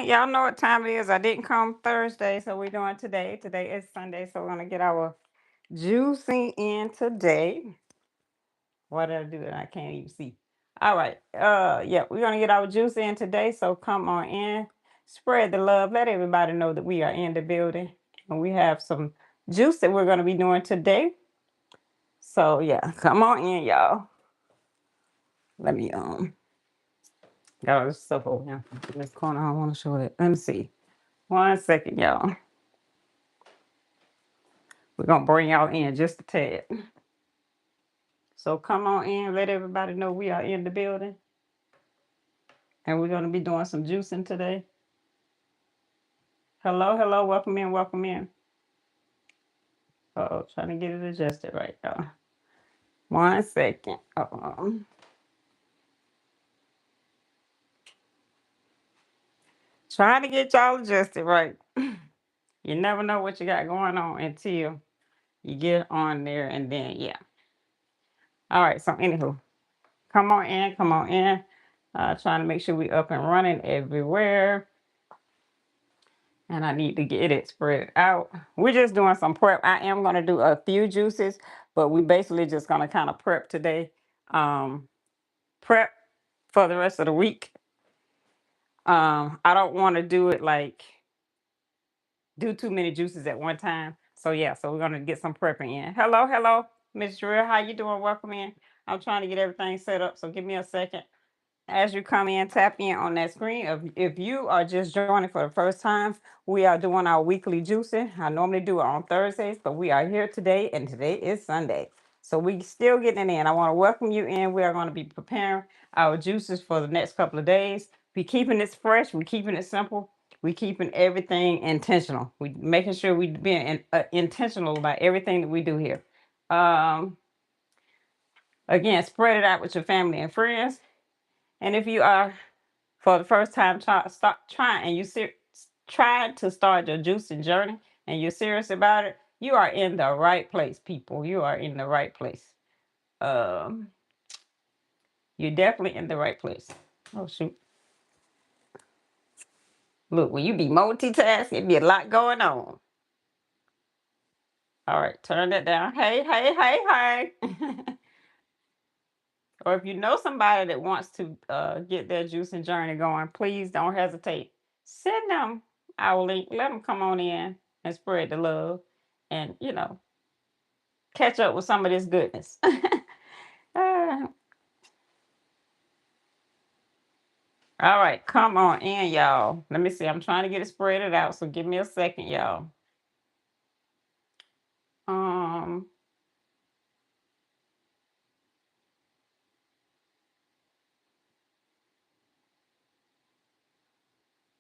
Y'all know what time it is. I didn't come Thursday, so we're doing today. Today is Sunday, so we're gonna get our juicing in today. Why did I do that? I can't even see. All right. Yeah, we're gonna get our juice in today. So come on in, spread the love. Let everybody know that we are in the building, and we have some juice that we're gonna be doing today. So yeah, come on in, y'all. Let me got all this stuff over here in this corner. I want to show it. Let me see. 1 second, y'all. We're gonna bring y'all in just a tad. So come on in, let everybody know we are in the building. And we're gonna be doing some juicing today. Hello, hello, welcome in, welcome in. Uh-oh, trying to get it adjusted right now. 1 second. Trying to get y'all adjusted right. You never know what you got going on until you get on there, and then yeah. All right, so anywho, come on in, come on in. Trying to make sure we up and running everywhere. And I need to get it spread out. We're just doing some prep. I am going to do a few juices, but we basically just going to kind of prep today. Prep for the rest of the week. I don't want to do it like do too many juices at one time. So yeah, so we're going to get some prepping in. Hello, hello, Miss Drew. How you doing? Welcome in. I'm trying to get everything set up, so give me a second. As you come in, tap in on that screen. If you are just joining for the first time, we are doing our weekly juicing. I normally do it on Thursdays, but we are here today, and today is Sunday. So we still getting it in. I want to welcome you in. We are going to be preparing our juices for the next couple of days. We keeping it fresh. We keeping it simple. We keeping everything intentional. We making sure we being intentional about everything that we do here. Um, Again, spread it out with your family and friends. And if you are for the first time start trying and trying to start your juicing journey and you're serious about it, you are in the right place, people. You are in the right place. Um, you're definitely in the right place. Oh shoot. Look, when you be multitasking, it be a lot going on. All right, turn that down. Hey, hey, hey, hey. Or if you know somebody that wants to get their juicing journey going, please don't hesitate. Send them our link. Let them come on in and spread the love and, catch up with some of this goodness. Uh, all right, come on in, y'all. Let me see. I'm trying to get it spread out, so give me a second, y'all. Um,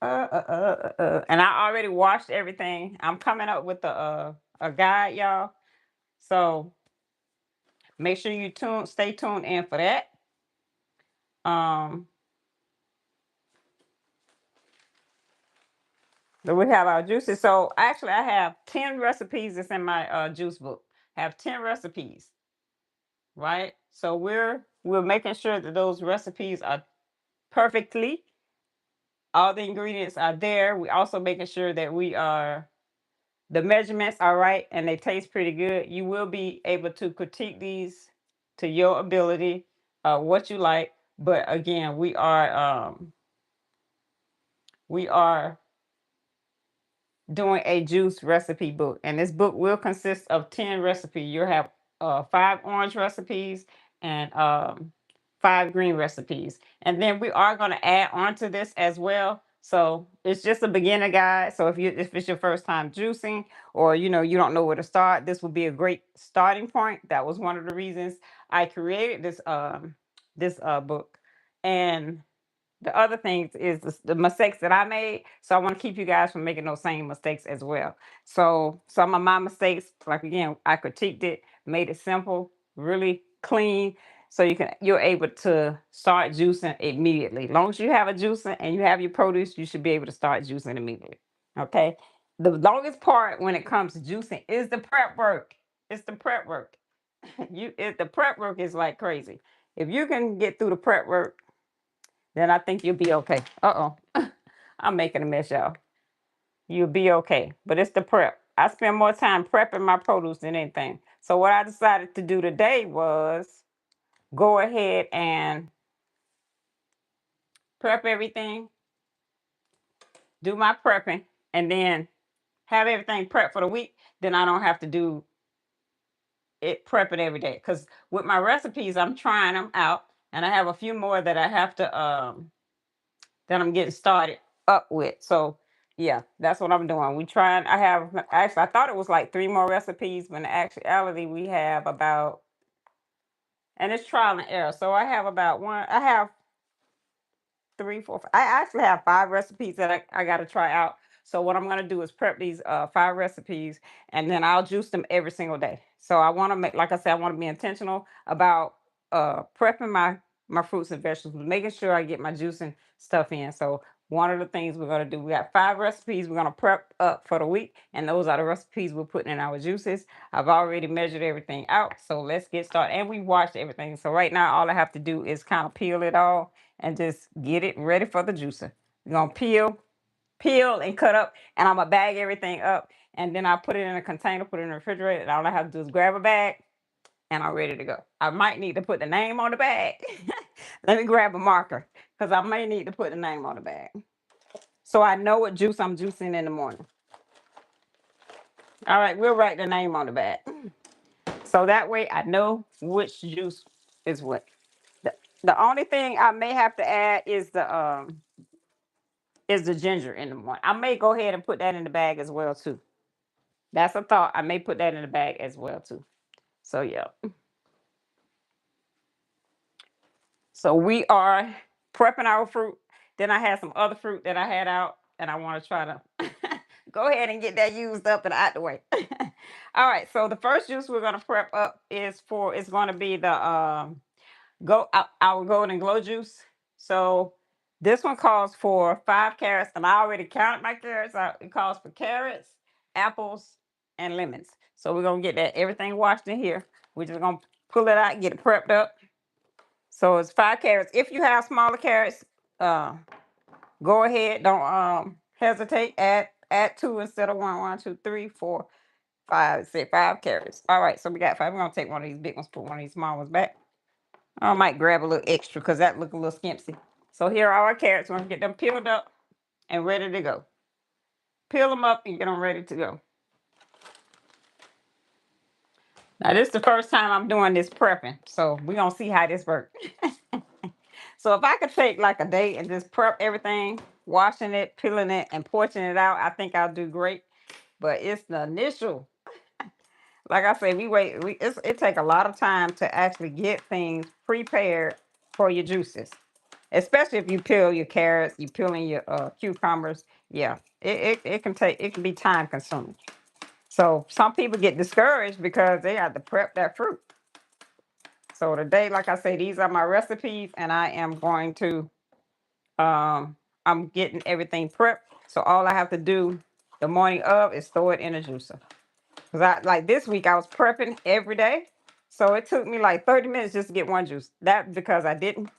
and I already washed everything. I'm coming up with a guide, y'all. So make sure you stay tuned in for that. Um, so we have our juices. So actually, I have 10 recipes that's in my juice book. I have 10 recipes, right? So we're making sure that those recipes are perfectly. All the ingredients are there. We also making sure that the measurements are right and they taste pretty good. You will be able to critique these to your ability, what you like. But again, we are doing a juice recipe book, and this book will consist of 10 recipes. You'll have 5 orange recipes and 5 green recipes, and then we are going to add on to this as well. So it's just a beginner guide. So if it's your first time juicing, or you don't know where to start, this will be a great starting point. That was one of the reasons I created this book. And the other things is the mistakes that I made. So I want to keep you guys from making those same mistakes as well. So some of my mistakes, like again, I critiqued it, made it simple, really clean. So you're able to start juicing immediately. As long as you have a juicer and you have your produce, you should be able to start juicing immediately. Okay. The longest part when it comes to juicing is the prep work. It's the prep work. The prep work is like crazy. If you can get through the prep work, then I think you'll be okay. Uh-oh. I'm making a mess, y'all. You'll be okay. But it's the prep. I spend more time prepping my produce than anything. So what I decided to do today was go ahead and prep everything, do my prepping, and then have everything prepped for the week. Then I don't have to do it prepping every day. Because with my recipes, I'm trying them out, and I have a few more that I have to that I'm getting started up with. So yeah, that's what I'm doing. We trying. I have actually. I thought it was like 3 more recipes, but in actuality, we have about, and it's trial and error. So I have about one. I have three, four. I actually have 5 recipes that I got to try out. So what I'm gonna do is prep these 5 recipes, and then I'll juice them every single day. So I want to make, like I said, I want to be intentional about prepping my fruits and vegetables, making sure I get my juicing stuff in. So one of the things we're gonna do, we got 5 recipes we're gonna prep up for the week, and those are the recipes we're putting in our juices. I've already measured everything out, so let's get started. And we washed everything. So right now, all I have to do is kind of peel it all and just get it ready for the juicer. We're gonna peel and cut up, and I'm gonna bag everything up, and then I put it in a container, put it in the refrigerator, and all I have to do is grab a bag, and I'm ready to go. I might need to put the name on the bag. Let me grab a marker, because I may need to put the name on the bag, so I know what juice I'm juicing in the morning. All right, we'll write the name on the bag, so that way I know which juice is what. The only thing I may have to add is the ginger in the morning. I may go ahead and put that in the bag as well too. That's a thought. I may put that in the bag as well too. So yeah. So we are prepping our fruit. Then I had some other fruit that I had out, and I want to try to go ahead and get that used up and out the way. All right. So the first juice we're gonna prep up is going to be the our golden glow juice. So this one calls for 5 carrots, and I already counted my carrots out. It calls for carrots, apples, and lemons. So we're gonna get that everything washed in here. We're just gonna pull it out and get it prepped up. So it's 5 carrots. If you have smaller carrots, uh, go ahead. Don't hesitate. Add 2 instead of 1. 1, 2, 3, 4, 5. Say 5 carrots. All right. So we got 5. We're gonna take one of these big ones, put one of these small ones back. I might grab a little extra because that look a little skimpy. So here are our carrots. We're gonna get them peeled up and ready to go. Peel them up and get them ready to go. Now this is the first time I'm doing this prepping, so we're gonna see how this works. So if I could take like a day and just prep everything, washing it, peeling it, and portioning it out, I think I'll do great. But it's the initial, like I say, it take a lot of time to actually get things prepared for your juices, especially if you peel your carrots, you peeling your cucumbers. Yeah, it can be time consuming. So some people get discouraged because they have to prep that fruit. So today, like I say, these are my recipes, and I am going to I'm getting everything prepped. So all I have to do the morning of is throw it in a juicer. Cause I like this week I was prepping every day. So it took me like 30 minutes just to get one juice. That because I didn't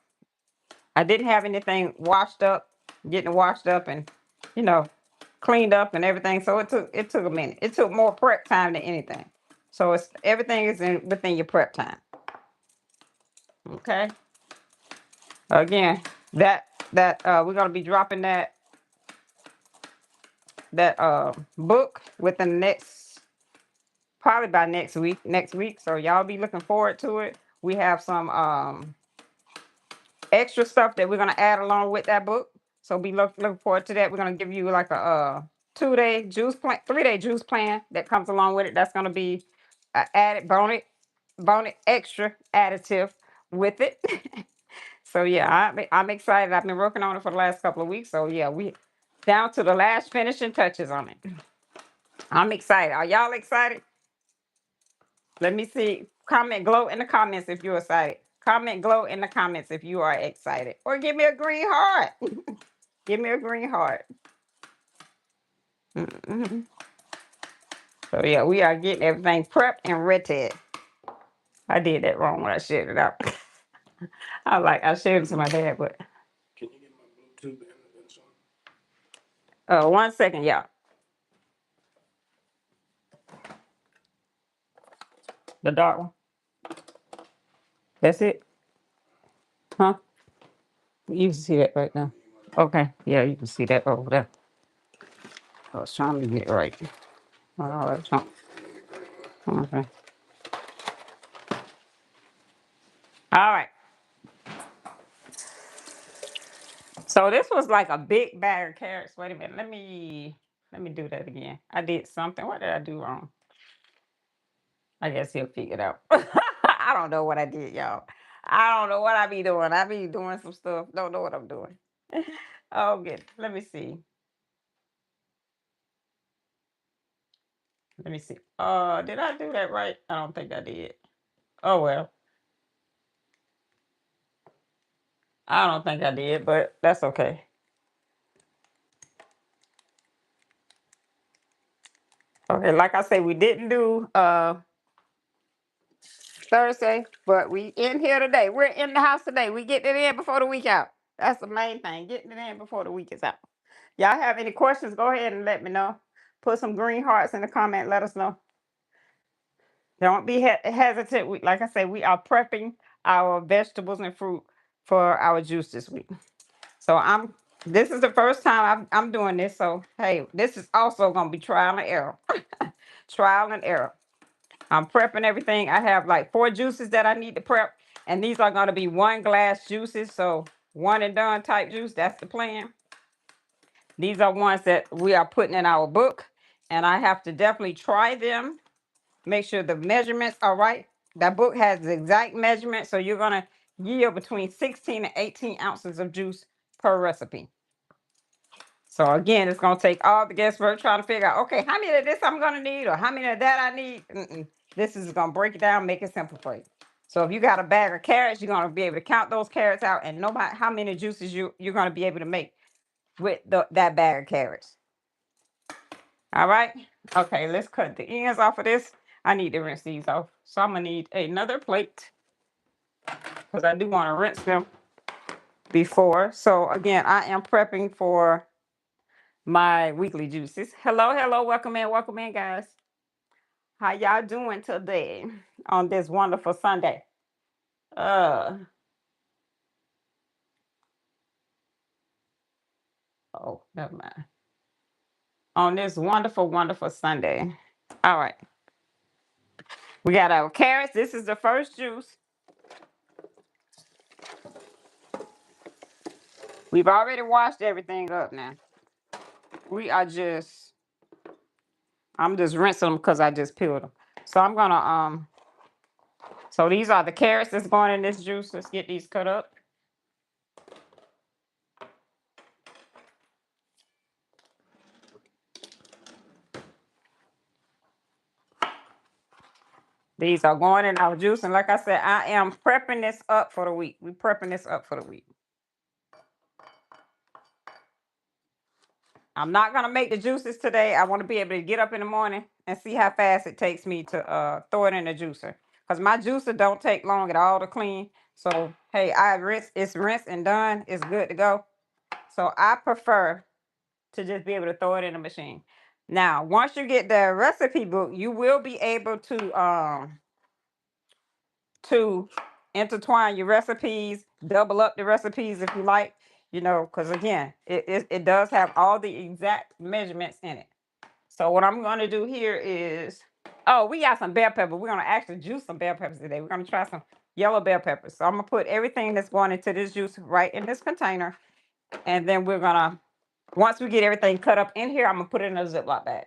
have anything washed up, getting washed up and you know, cleaned up and everything. So it took a minute. It took more prep time than anything. So it's everything is within your prep time. Okay. Again, that we're gonna be dropping that book within the next probably by next week. So y'all be looking forward to it. We have some extra stuff that we're gonna add along with that book. So be looking forward to that. We're gonna give you like a 2-day juice plan, 3-day juice plan that comes along with it. That's gonna be added bonus extra additive with it. So yeah, I'm excited. I've been working on it for the last couple of weeks. So yeah, we down to the last finishing touches on it. I'm excited. Are y'all excited? Let me see. Comment glow in the comments if you're excited. Comment glow in the comments if you are excited. Or give me a green heart. Give me a green heart. Mhm. So yeah, we are getting everything prepped and ready. I did that wrong when I shared it out. I shared it to my dad, but Can you get my Bluetooth and this one? 1 second, y'all. The dark one. That's it? Huh? You can see that right now. Okay. Yeah, you can see that over there. I was trying to get it right. Oh, that's not. Okay. All right. So this was like a big bag of carrots. Wait a minute. Let me do that again. I did something. What did I do wrong? I guess he'll figure it out. I don't know what I did, y'all. I don't know what I be doing. I be doing some stuff. Don't know what I'm doing. Oh, good. Let me see. Let me see. Did I do that right? I don't think I did. Oh well. I don't think I did, but that's okay. Okay, like I say, we didn't do Thursday, but we in here today. We're in the house today. We getting it in before the week out. That's the main thing. Getting it in before the week is out. Y'all have any questions? Go ahead and let me know. Put some green hearts in the comment. Let us know. Don't be hesitant. Like I said, we are prepping our vegetables and fruit for our juice this week. So This is the first time I'm doing this. So hey, this is also gonna be trial and error. Trial and error. I'm prepping everything. I have like 4 juices that I need to prep, and these are gonna be 1 glass juices. So one and done type juice. That's the plan. These are ones that we are putting in our book, and I have to definitely try them. Make sure the measurements are right. That book has the exact measurement, so you're gonna yield between 16 and 18 ounces of juice per recipe. So again, it's gonna take all the guesswork trying to figure out, okay, how many of this I'm gonna need, or how many of that I need. This is gonna break it down, make it simple for you. So if you got a bag of carrots, you're gonna be able to count those carrots out, and no matter how many juices you're gonna be able to make with that bag of carrots. All right. Okay, let's cut the ends off of this. I need to rinse these off. So I'm gonna need another plate because I do want to rinse them before. So again, I am prepping for my weekly juices. Hello, hello, welcome in, guys. How y'all doing today on this wonderful Sunday? Uh oh, never mind. On this wonderful, wonderful Sunday. All right. We got our carrots. This is the first juice. We've already washed everything up now. We are just I'm just rinsing them because I just peeled them. So I'm gonna so these are the carrots that's going in this juice. Let's get these cut up. These are going in our juice. And like I said, I am prepping this up for the week. We're prepping this up for the week. I'm not gonna make the juices today. I want to be able to get up in the morning and see how fast it takes me to throw it in the juicer. Because my juicer don't take long at all to clean. So hey, it's rinsed and done. It's good to go. So I prefer to just be able to throw it in the machine. Now, once you get the recipe book, you will be able to intertwine your recipes, double up the recipes if you like, because again, it does have all the exact measurements in it. So what I'm going to do here is, oh, we got some bell pepper. We're going to actually juice some bell peppers today. We're going to try some yellow bell peppers. So I'm going to put everything that's going into this juice right in this container. And then we're going to, once we get everything cut up in here, I'm going to put it in a Ziploc bag.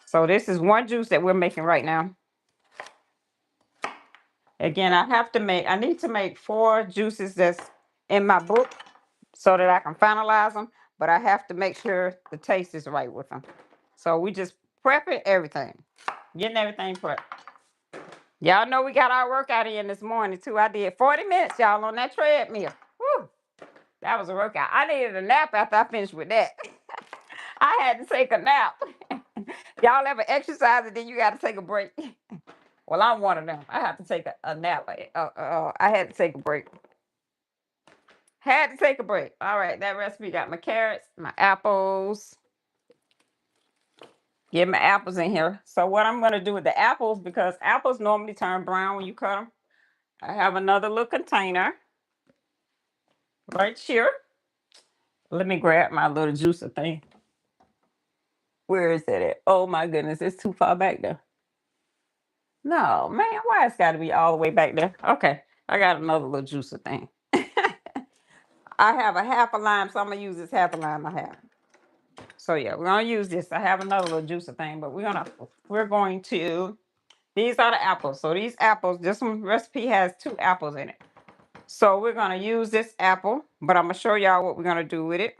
So this is one juice that we're making right now. Again, I need to make 4 juices that's in my book so that I can finalize them, but I have to make sure the taste is right with them. So we just prepping everything, getting everything prepped. Y'all know we got our workout in this morning too. I did 40 minutes, y'all, on that treadmill. Woo, that was a workout. I needed a nap after I finished with that. I had to take a nap. Y'all ever exercise and then you got to take a break? Well, I'm one of them. I have to take a nap. I had to take a break. Had to take a break. All right, that recipe got my carrots, my apples. Get my apples in here. So what I'm gonna do with the apples, because apples normally turn brown when you cut them, I have another little container right here. Let me grab my little juicer thing. Where is it at? Oh my goodness, it's too far back there. No, man, why it's got to be all the way back there? Okay, I got another little juicer thing. I have a half a lime, so I'm gonna use this half a lime I have. So yeah, we're gonna use this. I have another little juicer thing, but we're going to. These are the apples. So these apples, this one recipe has 2 apples in it. So we're gonna use this apple, but I'm gonna show y'all what we're gonna do with it.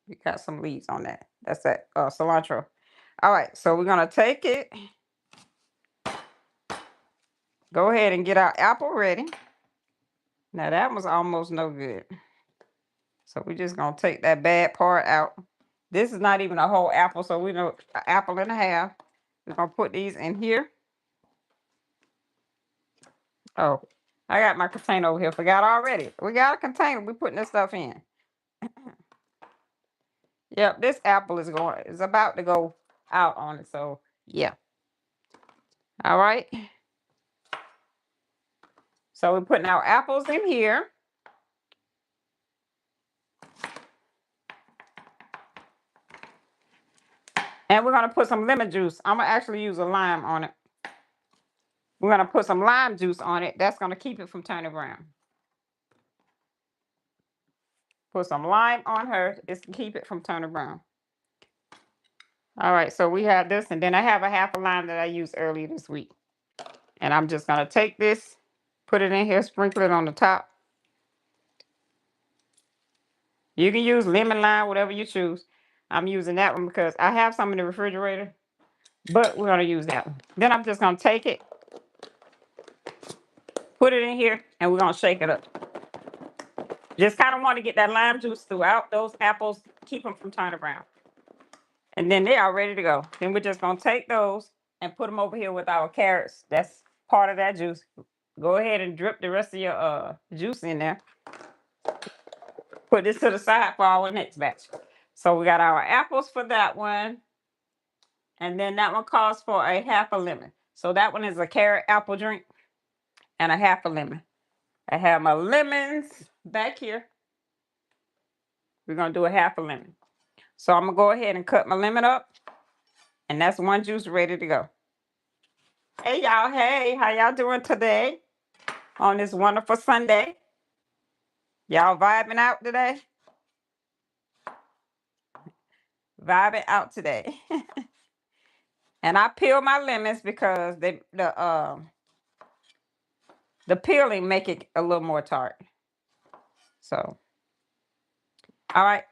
We got some leaves on that. That's that cilantro. All right, so we're gonna take it. Go ahead and get our apple ready. Now that was almost no good. So we're just gonna take that bad part out. This is not even a whole apple, so we know an apple and a half. We're gonna put these in here. Oh, I got my container over here. Forgot already. We got a container. We're putting this stuff in. Yep, this apple is about to go out on it. So yeah. All right. So we're putting our apples in here. And we're gonna put some lemon juice. I'm gonna actually use a lime on it. We're gonna put some lime juice on it. That's gonna keep it from turning brown. Put some lime on her. It's to keep it from turning brown. All right, so we have this, and then I have a half a lime that I used earlier this week. And I'm just gonna take this, put it in here, sprinkle it on the top. You can use lemon lime, whatever you choose. I'm using that one because I have some in the refrigerator, but we're gonna use that one. Then I'm just gonna take it, put it in here, and we're gonna shake it up. Just kind of want to get that lime juice throughout those apples, keep them from turning brown. And then they are ready to go. Then we're just gonna take those and put them over here with our carrots. That's part of that juice. Go ahead and drip the rest of your juice in there. Put this to the side for our next batch. So we got our apples for that one. And then that one calls for a half a lemon. So that one is a carrot apple drink and a half a lemon. I have my lemons back here. We're gonna do a half a lemon. So I'm gonna go ahead and cut my lemon up. And that's one juice ready to go. Hey y'all, hey, how y'all doing today on this wonderful Sunday? Y'all vibing out today? Vibing out today. And I peel my lemons because the peeling make it a little more tart. So, all right.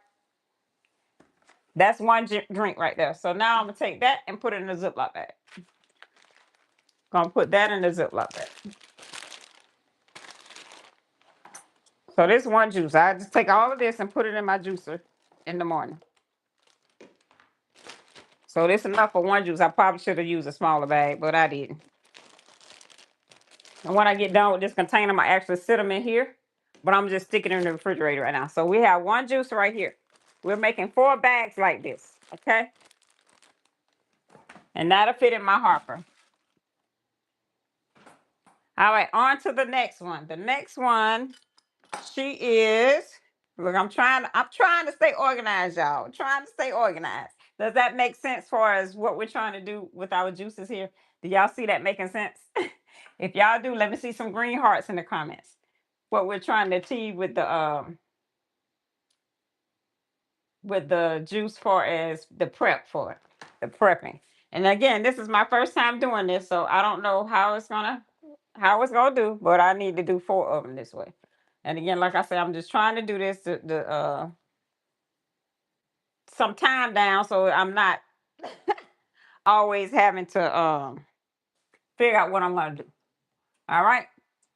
That's one drink right there. So now I'm gonna take that and put it in a Ziploc bag. Gonna put that in the Ziploc bag. So this one juice, I just take all of this and put it in my juicer in the morning. So this is enough for one juice. I probably should have used a smaller bag, but I didn't. And when I get done with this container, I'm gonna actually sit them in here, but I'm just sticking it in the refrigerator right now. So we have one juice right here. We're making 4 bags like this, okay? And that'll fit in my Harper. All right, on to the next one. The next one, she is, look, I'm trying to stay organized, y'all. Trying to stay organized. Does that make sense far as what we're trying to do with our juices here? Do y'all see that making sense? If y'all do, let me see some green hearts in the comments. What we're trying to achieve with the juice for as the prep for it, the prepping. And again, this is my first time doing this, so I don't know how it's gonna do, but I need to do 4 of them this way. And again, like I said, I'm just trying to do this to some time down, so I'm not always having to figure out what I'm gonna do. All right.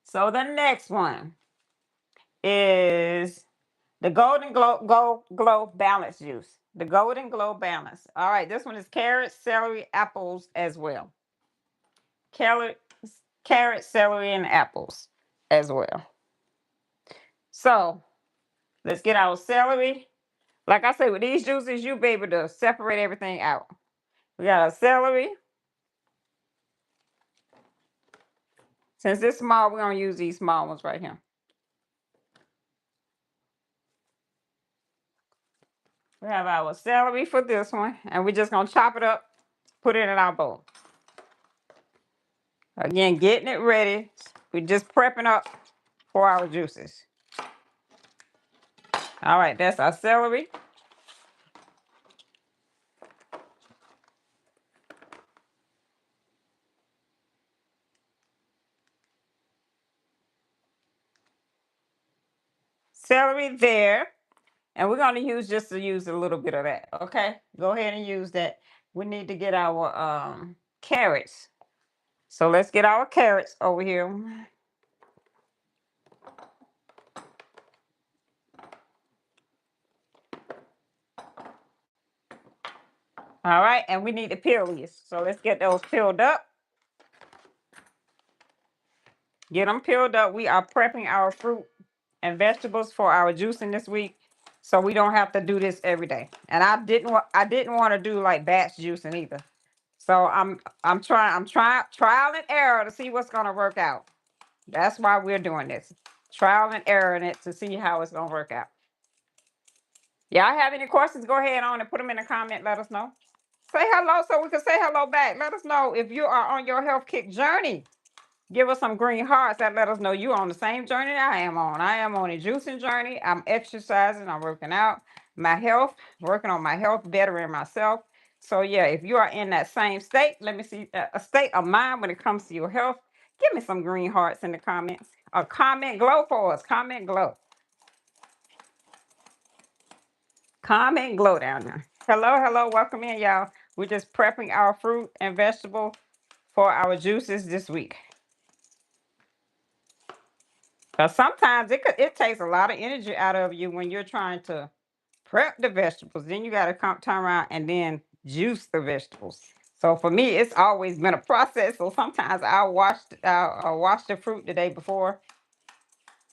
So the next one is the Golden Glow Balance juice. The Golden Glow Balance. All right, this one is carrot, celery, apples as well. Carrot, celery, and apples as well. So let's get our celery. Like I said, with these juices, you'll be able to separate everything out. We got our celery. Since it's small, we're gonna use these small ones right here. We have our celery for this one, and we're just gonna chop it up, put it in our bowl. Again, getting it ready. We're just prepping up for our juices. All right, that's our celery. Celery there. And we're gonna use a little bit of that. Okay. Go ahead and use that. We need to get our carrots. So let's get our carrots over here. All right, and we need to peel these. So let's get those peeled up. Get them peeled up. We are prepping our fruit and vegetables for our juicing this week, so we don't have to do this every day. And I didn't want to do like batch juicing either. So I'm trying trial and error to see what's gonna work out. That's why we're doing this. Trial and error in it to see how it's gonna work out. Y'all have any questions? Go ahead on and put them in the comment. Let us know. Say hello so we can say hello back. Let us know if you are on your health kick journey. Give us some green hearts that let us know you're on the same journey I am on. I am on a juicing journey. I'm exercising. I'm working out. My health, working on my health, bettering myself. So yeah, if you are in that same state, let me see a state of mind when it comes to your health. Give me some green hearts in the comments. Or comment glow for us. Comment glow. Comment glow down there. Hello, hello. Welcome in, y'all. We're just prepping our fruit and vegetable for our juices this week. Because sometimes it takes a lot of energy out of you when you're trying to prep the vegetables. Then you got to turn around and then juice the vegetables. So for me, it's always been a process. So sometimes I'll wash the fruit the day before,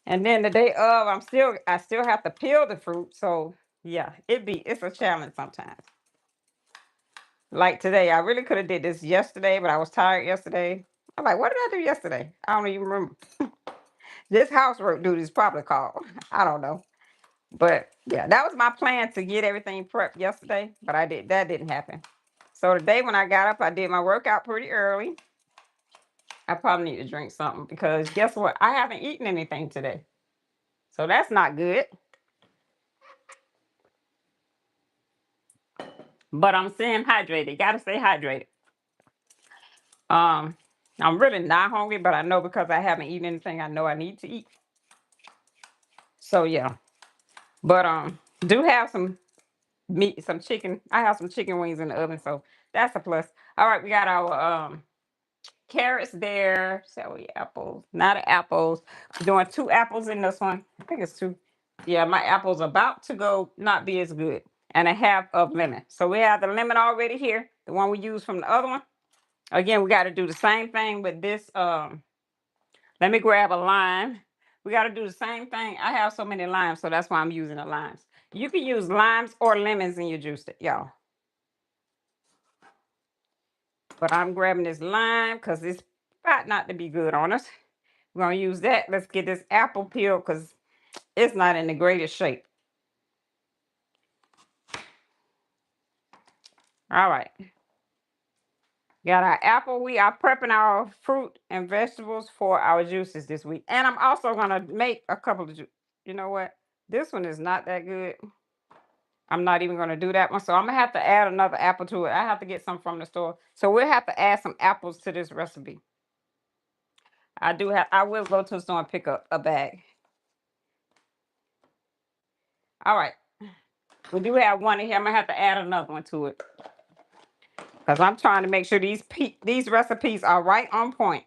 and then the day of I still have to peel the fruit. So yeah, it's a challenge sometimes. Like today, I really could have did this yesterday, but I was tired yesterday. I'm like, what did I do yesterday? I don't even remember. This housework duty is probably called. I don't know. But yeah, that was my plan to get everything prepped yesterday, but that didn't happen. So today when I got up, I did my workout pretty early. I probably need to drink something because guess what? I haven't eaten anything today. So that's not good. But I'm staying hydrated. Gotta stay hydrated. Um, I'm really not hungry, but I know because I haven't eaten anything, I know I need to eat. So yeah. But do have some meat, some chicken. I have some chicken wings in the oven, so that's a plus. All right, we got our carrots there, celery, apples, not apples. We're doing 2 apples in this one. I think it's 2. Yeah, my apple's about to go not be as good. And a half of lemon. So we have the lemon already here, the one we used from the other one. Again, we got to do the same thing with this. Let me grab a lime. We got to do the same thing. I have so many limes, so that's why I'm using the limes. You can use limes or lemons in your juice, y'all. But I'm grabbing this lime because it's about not to be good on us. We're going to use that. Let's get this apple peeled because it's not in the greatest shape. All right. Got our apple. We are prepping our fruit and vegetables for our juices this week. And I'm also going to make a couple of You know what? This one is not that good. I'm not even going to do that one. So I'm going to have to add another apple to it. I have to get some from the store. So we'll have to add some apples to this recipe. I will go to the store and pick up a bag. All right. We do have one in here. I'm going to have to add another one to it. Because I'm trying to make sure these recipes are right on point.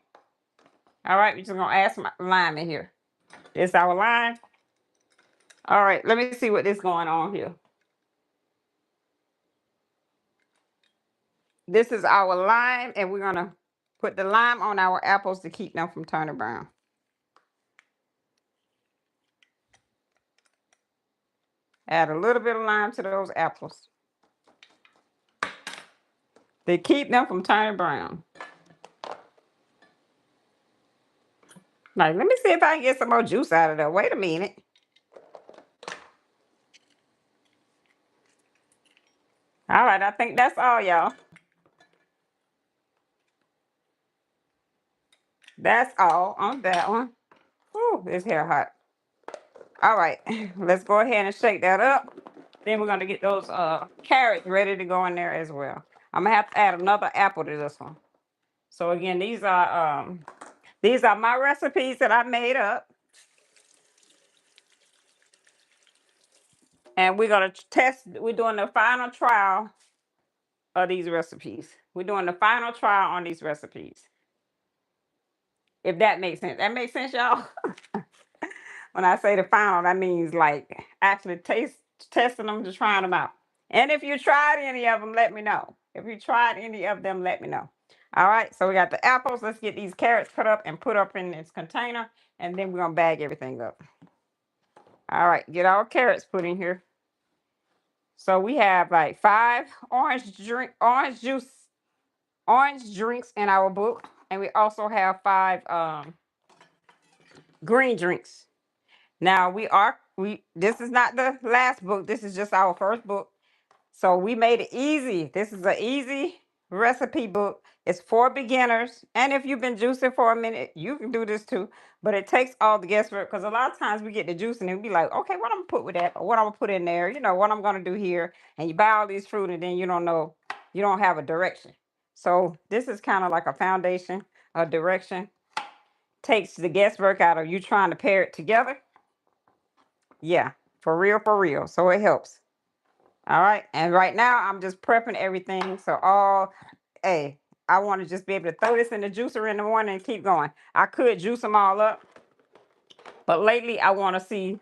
All right. We're just going to add some lime in here. This our lime. All right. Let me see what is going on here. This is our lime. And we're going to put the lime on our apples to keep them from turning brown. Add a little bit of lime to those apples. They keep them from turning brown. Like, let me see if I can get some more juice out of there. Wait a minute. All right, I think that's all, y'all. That's all on that one. Whew, this hair hot. All right, let's go ahead and shake that up. Then we're gonna get those carrots ready to go in there as well. I'm gonna have to add another apple to this one. So again, these are my recipes that I made up. And we're gonna test, we're doing the final trial of these recipes. We're doing the final trial on these recipes. If that makes sense. That makes sense, y'all? When I say the final, that means like actually testing them, just trying them out. And if you tried any of them, let me know. If you tried any of them, let me know. All right, so we got the apples. Let's get these carrots cut up and put up in this container, and then we're gonna bag everything up. All right, get our carrots put in here. So we have like 5 orange drinks in our book, and we also have 5 green drinks. Now we this is not the last book. This is just our first book. So we made it easy. This is an easy recipe book. It's for beginners. And if you've been juicing for a minute, you can do this too. But it takes all the guesswork, because a lot of times we get the juice and we be like, okay, what I'm gonna put with that? Or what I'm gonna put in there? You know, what I'm gonna do here. And you buy all these fruit and then you don't know, you don't have a direction. So this is kind of like a foundation, a direction. Takes the guesswork out of you trying to pair it together. Yeah, for real, for real. So it helps. All right. And right now I'm just prepping everything. So hey, I want to just be able to throw this in the juicer in the morning and keep going. I could juice them all up, but lately I want to see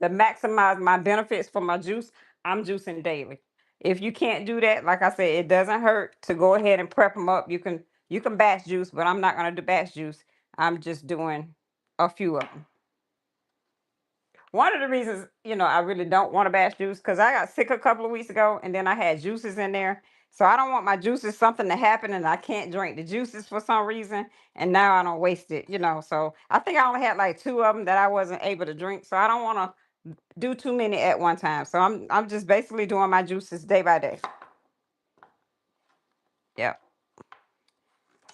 to maximize my benefits for my juice. I'm juicing daily. If you can't do that, like I said, it doesn't hurt to go ahead and prep them up. You can batch juice, but I'm not gonna do batch juice. I'm just doing a few of them. One of the reasons, I really don't want to batch juice, because I got sick a couple of weeks ago and then I had juices in there. So I don't want my juices something to happen and I can't drink the juices for some reason. And now I don't waste it. So I think I only had like 2 of them that I wasn't able to drink. So I don't want to do too many at one time. So I'm just basically doing my juices day by day. Yeah.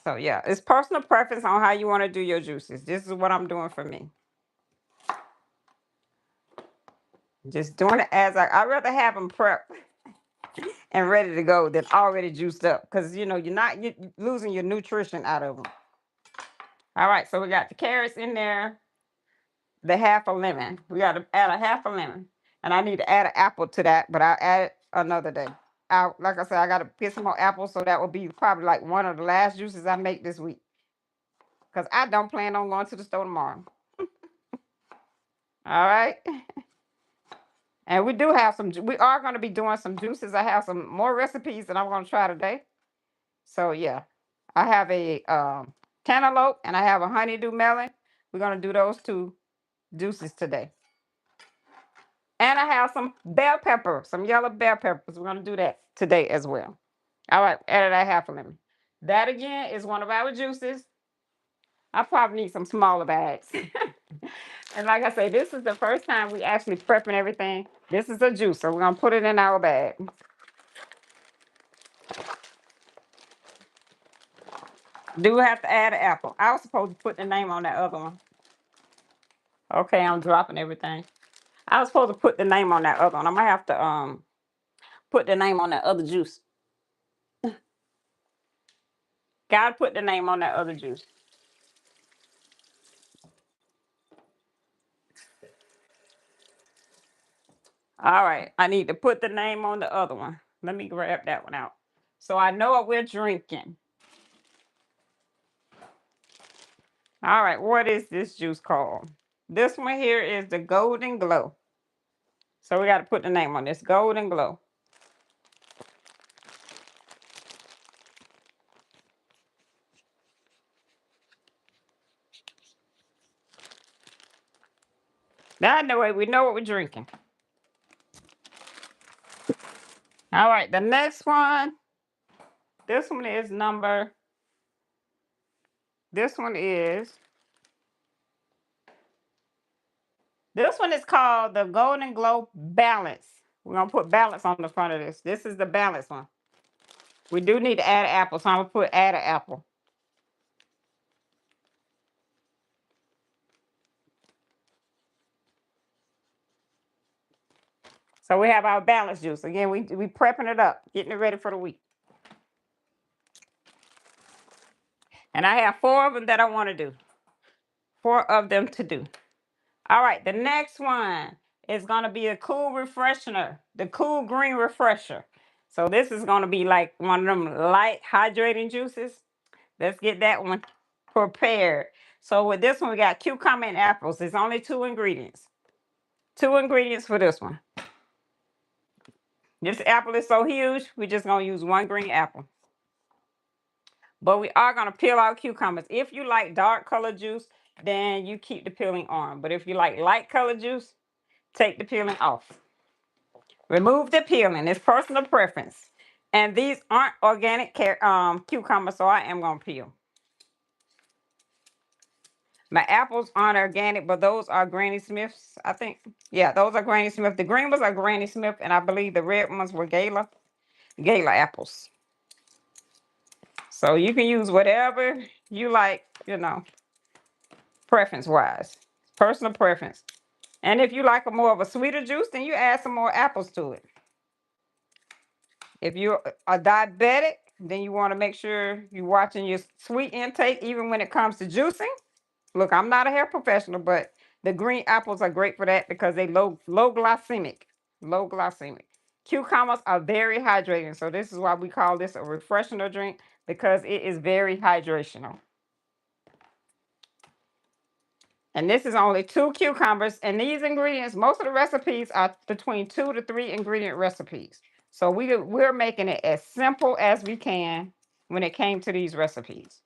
So yeah, it's personal preference on how you want to do your juices. This is what I'm doing for me. Just doing it as I'd rather have them prep and ready to go than already juiced up, because you're losing your nutrition out of them. All right, so we got the carrots in there, the half a lemon. We got to add a half a lemon, and I need to add an apple to that, but I'll add it another day. Like I said, I got to get some more apples, so that will be probably like one of the last juices I make this week, because I don't plan on going to the store tomorrow. All right. And we are going to be doing some juices. I have some more recipes that I'm going to try today. So yeah, I have a cantaloupe and I have a honeydew melon. We're gonna do those 2 juices today. And I have some bell pepper, some yellow bell peppers. We're gonna do that today as well. All right, added that half a lemon. That again is one of our juices. I probably need some smaller bags. And like I say, this is the first time we actually prepping everything. This is a juice, so we're gonna put it in our bag. Do have to add an apple. I was supposed to put the name on that other one. Okay, I'm dropping everything. I was supposed to put the name on that other one. I'm gonna have to put the name on that other juice. Gotta put the name on that other juice. All right, I need to put the name on the other one. Let me grab that one out, so I know what we're drinking. All right, what is this juice called? This one here is the Golden Glow. So we got to put the name on this, Golden Glow. That way we know what we're drinking. All right, the next one. This one is number. This one is. This one is called the Golden Glow Balance. We're gonna put balance on the front of this. This is the balance one. We do need to add an apple, so I'm gonna put add an apple. So we have our balance juice. Again, we prepping it up, getting it ready for the week. And I have 4 of them that I want to do. 4 of them to do. All right, the next one is gonna be a cool refresher, the cool green refresher. So this is gonna be like one of them light hydrating juices. Let's get that one prepared. So with this one, we got cucumber and apples. There's only 2 ingredients. 2 ingredients for this one. This apple is so huge, we're just gonna use 1 green apple. But we are gonna peel out cucumbers. If you like dark color juice, then you keep the peeling on. But if you like light color juice, take the peeling off. Remove the peeling. It's personal preference. And these aren't organic cucumbers, so I am gonna peel. My apples aren't organic, but those are Granny Smith's, I think. Yeah, those are Granny Smith. The green ones are Granny Smith, and I believe the red ones were Gala apples. So you can use whatever you like, preference-wise. Personal preference. And if you like a more of a sweeter juice, then you add some more apples to it. If you're a diabetic, then you want to make sure you're watching your sweet intake, even when it comes to juicing. Look, I'm not a hair professional, but the green apples are great for that because they low glycemic. Low glycemic. Cucumbers are very hydrating, so this is why we call this a refreshing drink, because it is very hydrational. And this is only 2 cucumbers, and these ingredients, most of the recipes are between 2 to 3 ingredient recipes. So we're making it as simple as we can when it came to these recipes.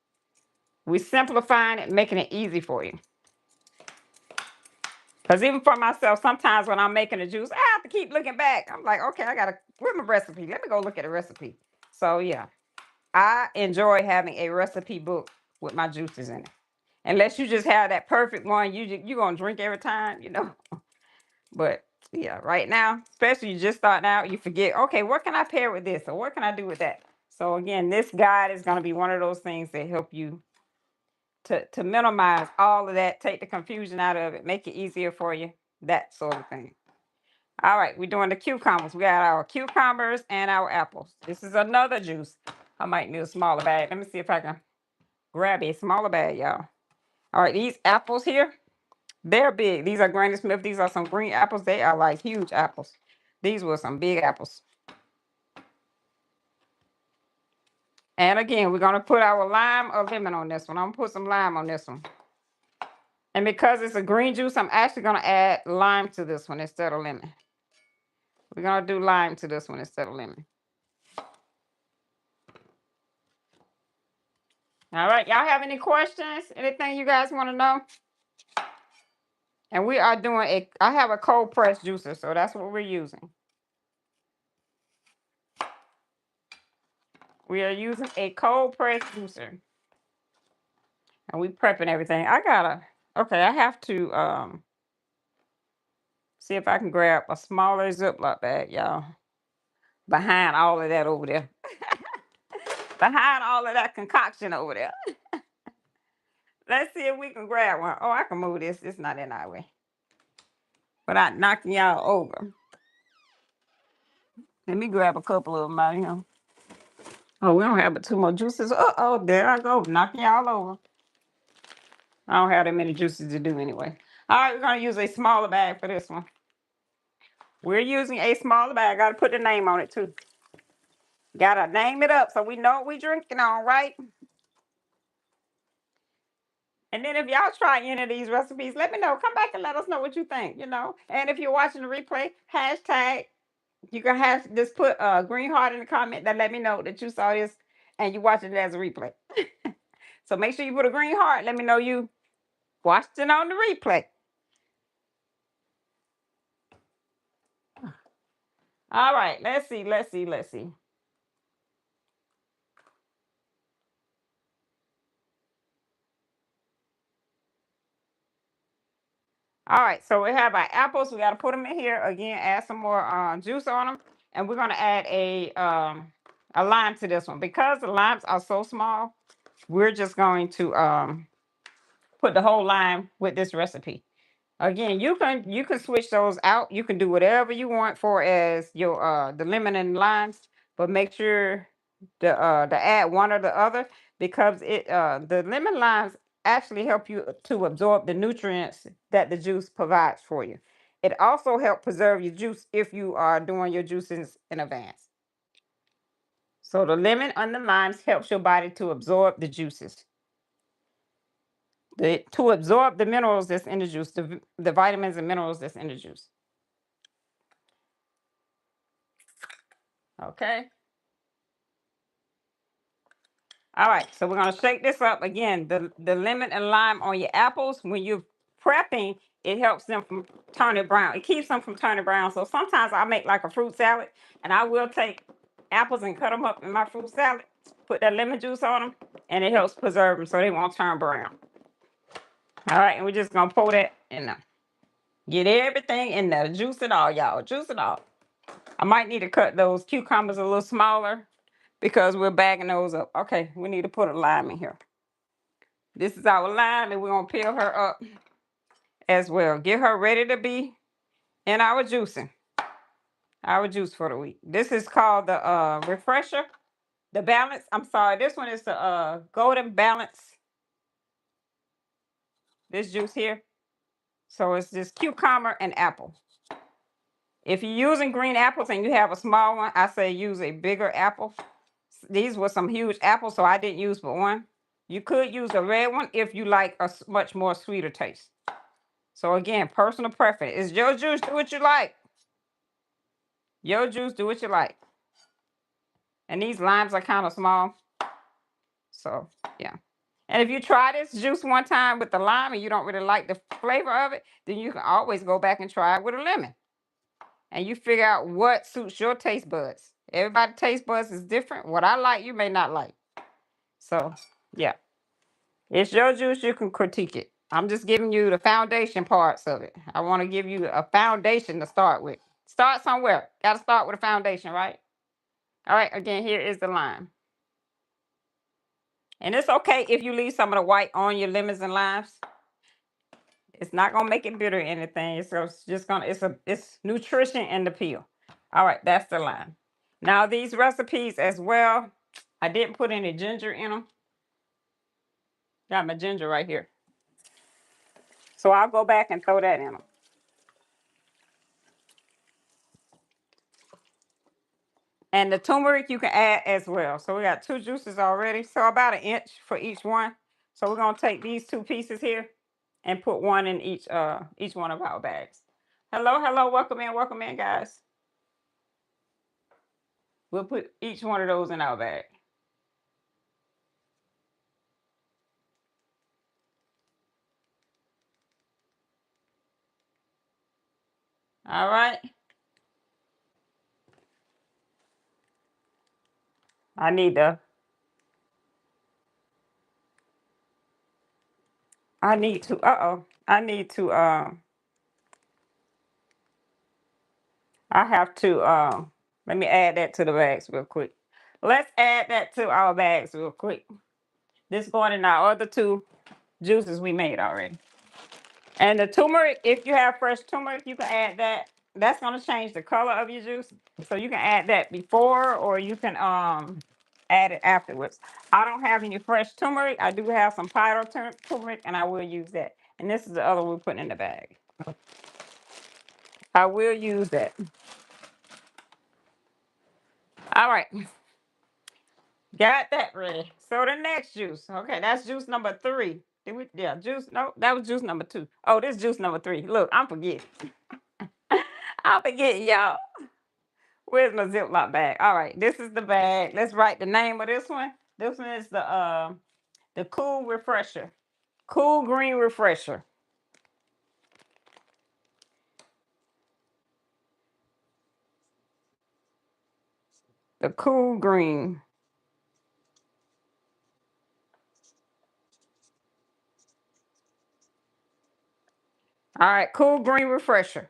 We're simplifying it, making it easy for you. Because even for myself, sometimes when I'm making a juice, I have to keep looking back. I'm like, okay, where's my recipe? Let me go look at the recipe. So yeah, I enjoy having a recipe book with my juices in it. Unless you just have that perfect one, you're going to drink every time, But yeah, right now, especially you just starting out, you forget, okay, what can I pair with this? Or what can I do with that? So again, this guide is going to be one of those things that help you to minimize all of that, take the confusion out of it, make it easier for you, that sort of thing. All right, we're doing the cucumbers. We got our cucumbers and our apples. This is another juice. I might need a smaller bag. Let me see if I can grab a smaller bag, y'all. All right, these apples here, they're big. These are Granny Smith. These are some green apples. They are like huge apples. These were some big apples. And again, we're going to put our lime or lemon on this one. I'm going to put some lime on this one. And because it's a green juice, I'm actually going to add lime to this one instead of lemon. We're going to do lime to this one instead of lemon. All right. Y'all have any questions? Anything you guys want to know? And we are doing I have a cold press juicer, so that's what we're using. We are using a cold press juicer. And we prepping everything. Okay, I have to see if I can grab a smaller Ziploc bag, y'all. Behind all of that over there. Behind all of that concoction over there. Let's see if we can grab one. Oh, I can move this. It's not in our way. Without knocking y'all over. Let me grab a couple of them out here. Oh, we don't have but 2 more juices. Uh-oh, there I go. Knocking y'all over. I don't have that many juices to do anyway. All right, we're going to use a smaller bag for this one. We're using a smaller bag. Got to put the name on it, too. Got to name it up so we know what we're drinking on, right? And then if y'all try any of these recipes, let me know. Come back and let us know what you think, And if you're watching the replay, hashtag, you can just put a green heart in the comment that let me know that you saw this and you watching it as a replay. So make sure you put a green heart. Let me know you watched it on the replay. All right, let's see, let's see, let's see. All right, so we have our apples. We got to put them in here again. Add some more juice on them, and we're gonna add a lime to this one because the limes are so small. We're just going to put the whole lime with this recipe. Again, you can switch those out. You can do whatever you want for as your the lemon and limes, but make sure to add one or the other because it the lemon limes actually help you to absorb the nutrients that the juice provides for you. It also helps preserve your juice if you are doing your juices in advance. So the lemon and the limes helps your body to absorb the juices. To absorb the minerals that's in the juice, the vitamins and minerals that's in the juice. Okay. All right. So we're gonna shake this up again. The lemon and lime on your apples when you're prepping, it helps them from turning brown. It keeps them from turning brown. So sometimes I make like a fruit salad, and I will take apples and cut them up in my fruit salad, put that lemon juice on them, and it helps preserve them so they won't turn brown. All right, and we're just gonna pour that in there. Get everything in there. Juice it all, y'all. Juice it all. I might need to cut those cucumbers a little smaller because we're bagging those up. Okay, we need to put a lime in here. This is our lime, and we're gonna peel her up as well. Get her ready to be in our juicing. Our juice for the week. This is called the refresher. The balance. I'm sorry, this one is the golden balance. This juice here. So it's just cucumber and apple. If you're using green apples and you have a small one, I say use a bigger apple. These were some huge apples, so I didn't use but one. You could use a red one if you like a much more sweeter taste. So again, personal preference. It's your juice. Do what you like. Your juice. Do what you like. And these limes are kind of small. So yeah. And if you try this juice one time with the lime and you don't really like the flavor of it, then you can always go back and try it with a lemon. And you figure out what suits your taste buds. Everybody's taste buds is different. What I like, you may not like. So yeah. It's your juice, you can critique it. I'm just giving you the foundation parts of it. I want to give you a foundation to start with. Start somewhere. Got to start with a foundation, right? All right, again, here is the lime. And it's okay if you leave some of the white on your lemons and limes. It's not gonna make it bitter or anything. It's just gonna it's nutrition in the peel. All right, that's the lime. Now these recipes as well, I didn't put any ginger in them. Got my ginger right here. So I'll go back and throw that in them. And the turmeric you can add as well. So we got two juices already. So about an inch for each one. So we're gonna take these two pieces here and put one in each one of our bags. Hello, hello, welcome in, guys. We'll put each one of those in our bag. All right. I need to I need to I need to I have to let me add that to the bags real quick. Let's add that to our bags real quick. This going in our other two juices we made already. And the turmeric, if you have fresh turmeric, you can add that. That's gonna change the color of your juice. So you can add that before or you can add it afterwards. I don't have any fresh turmeric. I do have some powdered turmeric and I will use that. And this is the other one we're putting in the bag. I will use that. All right. Got that ready. So the next juice. Okay, that's juice number 3. Did we juice? No, that was juice number 2. Oh, this is juice number 3. Look, I'm forgetting. I'm forgetting, y'all. Where's my Ziploc bag? All right, this is the bag. Let's write the name of this one. This one is the Cool Refresher. Cool Green Refresher. the Cool Green. All right, Cool Green Refresher.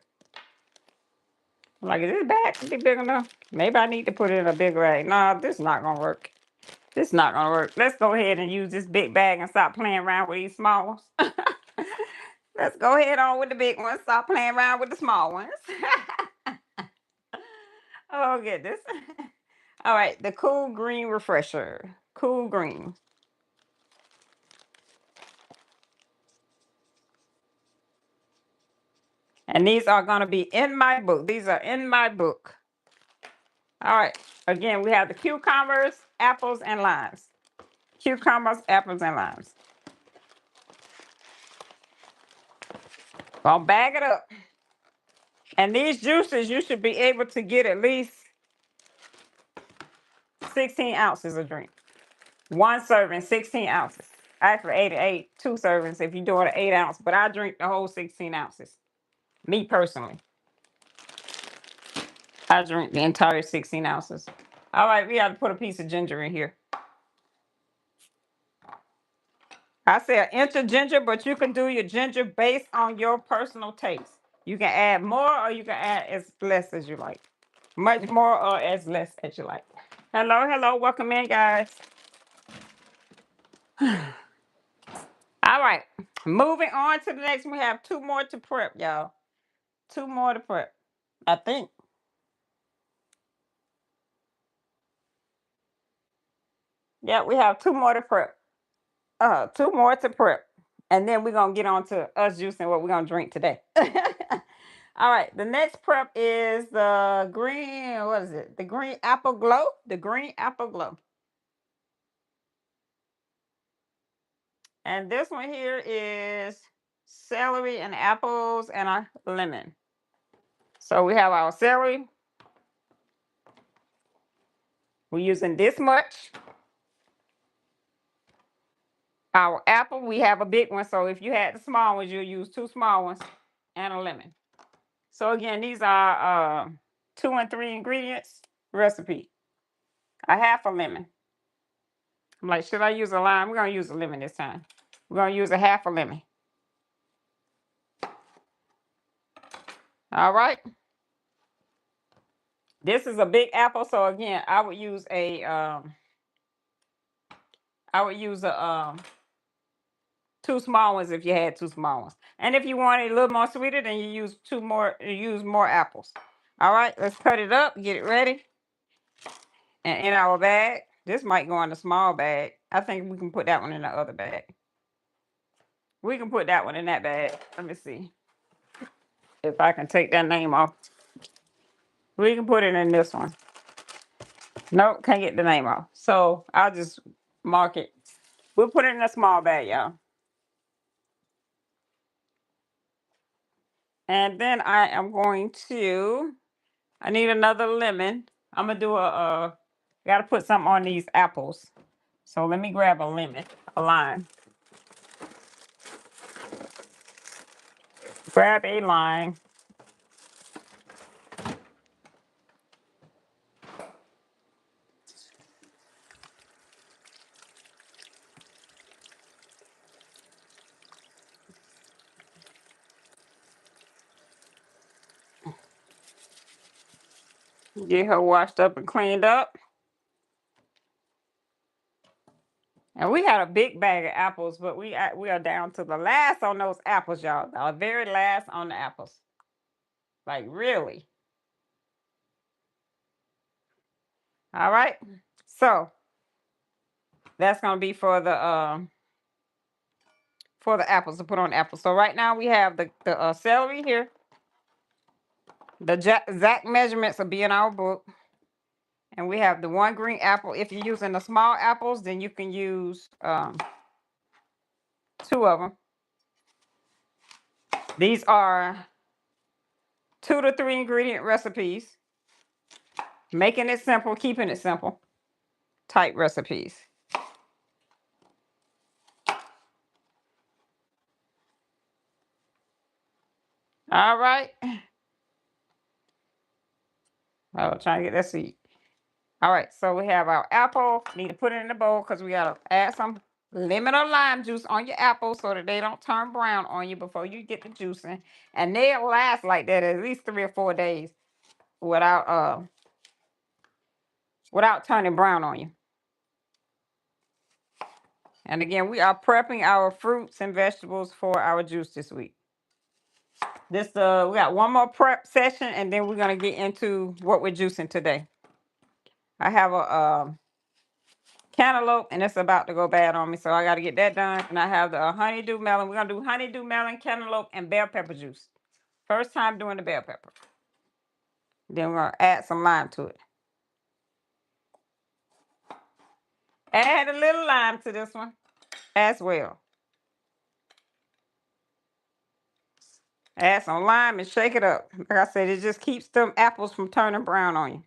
I'm like, is this bag be big enough? Maybe I need to put it in a big bag. No, this is not gonna work. This is not gonna work. Let's go ahead and use this big bag and stop playing around with these small ones. Let's go ahead on with the big ones. Stop playing around with the small ones. Oh goodness. All right, the Cool Green Refresher. Cool Green. And these are gonna be in my book. These are in my book. All right. Again, we have the cucumbers, apples, and limes. Cucumbers, apples, and limes. Gonna bag it up. And these juices, you should be able to get at least 16 ounces of drink. One serving, 16 ounces. Actually, 8, 2 servings if you're doing an 8 ounce, but I drink the whole 16 ounces. Me personally, I drink the entire 16 ounces. All right, we have to put a piece of ginger in here. I said an inch of ginger, but you can do your ginger based on your personal taste. You can add more or you can add as less as you like. Much more or as less as you like. Hello, hello, welcome in, guys. All right, moving on to the next. We have 2 more to prep, y'all. 2 more to prep, I think. Yeah, we have 2 more to prep. 2 more to prep. And then we're gonna get on to us juicing what we're gonna drink today. All right, the next prep is the green, what is it? The green apple glow. The green apple glow. And this one here is celery and apples and a lemon. So we have our celery. We're using this much. Our apple, we have a big one. So if you had the small ones, you'll use 2 small ones and a lemon. So again, these are 2 and 3 ingredients recipe. A half a lemon. I'm like, should I use a lime? We're gonna use a lemon this time. We're gonna use a half a lemon. All right. This is a big apple, so again, I would use a 2 small ones if you had 2 small ones. And if you want it a little more sweeter, then you use more apples. All right, let's cut it up, get it ready. And in our bag, this might go in a small bag. I think we can put that one in the other bag. We can put that one in that bag. Let me see if I can take that name off. We can put it in this one. Nope, can't get the name off. So I'll just mark it. We'll put it in a small bag, y'all. And then I am going to, I need another lemon. I'm gonna do gotta put something on these apples. So let me grab a lemon, a lime. Grab a lime. Get her washed up and cleaned up. And we had a big bag of apples, but we are down to the last on those apples, y'all. The very last on the apples. Like really. All right. So that's gonna be for the apples to put on the apples. So right now we have the celery here. The exact measurements will be in our book. And we have the 1 green apple. If you're using the small apples, then you can use 2 of them. These are 2 to 3 ingredient recipes. Making it simple, keeping it simple type recipes. All right. Oh, trying to get that seed. All right, so we have our apple. Need to put it in the bowl because we gotta add some lemon or lime juice on your apples so that they don't turn brown on you before you get the juice in. And they'll last like that at least 3 or 4 days without turning brown on you. And again, we are prepping our fruits and vegetables for our juice this week. We got one more prep session, and then we're gonna get into what we're juicing today. I have a cantaloupe, and it's about to go bad on me, so I got to get that done. And I have the honeydew melon. We're gonna do honeydew melon, cantaloupe, and bell pepper juice. First time doing the bell pepper. Then we're gonna add some lime to it. Add a little lime to this one as well. Add some lime and shake it up. Like I said, it just keeps them apples from turning brown on you.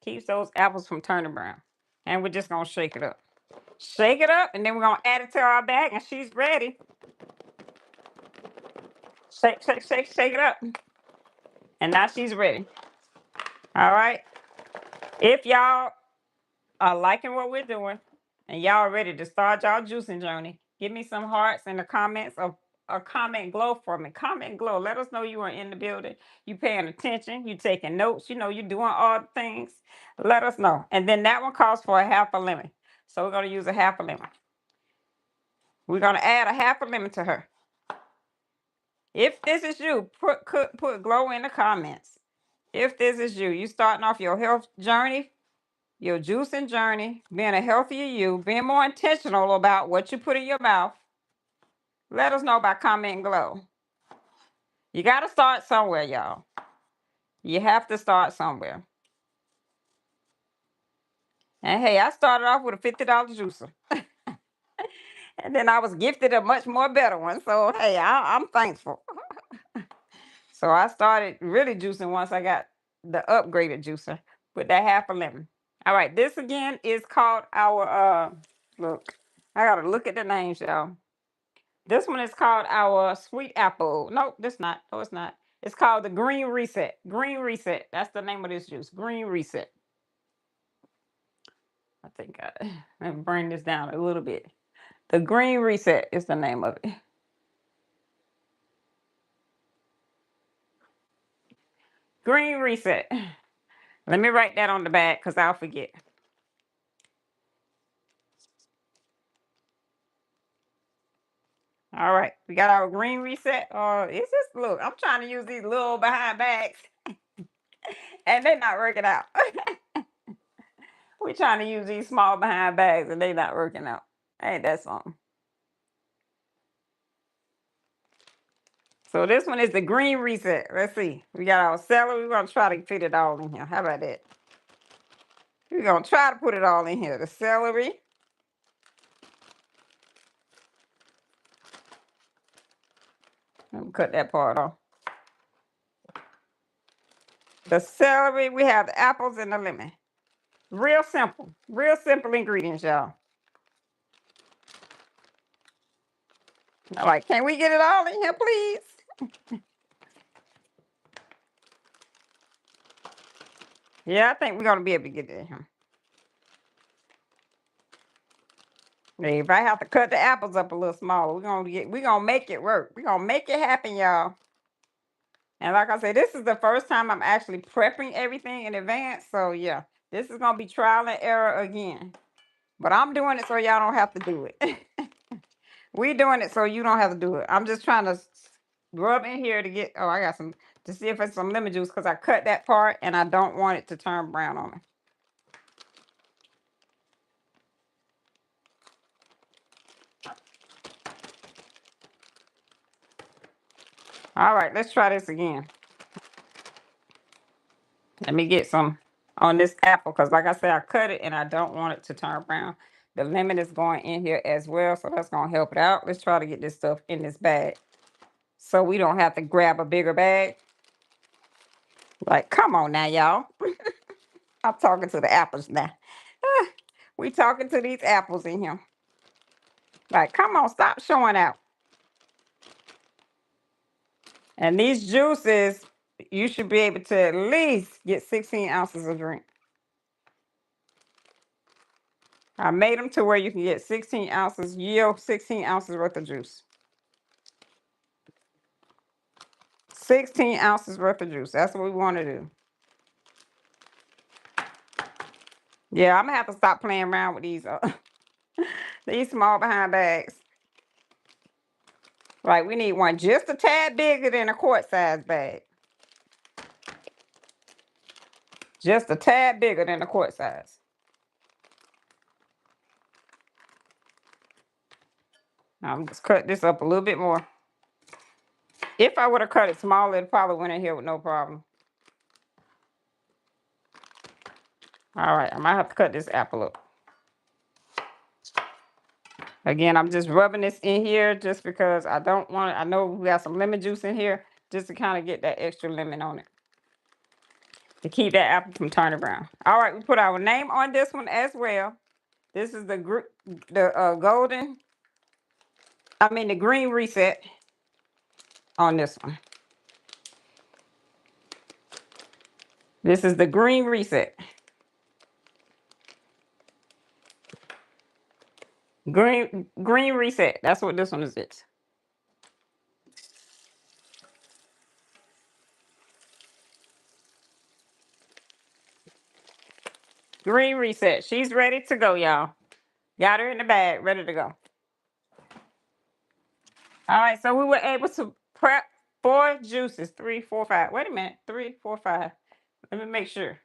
Keeps those apples from turning brown. And we're just gonna shake it up. Shake it up, and then we're gonna add it to our bag, and she's ready. Shake, shake, shake, shake it up. And now she's ready. All right. If y'all are liking what we're doing and y'all ready to start y'all juicing journey, give me some hearts in the comments or comment glow for me. Comment glow. Let us know you are in the building. You paying attention. You taking notes. You know you doing all the things. Let us know. And then that one calls for a half a lemon. So we're going to use a half a lemon. We're going to add a half a lemon to her. If this is you, put glow in the comments. If this is you, you starting off your health journey, your juicing journey, being a healthier you, being more intentional about what you put in your mouth, let us know by comment glow. You got to start somewhere, y'all. You have to start somewhere. And hey, I started off with a $50 juicer. And then I was gifted a much more better one. So, hey, I'm thankful. So I started really juicing once I got the upgraded juicer with that half a lemon. All right, this again is called our, look, I got to look at the names, y'all. This one is called our sweet apple. No, this not. No, it's not. It's called the Green Reset. Green Reset. That's the name of this juice. Green Reset. I think let me bring this down a little bit. The Green Reset is the name of it. Green Reset. Let me write that on the back because I'll forget. All right, we got our Green Reset. Is this, look, I'm trying to use these little behind bags and they're not working out. We're trying to use these small behind bags and they're not working out. Ain't that something? So this one is the Green Reset. Let's see. We got our celery. We're going to try to fit it all in here. How about that? We're going to try to put it all in here. The celery. Let me cut that part off. The celery. We have the apples and the lemon. Real simple. Real simple ingredients, y'all. All right. Can we get it all in here, please? Yeah, I think we're going to be able to get it in here. If I have to cut the apples up a little smaller, we're gonna make it work. We're gonna make it happen, y'all. And like I said, this is the first time I'm actually prepping everything in advance. So yeah, this is gonna be trial and error again. But I'm doing it so y'all don't have to do it. We doing it so you don't have to do it. I'm just trying to rub in here to get, I got some, to see if it's some lemon juice because I cut that part and I don't want it to turn brown on me. All right, let's try this again. Let me get some on this apple because like I said, I cut it and I don't want it to turn brown. The lemon is going in here as well, so that's going to help it out. Let's try to get this stuff in this bag so we don't have to grab a bigger bag. Like, come on now, y'all. I'm talking to the apples now. We talking to these apples in here. Like, come on, stop showing out. And these juices, you should be able to at least get 16 ounces of drink. I made them to where you can get 16 ounces, yield 16 ounces worth of juice. 16 ounces worth of juice. That's what we want to do. Yeah, I'm going to have to stop playing around with these small behind bags. Like, we need one just a tad bigger than a quart size bag. Just a tad bigger than a quart size. I'm just cut this up a little bit more. If I would have cut it smaller, it probably went in here with no problem. All right, I might have to cut this apple up. Again, I'm just rubbing this in here just because I don't want it. I know we got some lemon juice in here just to kind of get that extra lemon on it. To keep that apple from turning brown. All right, we put our name on this one as well. This is the green reset on this one. This is the green reset. Green reset. That's what this one is. Green reset. She's ready to go, y'all. Got her in the bag, ready to go. All right, so we were able to prep 4 juices. 3, 4, 5. Wait a minute. 3, 4, 5. Let me make sure.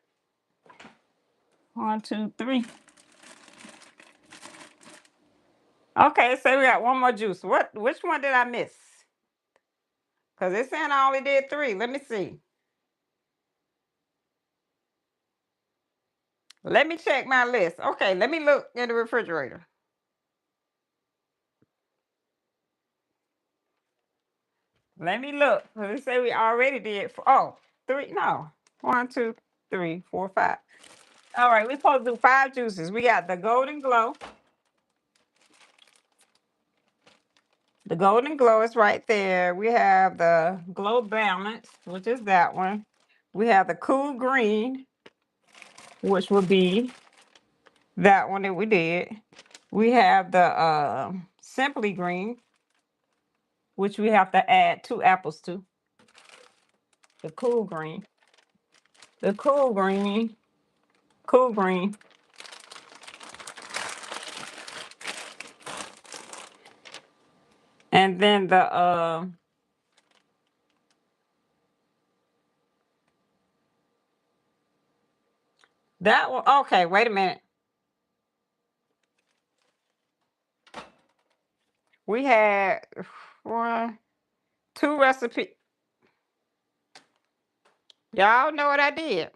1, 2, 3. Okay, so we got one more juice. Which one did I miss? Because it's saying I only did 3. Let me see. Let me check my list. Okay, let me look in the refrigerator. Let me look. Let's say we already did 3. No. 1, 2, 3, 4, 5. All right, we're supposed to do 5 juices. We got the Golden Glow. The Golden Glow is right there. We have the Glow Balance, which is that one. We have the Cool Green, which would be that one that we did. We have the Simply Green, which we have to add 2 apples to. The Cool Green. The Cool Green. Cool Green. And then the that one. Okay, wait a minute. We had 2 recipes. Y'all know what I did.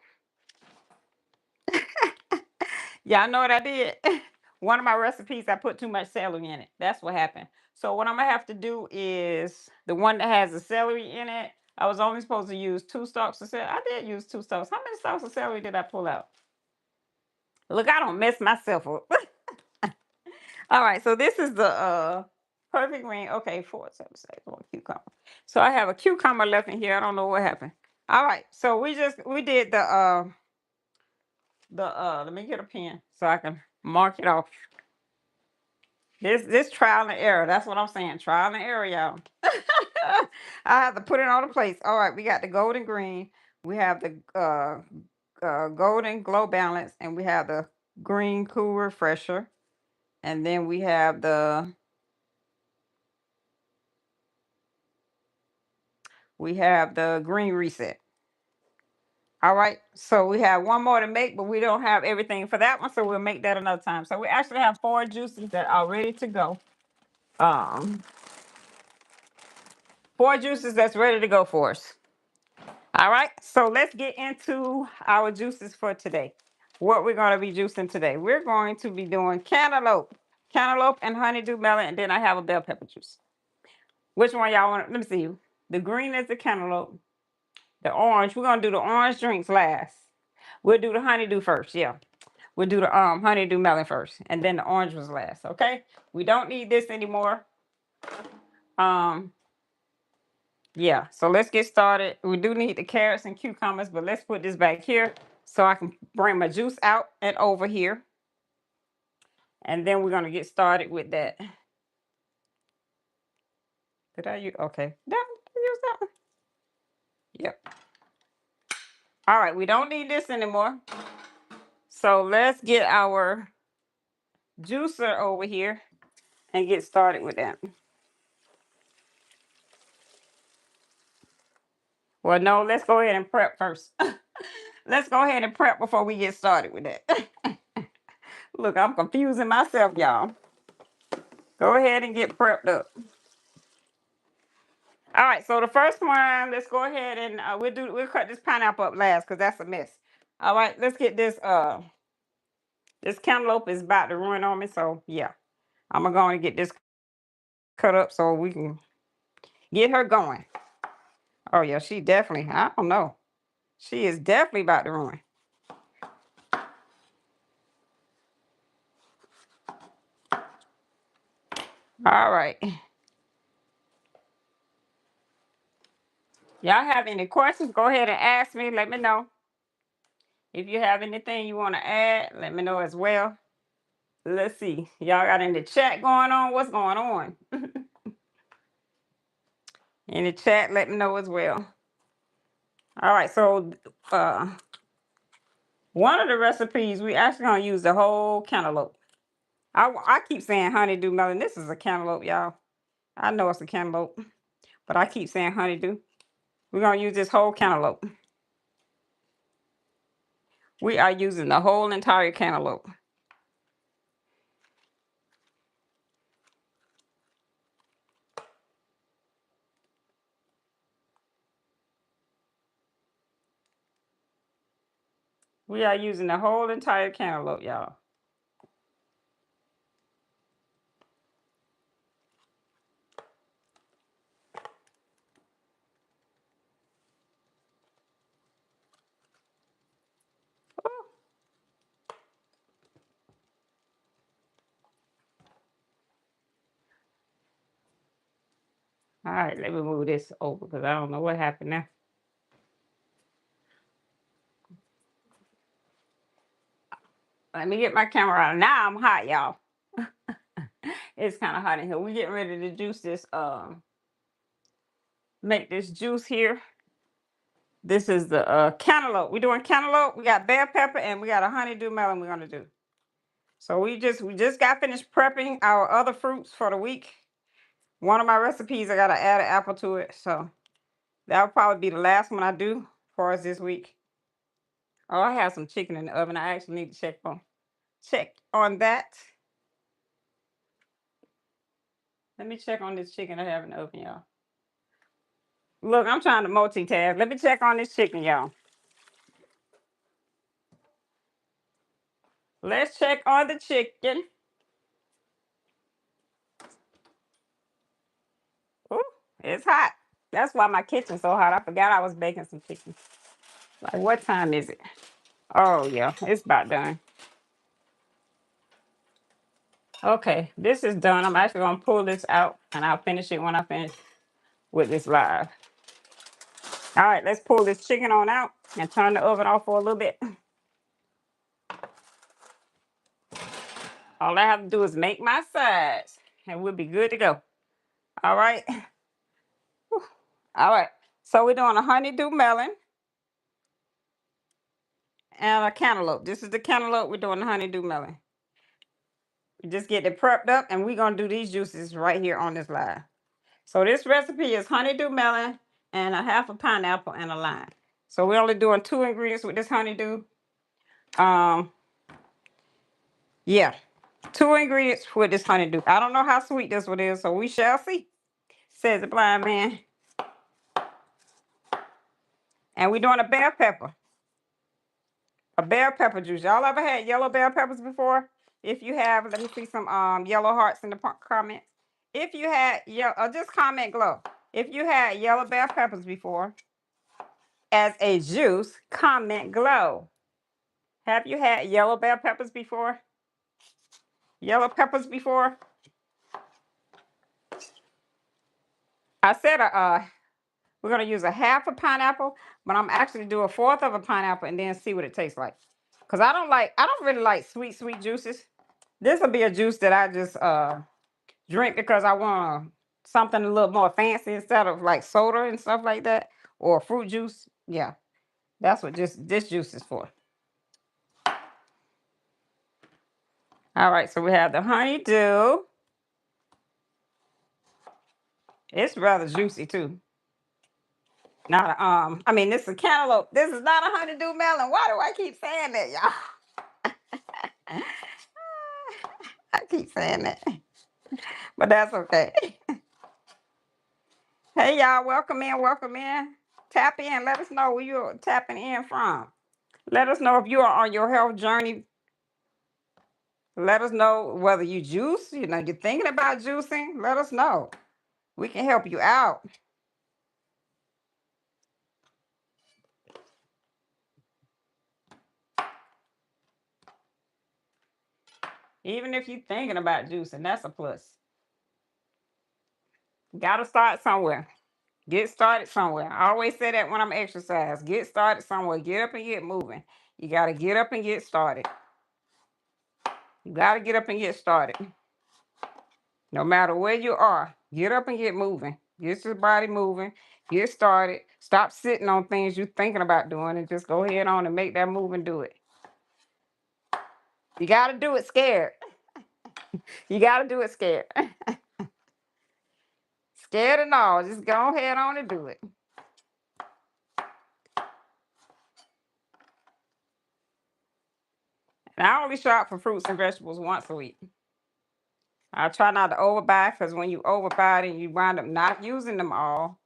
Y'all know what I did. One of my recipes, I put too much celery in it. That's what happened. So what I'm gonna have to do is the one that has the celery in it. I was only supposed to use 2 stalks of celery. I did use 2 stalks. How many stalks of celery did I pull out? Look, I don't mess myself up. All right, so this is the perfect green. Okay, 4, 7, 6, 1 cucumber. So I have a cucumber left in here. I don't know what happened. All right, so we did the let me get a pen so I can mark it off. This trial and error. That's what I'm saying. Trial and error, y'all. I have to put it on the plates. All right, we got the golden green. We have the golden glow balance, and we have the green cool refresher, and then we have the green reset. All right, so we have one more to make, but we don't have everything for that one, so we'll make that another time. So we actually have 4 juices that are ready to go. 4 juices that's ready to go for us. All right, so let's get into our juices for today. What we're going to be juicing today. We're going to be doing cantaloupe and honeydew melon, and then I have a bell pepper juice. Which one y'all want? Let me see. The green is the cantaloupe. The orange, we're going to do the orange drinks last. We'll do the honeydew first, yeah. We'll do the honeydew melon first, and then the orange was last. Okay. We don't need this anymore. Yeah. So let's get started. We do need the carrots and cucumbers, but let's put this back here so I can bring my juice out and over here, and then we're gonna get started with that. Did I use? Okay. Did I use that one? Yep. All right. We don't need this anymore. So let's get our juicer over here and get started with that. Well, no, let's go ahead and prep first. Let's go ahead and prep before we get started with that. Look, I'm confusing myself, y'all. Go ahead and get prepped up. All right, so the first one, let's go ahead and we'll cut this pineapple up last because that's a mess. All right, let's get this this cantaloupe is about to ruin on me, so yeah. I'm gonna go and get this cut up so we can get her going. Oh yeah, she definitely, I don't know. She is definitely about to ruin. All right. Y'all have any questions, go ahead and ask me. Let me know. If you have anything you want to add, let me know as well. Let's see. Y'all got in the chat going on? What's going on? In the chat, let me know as well. All right, so one of the recipes, we actually gonna use the whole cantaloupe. I keep saying honeydew melon. This is a cantaloupe, y'all. I know it's a cantaloupe, but I keep saying honeydew. We're gonna use this whole cantaloupe. We are using the whole entire cantaloupe. We are using the whole entire cantaloupe, y'all. All right, let me move this over because I don't know what happened now. Let me get my camera out. Now I'm hot, y'all. It's kind of hot in here. We getting ready to juice this, make this juice here. This is the cantaloupe. We're doing cantaloupe. We got bell pepper and we got a honeydew melon we're gonna do. So we just got finished prepping our other fruits for the week. One of my recipes, I gotta add an apple to it. So that'll probably be the last one I do for us this week. Oh, I have some chicken in the oven. I actually need to check on that. Let me check on this chicken I have in the oven, y'all. Look, I'm trying to multitask. Let me check on this chicken, y'all. Let's check on the chicken. Ooh, it's hot. That's why my kitchen's so hot. I forgot I was baking some chicken. Like, what time is it? Oh, yeah, it's about done. Okay, this is done. I'm actually going to pull this out, and I'll finish it when I finish with this live. All right, let's pull this chicken on out and turn the oven off for a little bit. All I have to do is make my sides, and we'll be good to go. All right. All right. So we're doing a honeydew melon and a cantaloupe. This is the cantaloupe. We're doing the honeydew melon. We just get it prepped up, and we're going to do these juices right here on this live. So this recipe is honeydew melon and a half a pineapple and a lime. So we're only doing 2 ingredients with this honeydew. Yeah, 2 ingredients with this honeydew. I don't know how sweet this one is, so we shall see, says the blind man. And we're doing a bell pepper. A bell pepper juice. Y'all ever had yellow bell peppers before? If you have, let me see some yellow hearts in the comments. If you had, just comment glow. If you had yellow bell peppers before as a juice, comment glow. Have you had yellow bell peppers before? Yellow peppers before? I said we're gonna use a half a pineapple, but I'm actually do a fourth of a pineapple and then see what it tastes like. Cause I don't really like sweet juices. This will be a juice that I just drink because I want something a little more fancy instead of like soda and stuff like that or fruit juice. Yeah, that's what just this juice is for. All right, so we have the honeydew. It's rather juicy too. Not I mean this is a cantaloupe. This is not a honeydew melon. Why do I keep saying that, y'all? I keep saying that. But that's okay. Hey y'all, welcome in, welcome in. Tap in, let us know where you're tapping in from. Let us know if you are on your health journey. Let us know whether you juice, you're thinking about juicing. Let us know. We can help you out. Even if you're thinking about juicing, that's a plus. Gotta start somewhere. Get started somewhere. I always say that when I'm exercising. Get started somewhere. Get up and get moving. You gotta get up and get started. You gotta get up and get started. No matter where you are, get up and get moving. Get your body moving. Get started. Stop sitting on things you're thinking about doing and just go ahead on and make that move and do it. You got to do it scared. You got to do it scared. Scared and all. Just go ahead on and do it. And I only shop for fruits and vegetables once a week. I try not to overbuy because when you overbuy it and you wind up not using them all,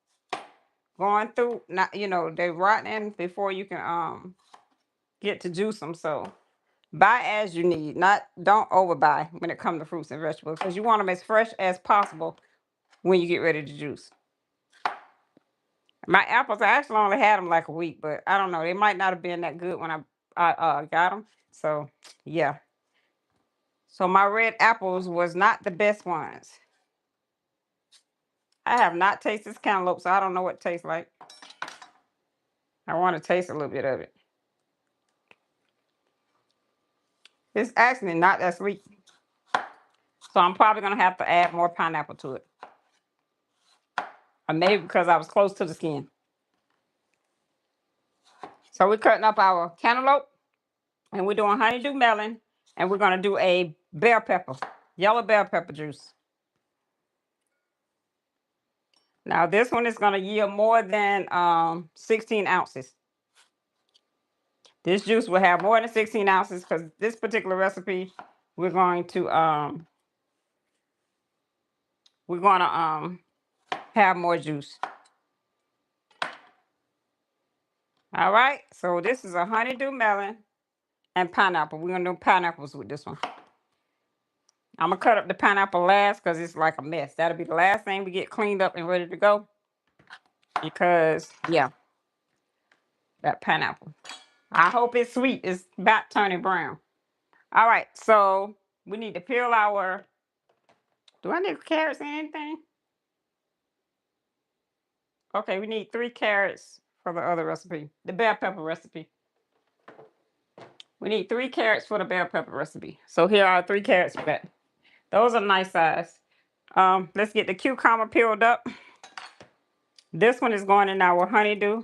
going through, not they're rotten before you can get to juice them. So buy as you need, don't overbuy when it comes to fruits and vegetables because you want them as fresh as possible when you get ready to juice. My apples, I actually only had them like a week, but I don't know. They might not have been that good when I got them. So yeah. So my red apples was not the best ones. I have not tasted this cantaloupe, so I don't know what it tastes like. I want to taste a little bit of it. It's actually not that sweet. So I'm probably going to have to add more pineapple to it. Or maybe because I was close to the skin. So we're cutting up our cantaloupe. And we're doing honeydew melon. And we're going to do a bell pepper. Yellow bell pepper juice. Now this one is going to yield more than 16 ounces. This juice will have more than 16 ounces because this particular recipe, we're going to have more juice. All right, so this is a honeydew melon and pineapple. We're gonna do pineapples with this one. I'm gonna cut up the pineapple last because it's like a mess. That'll be the last thing we get cleaned up and ready to go. Because yeah, that pineapple. I hope it's sweet. It's about turning brown. All right, so we need to peel our. Do I need carrots and anything? Okay, we need 3 carrots for the other recipe, the bell pepper recipe. We need 3 carrots for the bell pepper recipe. So here are 3 carrots for that. Those are nice size. Let's get the cucumber peeled up. This one is going in our honeydew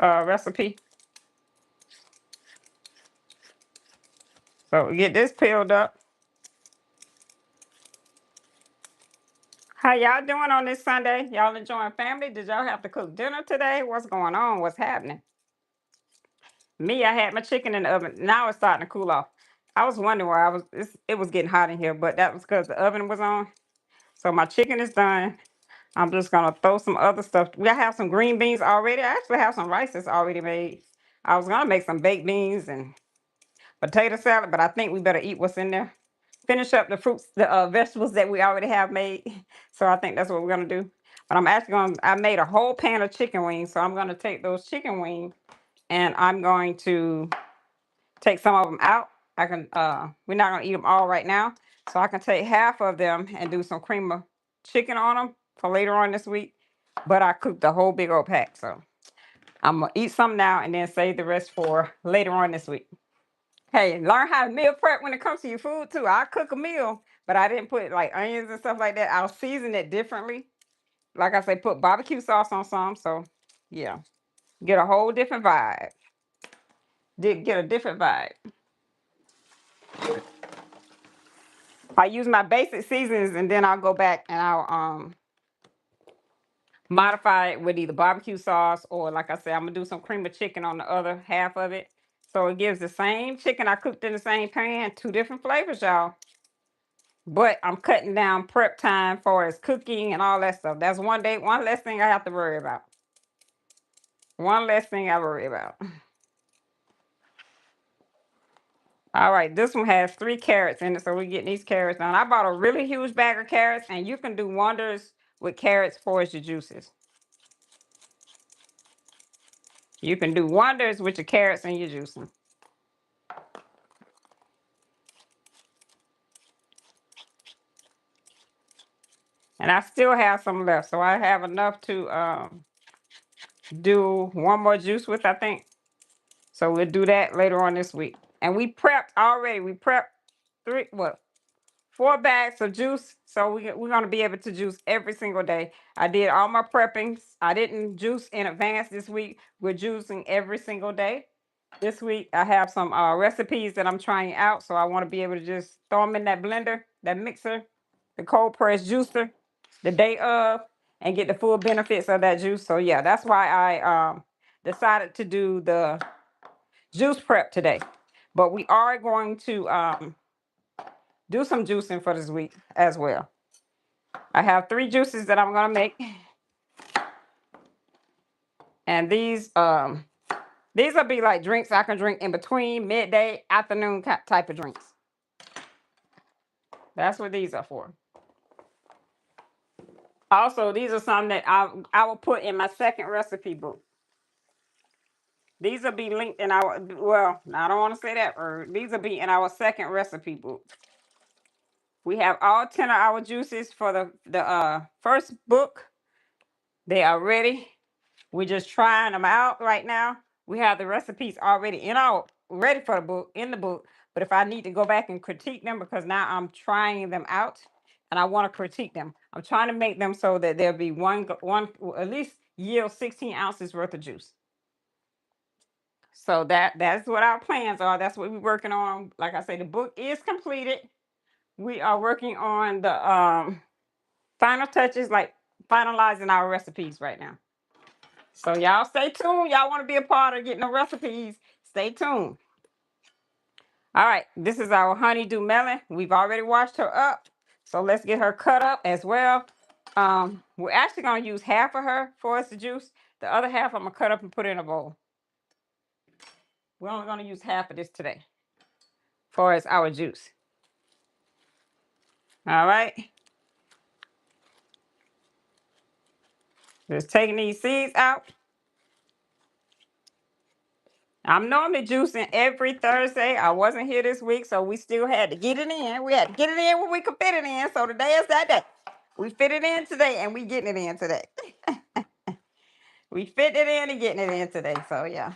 recipe. So we get this peeled up. How y'all doing on this Sunday? Y'all enjoying family? Did y'all have to cook dinner today? What's going on? What's happening? Me, I had my chicken in the oven. Now it's starting to cool off. I was wondering why it was getting hot in here, but that was because the oven was on. So my chicken is done. I'm just gonna throw some other stuff. We have some green beans already. I actually have some rice that's already made. I was gonna make some baked beans and potato salad, but I think we better eat what's in there. Finish up the fruits, the vegetables that we already have made. So I think that's what we're gonna do. But I'm actually I made a whole pan of chicken wings, so I'm gonna take those chicken wings and I'm going to take some of them out. I can we're not gonna eat them all right now. So I can take half of them and do some cream of chicken on them for later on this week. But I cooked the whole big old pack. So I'm gonna eat some now and then save the rest for later on this week. Hey, learn how to meal prep when it comes to your food too. I cook a meal, but I didn't put like onions and stuff like that. I'll season it differently. Like I say, put barbecue sauce on some. So yeah, get a whole different vibe. Did get a different vibe. I use my basic seasonings and then I'll go back and I'll modify it with either barbecue sauce or like I said, I'm gonna do some cream of chicken on the other half of it. So it gives the same chicken I cooked in the same pan, two different flavors, y'all. But I'm cutting down prep time for its cooking and all that stuff. That's one day, one less thing I have to worry about. One less thing I worry about. All right, this one has 3 carrots in it, so we're getting these carrots done. I bought a really huge bag of carrots, and you can do wonders with carrots for your juices. You can do wonders with your carrots and your juicing. And I still have some left, so I have enough to do one more juice with, I think. So we'll do that later on this week. And we prepped already. We prepped 4 bags of juice. So we're going to be able to juice every single day. I did all my preppings. I didn't juice in advance this week. We're juicing every single day. This week, I have some recipes that I'm trying out. So I want to be able to just throw them in that blender, that mixer, the cold press juicer the day of and get the full benefits of that juice. So yeah, that's why I decided to do the juice prep today. But we are going to do some juicing for this week as well. I have 3 juices that I'm gonna make. And these will be like drinks I can drink in between midday, afternoon type of drinks. That's what these are for. Also, these are some that I will put in my second recipe book. These will be linked in our, well, I don't want to say that word. These will be in our second recipe book. We have all 10 of our juices for the first book. They are ready. We're just trying them out right now. We have the recipes already ready for the book, in the book. But if I need to go back and critique them, because now I'm trying them out and I want to critique them. I'm trying to make them so that there'll be one at least yield 16 ounces worth of juice. So that's what our plans are. That's what we're working on. Like I say, the book is completed. We are working on the final touches, like finalizing our recipes right now. So y'all stay tuned. Y'all want to be a part of getting the recipes, stay tuned. All right, this is our honeydew melon. We've already washed her up. So let's get her cut up as well. We're actually going to use half of her for us to juice. The other half I'm going to cut up and put in a bowl. We're only going to use half of this today for as our juice. All right. Just taking these seeds out. I'm normally juicing every Thursday. I wasn't here this week, so we still had to get it in. We had to get it in when we could fit it in. So today is that day. We fit it in today, and we getting it in today. We fit it in and getting it in today. So yeah.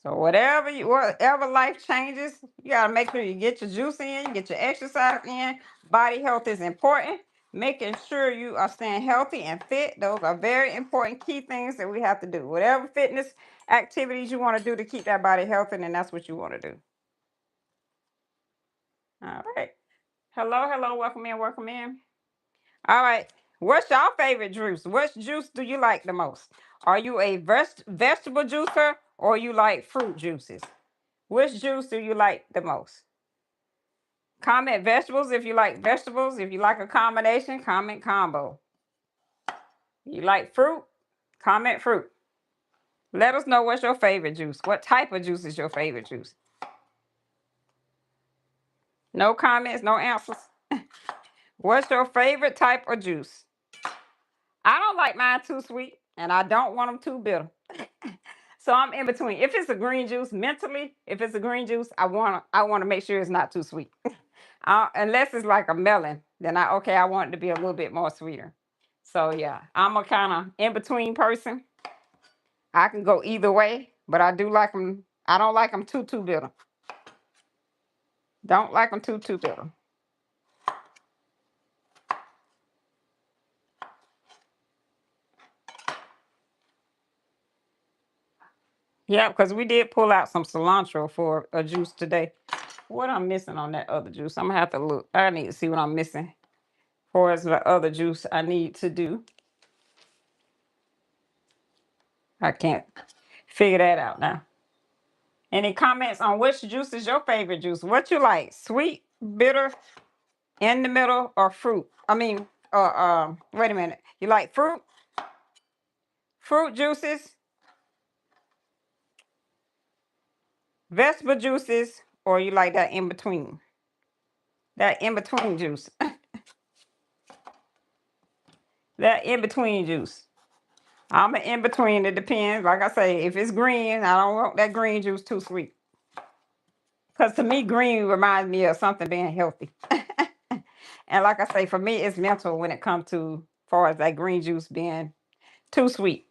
So whatever life changes, you gotta make sure you get your juice in, you get your exercise in. Body health is important. Making sure you are staying healthy and fit. Those are very important key things that we have to do. Whatever fitness activities you want to do to keep that body healthy, and that's what you want to do. All right. Hello, welcome in, welcome in. All right. What's your favorite juice? What juice do you like the most? Are you a vegetable juicer or you like fruit juices? Which juice do you like the most? Comment vegetables if you like vegetables. If you like a combination, comment combo. You like fruit? Comment fruit. Let us know what's your favorite juice. What type of juice is your favorite juice? No comments, no answers. What's your favorite type of juice? I don't like mine too sweet, and I don't want them too bitter. So I'm in between. If it's a green juice, mentally, if it's a green juice, I wanna make sure it's not too sweet. Unless it's like a melon, then I want it to be a little bit more sweeter. So yeah, I'm a kind of in between person. I can go either way, but I do like them. I don't like them too bitter. Don't like them too bitter. Yeah, because we did pull out some cilantro for a juice today. What I'm missing on that other juice? I'm gonna have to look. I need to see what I'm missing for as the other juice I need to do. I can't figure that out now. Any comments on which juice is your favorite juice? What you like? Sweet, bitter, in the middle, or fruit? I mean, wait a minute. You like fruit juices, vegetable juices, or you like that in between? That in between juice. That in between juice. I'm an in between. It depends. Like I say, if it's green, I don't want that green juice too sweet. Because to me, green reminds me of something being healthy. And like I say, for me, it's mental when it comes to far as that green juice being too sweet.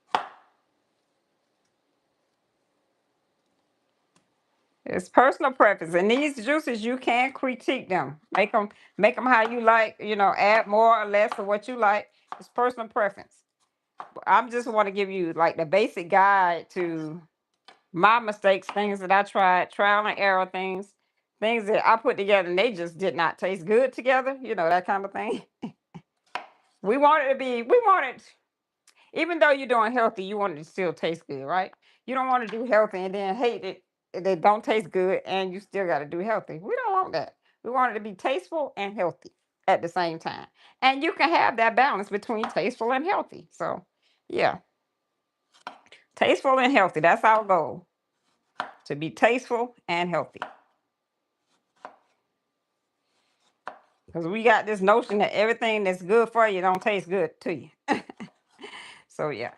It's personal preference. And these juices, you can critique them. Make them how you like, add more or less of what you like. It's personal preference. I'm just want to give you like the basic guide to my mistakes, things that I tried, trial and error things that I put together and they just did not taste good together, that kind of thing. We wanted, even though you're doing healthy, you want it to still taste good, right? You don't want to do healthy and then hate it. They don't taste good and you still got to do healthy. We don't want that. We want it to be tasteful and healthy at the same time. And you can have that balance between tasteful and healthy. So, yeah, tasteful and healthy. That's our goal, to be tasteful and healthy. Because we got this notion that everything that's good for you don't taste good to you. So, yeah,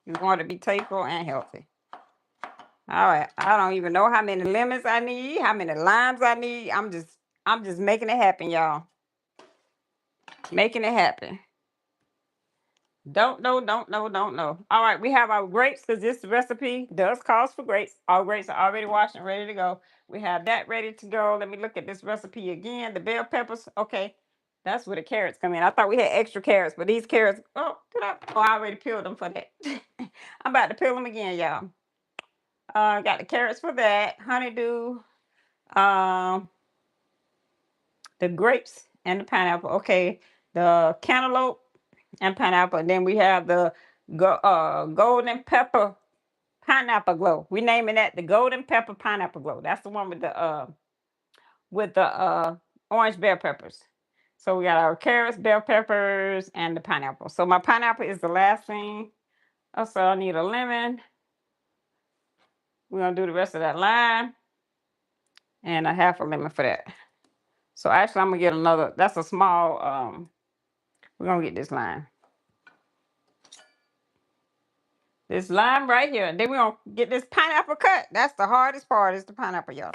you want to be tasteful and healthy. All right. I don't even know how many lemons I need, how many limes I need. I'm just making it happen, y'all. Making it happen. Don't know, don't know, don't know. All right, we have our grapes because this recipe does call for grapes. Our grapes are already washed and ready to go. We have that ready to go. Let me look at this recipe again. The bell peppers. Okay. That's where the carrots come in. I thought we had extra carrots, but these carrots, I already peeled them for that. I'm about to peel them again, y'all. Got the carrots for that. Honeydew. Um, the grapes and the pineapple. Okay, the cantaloupe and pineapple. And then we have the golden pepper pineapple glow. We naming that the golden pepper pineapple glow. That's the one with the orange bell peppers. So we got our carrots, bell peppers, and the pineapple. So my pineapple is the last thing. Also, I need a lemon. We're gonna do the rest of that lime and a half a lemon for that. So actually, I'm gonna get another. That's a small. We're gonna get this lime. This lime right here. Then we're gonna get this pineapple cut. That's the hardest part is the pineapple, y'all.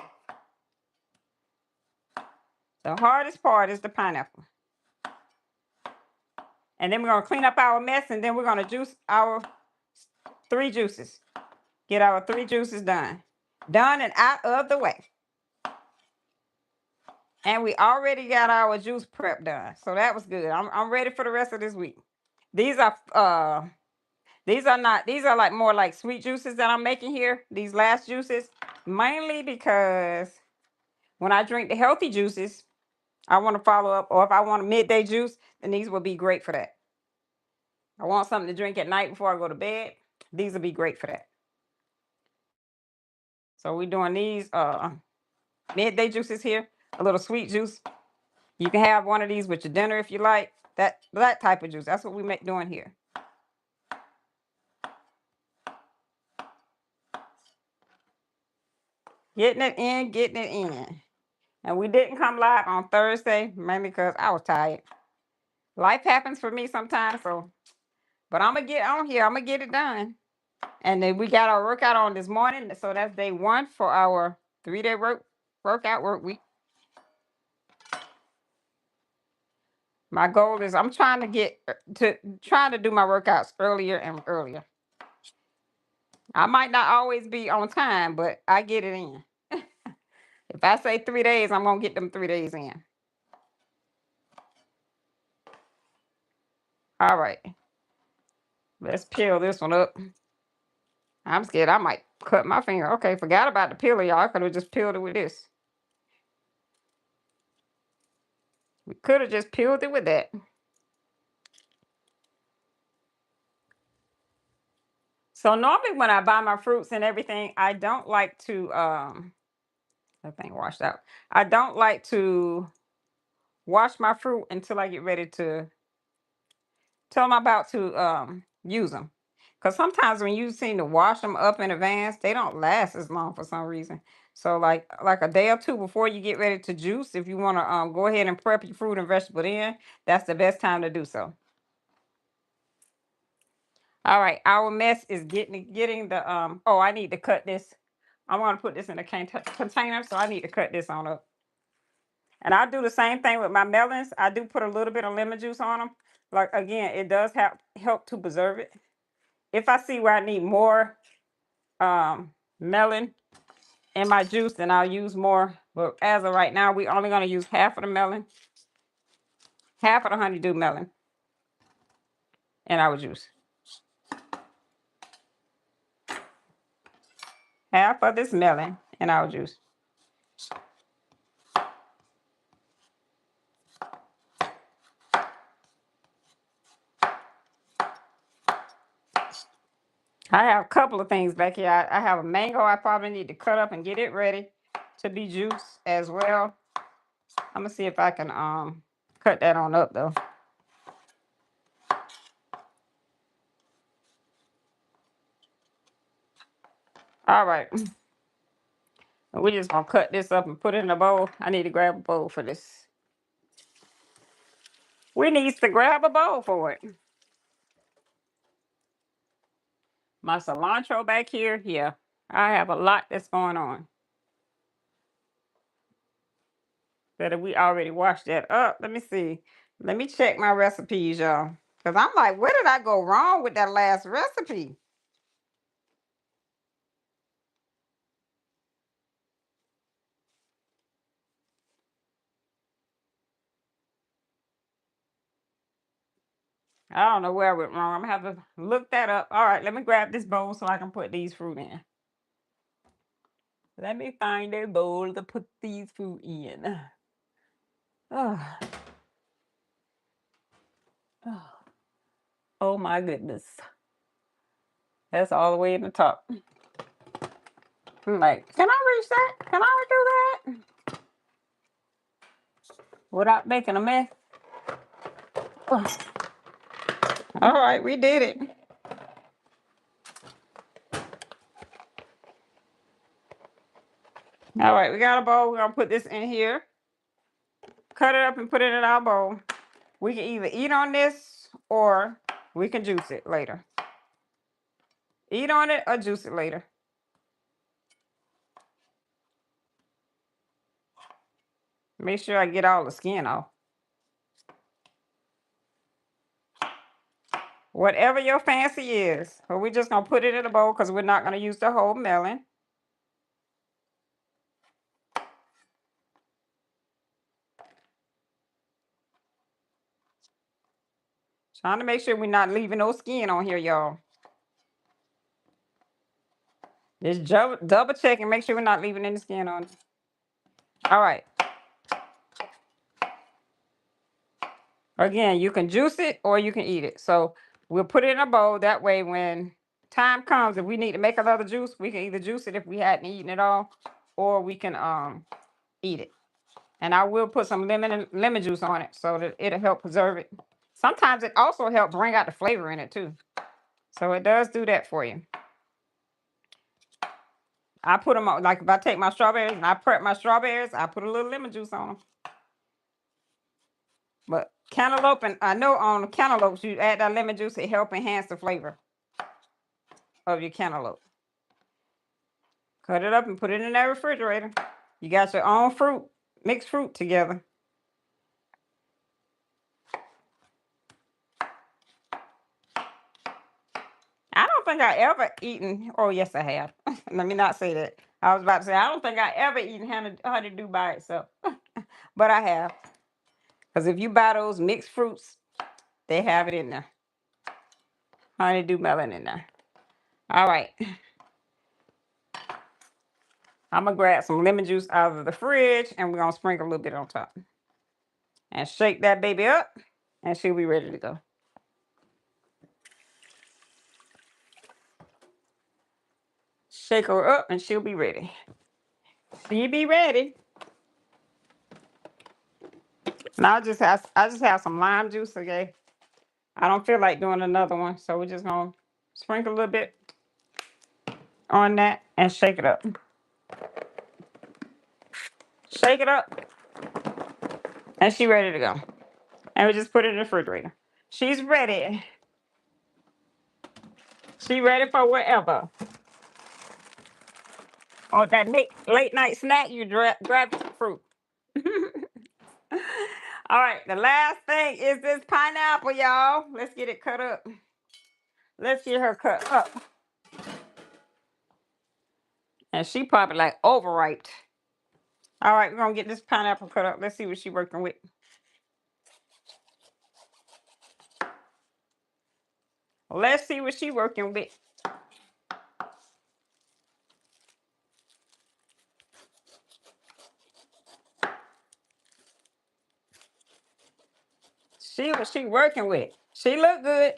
The hardest part is the pineapple. And then we're gonna clean up our mess and then we're gonna juice our 3 juices. Get our 3 juices done. Done and out of the way. And we already got our juice prep done. So that was good. I'm ready for the rest of this week. These are these are like more like sweet juices that I'm making here. These last juices. Mainly because when I drink the healthy juices, I want to follow up, or if I want a midday juice, then these will be great for that. I want something to drink at night before I go to bed. These will be great for that. So we're doing these midday juices here, a little sweet juice. You can have one of these with your dinner if you like. That type of juice. That's what we make doing here. Getting it in, getting it in. And we didn't come live on Thursday, mainly because I was tired. Life happens for me sometimes, but I'm gonna get on here. I'm gonna get it done. And then we got our workout on this morning. So that's day 1 for our 3-day workout work week. My goal is I'm trying to get trying to do my workouts earlier and earlier. I might not always be on time, but I get it in. If I say 3 days, I'm gonna get them 3 days in. All right. Let's peel this one up. I'm scared I might cut my finger. Okay, forgot about the peeler, y'all. I could have just peeled it with this. We could have just peeled it with that. So normally when I buy my fruits and everything, I don't like to that thing washed out. I don't like to wash my fruit until I get ready to tell them about to use them. Because sometimes when you seem to wash them up in advance, they don't last as long for some reason. So like a day or two before you get ready to juice, if you want to go ahead and prep your fruit and vegetable in, that's the best time to do so. All right, our mess is getting the oh, I need to cut this. I want to put this in a container, so I need to cut this on up. And I do the same thing with my melons. I do put a little bit of lemon juice on them. Like again, it does help to preserve it. If I see where I need more melon in my juice, then I'll use more. But as of right now, we're only going to use half of the melon, half of the honeydew melon in our juice. Half of this melon in our juice. I have a couple of things back here. I have a mango I probably need to cut up and get it ready to be juiced as well. I'm gonna see if I can cut that on up though. All right. We're just gonna cut this up and put it in a bowl. I need to grab a bowl for this. We need to grab a bowl for it. My cilantro back here. Yeah, I have a lot that's going on. Better we already washed that up. Let me see. Let me check my recipes, y'all. Because I'm like, where did I go wrong with that last recipe? I don't know where I went wrong. I'm gonna have to look that up. All right, let me grab this bowl so I can put these fruit in. Let me find a bowl to put these fruit in. Oh, oh my goodness. That's all the way in the top. I'm like, can I reach that? Can I do that? Without making a mess? Oh. All right, we did it. All right, we got a bowl. We're going to put this in here. Cut it up and put it in our bowl. We can either eat on this or we can juice it later. Eat on it or juice it later. Make sure I get all the skin off. Whatever your fancy is. But we're just going to put it in a bowl because we're not going to use the whole melon. Trying to make sure we're not leaving no skin on here, y'all. Just double check and make sure we're not leaving any skin on it. All right. Again, you can juice it or you can eat it. So we'll put it in a bowl. That way when time comes, if we need to make another juice, we can either juice it if we hadn't eaten it all, or we can eat it. And I will put some lemon juice on it so that it'll help preserve it. Sometimes it also helps bring out the flavor in it too. So it does do that for you. I put them on, like if I take my strawberries and I prep my strawberries, I put a little lemon juice on them. But cantaloupe, and I know on cantaloupes, you add that lemon juice, it helps enhance the flavor. of your cantaloupe. Cut it up and put it in that refrigerator. You got your own fruit, mixed fruit together. I don't think I ever eaten. Oh, yes, I have. Let me not say that. I was about to say I don't think I ever eaten honeydew by itself, but I have. Because if you buy those mixed fruits, they have it in there. Honeydew melon in there. All right. I'm gonna grab some lemon juice out of the fridge, and we're gonna sprinkle a little bit on top, and shake that baby up, and she'll be ready to go. Shake her up, and she'll be ready. She'll be ready. And I just have some lime juice, okay? I don't feel like doing another one, so we're just gonna sprinkle a little bit on that and shake it up. Shake it up, and she's ready to go. And we just put it in the refrigerator. She's ready. She ready for whatever. Or that late night snack, you grab some fruit. All right, the last thing is this pineapple, y'all. Let's get it cut up. Let's get her cut up. And she probably like overripe. All right, we're gonna get this pineapple cut up. Let's see what she's working with. Let's see what she's working with. See what she working with. She look good.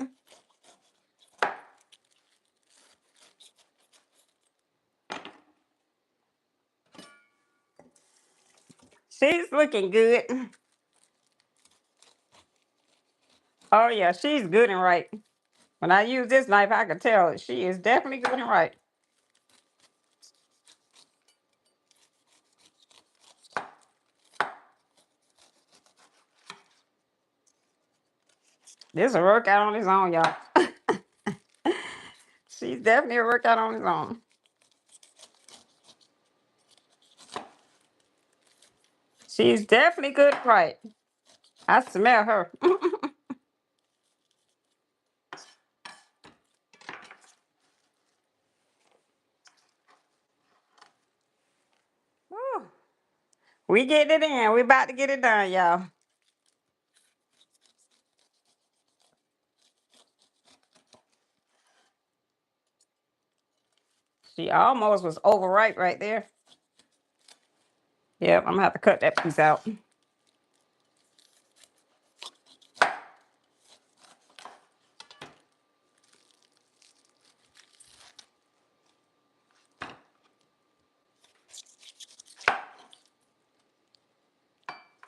She's looking good. Oh yeah, she's good and right. When I use this knife, I can tell she is definitely good and right. This is a workout on its own, y'all. She's definitely a workout on its own. She's definitely good and right. I smell her. Whew. We getting it in. We about to get it done, y'all. She almost was overripe right there. Yep, I'm gonna have to cut that piece out.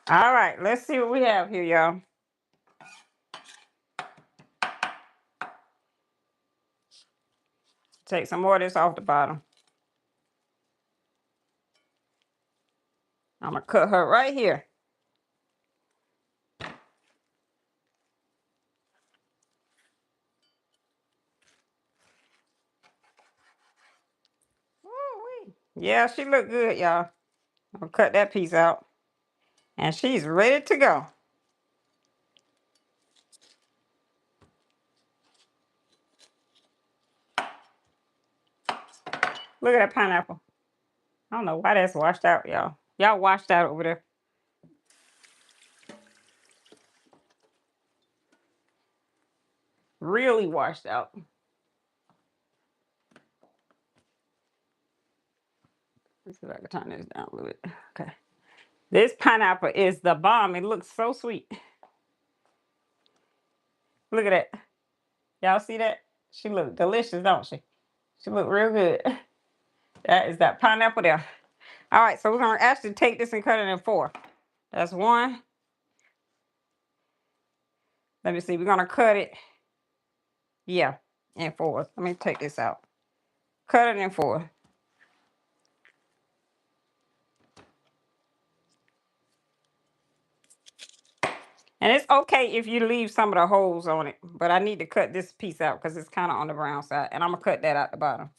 All right, let's see what we have here, y'all. Take some more of this off the bottom. I'm gonna cut her right here. Woo-wee. Yeah, she look good, y'all. I'll cut that piece out. And she's ready to go. Look at that pineapple. I don't know why that's washed out, y'all. Y'all washed out over there. Really washed out. Let's see if I can turn this down a little bit. Okay. This pineapple is the bomb. It looks so sweet. Look at that. Y'all see that? She look delicious, don't she? She look real good. That is that pineapple there. All right, so we're gonna actually take this and cut it in 4. That's 1. Let me see. We're gonna cut it. Yeah, in 4. Let me take this out. Cut it in 4. And it's okay if you leave some of the holes on it, but I need to cut this piece out because it's kind of on the brown side, and I'm gonna cut that out the bottom.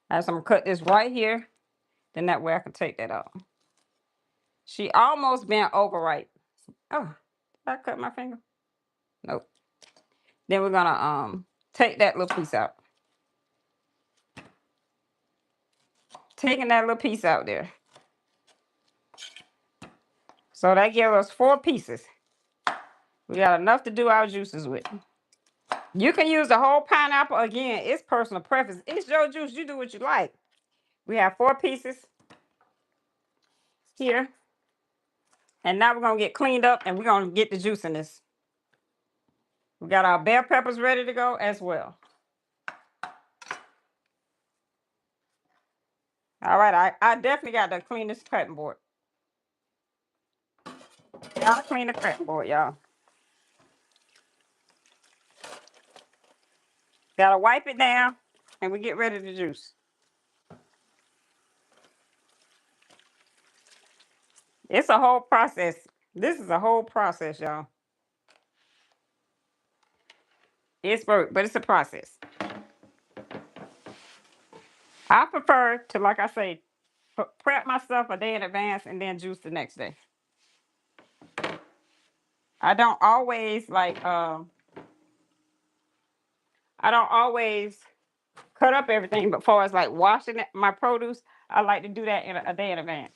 As I'm gonna cut this right here, then that way I can take that out. She almost bent over right. Oh, did I cut my finger? Nope. Then we're gonna take that little piece out. Taking that little piece out there. So that gives us 4 pieces. We got enough to do our juices with. You can use the whole pineapple. Again, it's personal preference. It's your juice. You do what you like. We have 4 pieces here. And now we're going to get cleaned up and we're going to get the juice in this. We got our bell peppers ready to go as well. All right, I definitely got to clean this cutting board. Gotta clean the cutting board, y'all. Gotta wipe it down and we get ready to juice. It's a whole process. This is a whole process, y'all. It's work, but it's a process. I prefer to, like I say, prep myself a day in advance and then juice the next day. I don't always cut up everything, but far as like washing my produce, I like to do that in a day in advance.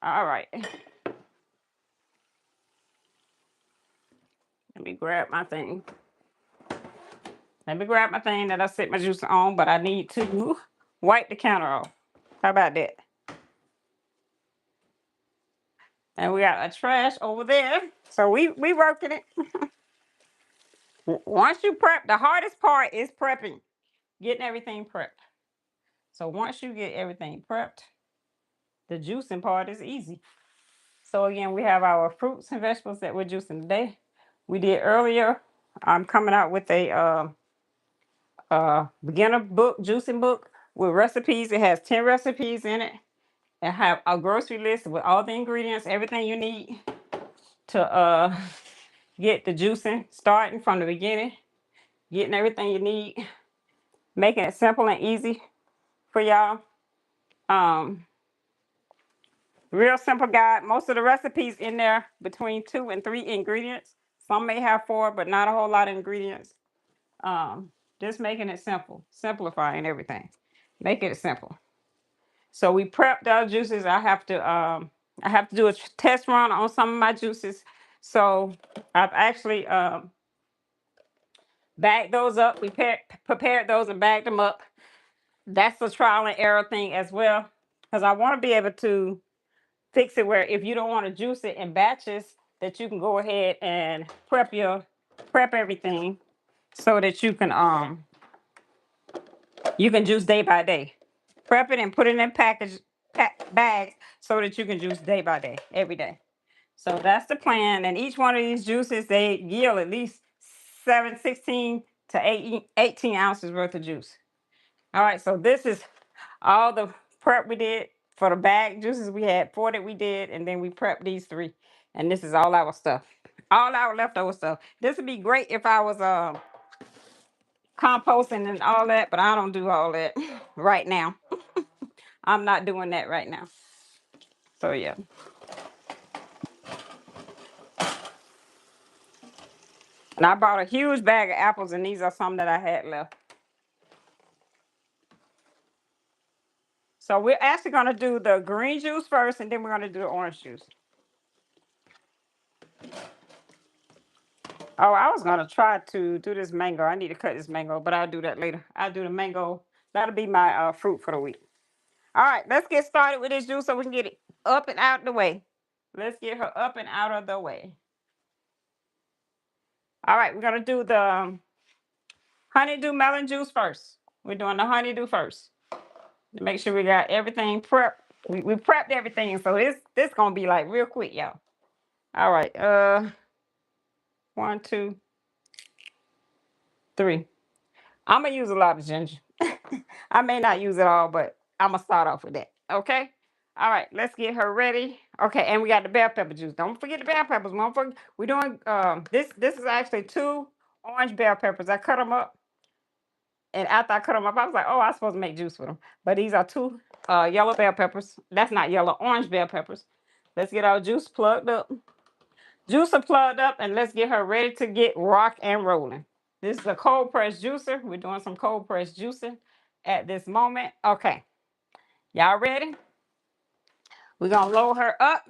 All right. Let me grab my thing. Let me grab my thing that I set my juice on, but I need to wipe the counter off. How about that? And we got a trash over there. So we working it. Once you prep, the hardest part is prepping, getting everything prepped. So once you get everything prepped, the juicing part is easy. So again, we have our fruits and vegetables that we're juicing today. We did earlier. I'm coming out with a beginner book, juicing book with recipes. It has 10 recipes in it. And have a grocery list with all the ingredients, everything you need to get the juicing starting from the beginning, getting everything you need, making it simple and easy for y'all. Real simple guide. Most of the recipes in there between 2 and 3 ingredients. Some may have 4, but not a whole lot of ingredients. Just making it simple, simplifying everything, making it simple. So we prepped our juices. I have to do a test run on some of my juices. So I've actually bagged those up. We prepared those and bagged them up. That's a trial and error thing as well, because I want to be able to fix it where if you don't want to juice it in batches, that you can go ahead and prep everything so that you can juice day by day. Prep it and put it in bags so that you can juice day by day, every day. So that's the plan. And each one of these juices, they yield at least 16 to 18 ounces worth of juice. All right, so this is all the prep we did for the bag juices. We had 4 that we did, and then we prepped these 3. And this is all our stuff. All our leftover stuff. This would be great if I was composting and all that, but I don't do all that right now. I'm not doing that right now. So yeah. And I bought a huge bag of apples, and these are some that I had left. So we're actually going to do the green juice first, and then we're going to do the orange juice. Oh, I was going to try to do this mango. I need to cut this mango, but I'll do that later. I'll do the mango. That'll be my fruit for the week. All right, let's get started with this juice so we can get it up and out of the way. Let's get her up and out of the way. All right, we're going to do the honeydew melon juice first. We're doing the honeydew first. To make sure we got everything prepped. We prepped everything, so this gonna be like real quick, y'all. All right, 1, 2, 3. I'm gonna use a lot of ginger. I may not use it all, but I'm gonna start off with that. Okay. All right, let's get her ready. Okay, and we got the bell pepper juice. Don't forget the bell peppers. Don't forget, we're doing this. This is actually two orange bell peppers. I cut them up, and after I cut them up, I was like, oh, I'm supposed to make juice with them. But these are two yellow bell peppers. That's not yellow, orange bell peppers. Let's get our juice plugged up. Juicer plugged up, and let's get her ready to get rock and rolling. This is a cold press juicer. We're doing some cold press juicing at this moment. Okay, y'all ready? We're gonna load her up.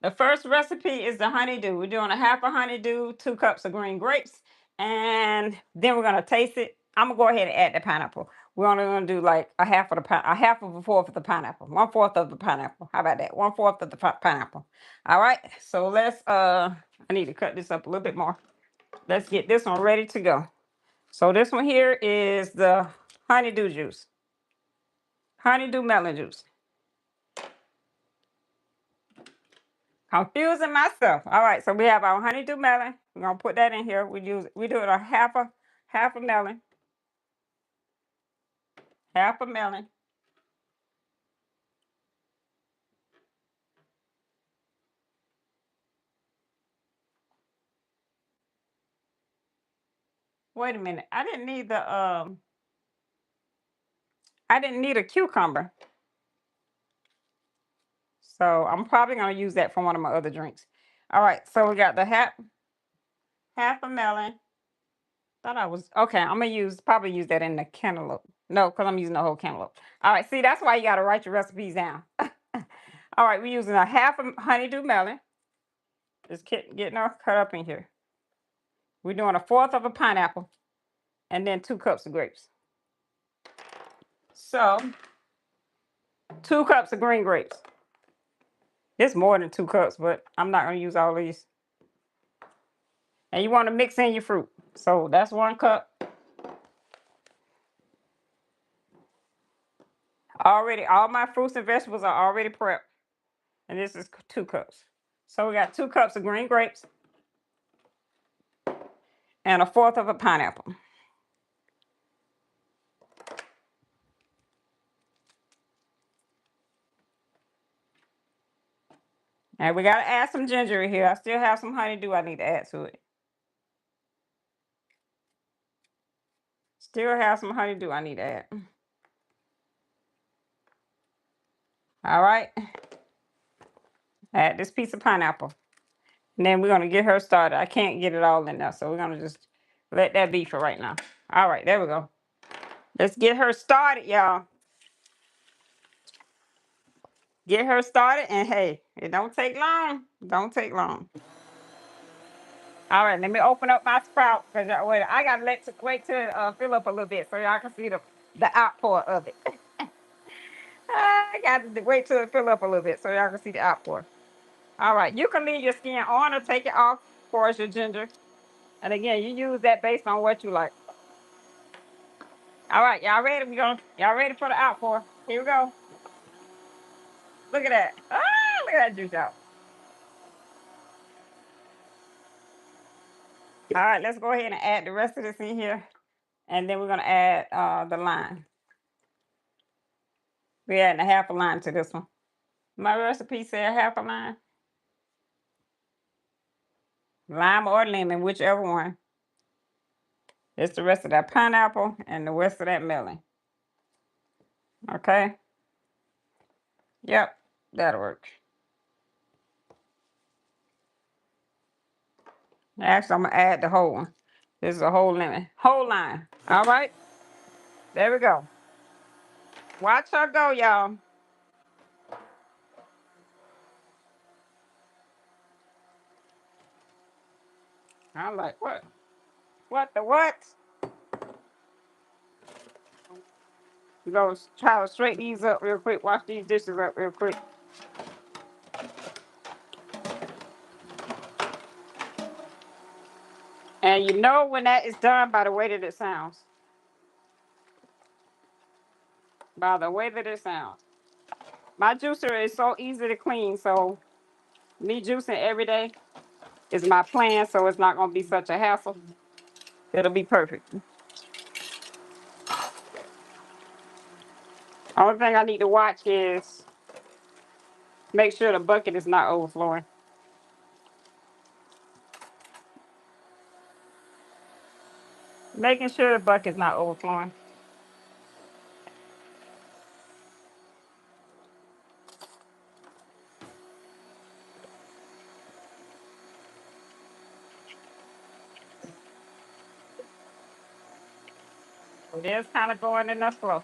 The first recipe is the honeydew. We're doing a half a honeydew, 2 cups of green grapes, and then we're gonna taste it. I'm gonna go ahead and add the pineapple. We're only gonna do like a half of a fourth of the pineapple, 1/4 of the pineapple. How about that? 1/4 of the pineapple. All right. So let's I need to cut this up a little bit more. Let's get this one ready to go. So this one here is the honeydew juice, honeydew melon juice. Confusing myself. All right, so we have our honeydew melon. We're gonna put that in here. We do it a half a melon, half a melon. Wait a minute. I didn't need a cucumber. So I'm probably gonna use that for one of my other drinks. All right, so we got the half a melon. Thought I was okay. I'm gonna probably use that in the cantaloupe. No, because I'm using the whole cantaloupe. All right, see, that's why you gotta write your recipes down. All right, we're using a half a honeydew melon. Just getting her cut up in here. We're doing a fourth of a pineapple and then 2 cups of grapes. So 2 cups of green grapes. It's more than 2 cups, but I'm not gonna use all these. And you want to mix in your fruit. So that's 1 cup. Already, all my fruits and vegetables are already prepped. And this is 2 cups. So we got 2 cups of green grapes and a fourth of a pineapple. And we got to add some ginger in here. I still have some honeydew I need to add to it. Still have some honeydew I need to add. All right. Add this piece of pineapple. And then we're going to get her started. I can't get it all in there, so we're going to just let that be for right now. All right, there we go. Let's get her started, y'all. Get her started, and hey, it don't take long. Don't take long. All right, let me open up my sprout because I gotta wait till it fill up a little bit so y'all can see the outpour of it. I got to wait till it fill up a little bit so y'all can see the outpour. All right, you can leave your skin on or take it off for your ginger. And again, you use that based on what you like. All right, y'all ready? Y'all ready for the outpour? Here we go. Look at that. Ah, look at that juice out. All right, let's go ahead and add the rest of this in here. And then we're gonna add the lime. We're adding a half a lime to this one. My recipe said half a lime. Lime or lemon, whichever one. It's the rest of that pineapple and the rest of that melon. Okay? Yep, that'll work. Actually, I'm gonna add the whole one. This is a whole lemon. Whole lime. All right. There we go. Watch her go, y'all. I'm like, what? What the what? We're gonna try to straighten these up real quick. Wash these dishes up real quick. And you know when that is done by the way that it sounds. By the way that it sounds. My juicer is so easy to clean, so me juicing every day is my plan, so it's not gonna be such a hassle. It'll be perfect. Only thing I need to watch is make sure the bucket is not overflowing. Making sure the bucket's not overflowing. It is kind of going in the flow.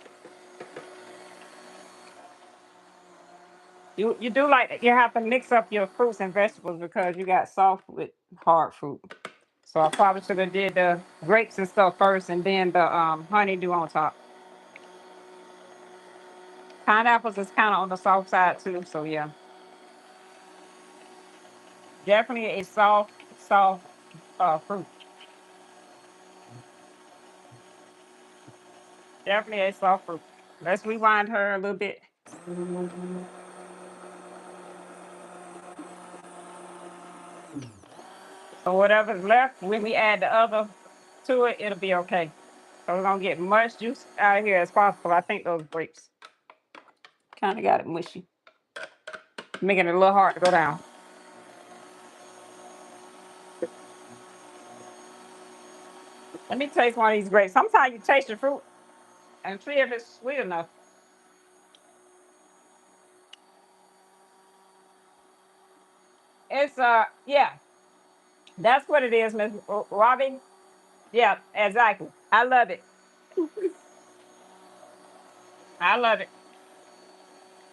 You do like you have to mix up your fruits and vegetables because you got soft with hard fruit. So I probably should have did the grapes and stuff first and then the honeydew on top. Pineapples is kind of on the soft side too, so yeah. Definitely a soft fruit. Definitely a soft fruit. Let's rewind her a little bit. So whatever's left, when we add the other to it, it'll be okay. So we're gonna get much juice out of here as possible. I think those grapes kind of got it mushy, making it a little hard to go down. Let me taste one of these grapes. Sometimes you taste the fruit and see if it's sweet enough. It's yeah, that's what it is, Miss Robbie. Yeah, exactly. I love it. I love it.